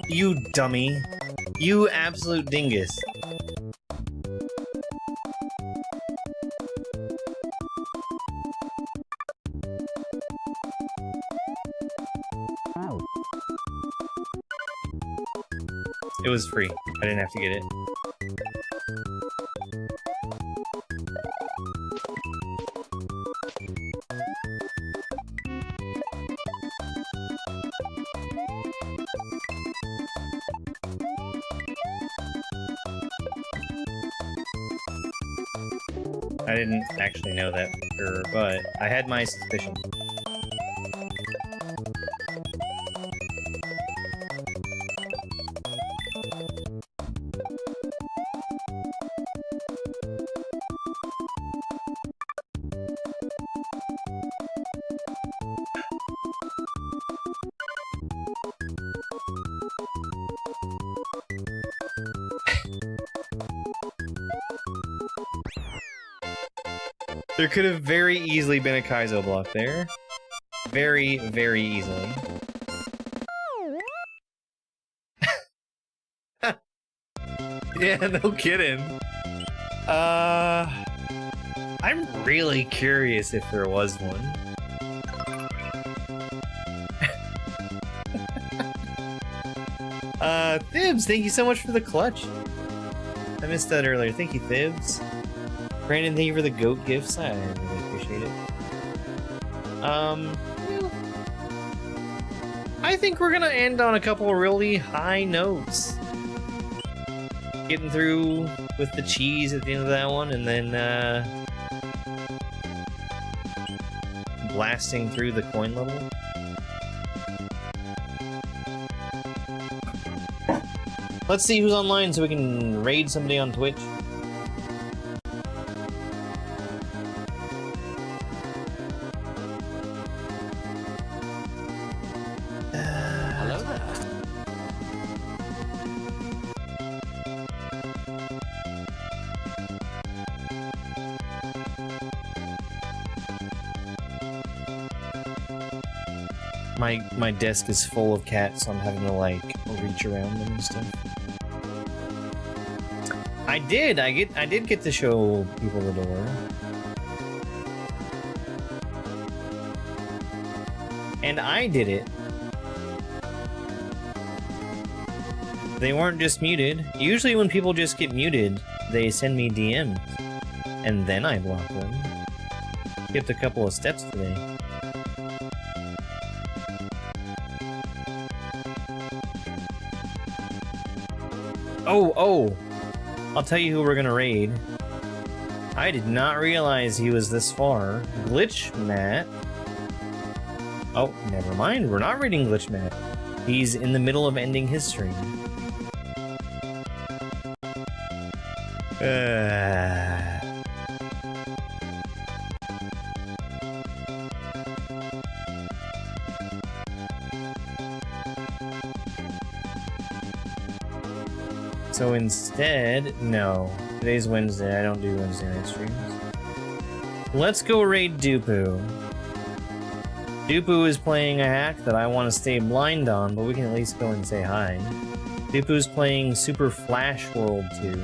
You dummy. You absolute dingus. It was free. I didn't have to get it. I didn't actually know that for sure, but I had my suspicion. There could have very easily been a Kaizo block there. Very, very easily. Yeah, no kidding. I'm really curious if there was one. Thibs, thank you so much for the clutch. I missed that earlier. Thank you, Thibs. Brandon, thank you for the goat gifts. I really appreciate it. I think we're gonna end on a couple of really high notes. Getting through with the cheese at the end of that one, and then blasting through the coin level. Let's see who's online so we can raid somebody on Twitch. Hello there. My desk is full of cats, so I'm having to like reach around them and stuff. I did get to show people the door. And I did it. They weren't just muted. Usually when people just get muted, they send me DMs. And then I block them. Skipped a couple of steps today. Oh! I'll tell you who we're gonna raid. I did not realize he was this far. Glitch Matt. Oh, never mind. We're not raiding Glitch Matt. He's in the middle of ending his stream. So instead, no. Today's Wednesday. I don't do Wednesday night streams. Let's go raid Dupu. Dupu is playing a hack that I want to stay blind on, but we can at least go and say hi. Dupu's playing Super Flash World 2.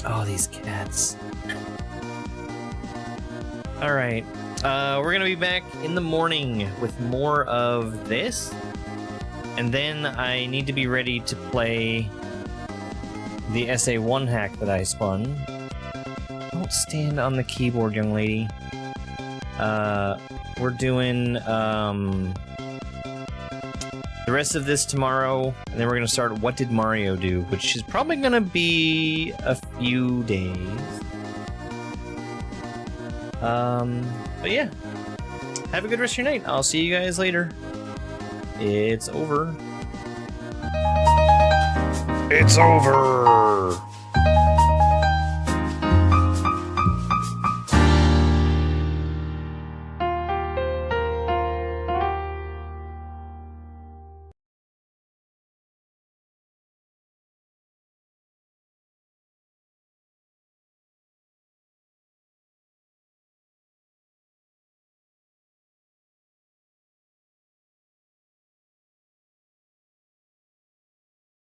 Oh, these cats. Alright, we're gonna be back in the morning with more of this. And then I need to be ready to play the SA1 hack that I spun. Don't stand on the keyboard, young lady. We're doing the rest of this tomorrow, and then we're gonna start What Did Mario Do, which is probably gonna be a few days. But yeah, have a good rest of your night. I'll see you guys later. It's over. It's over.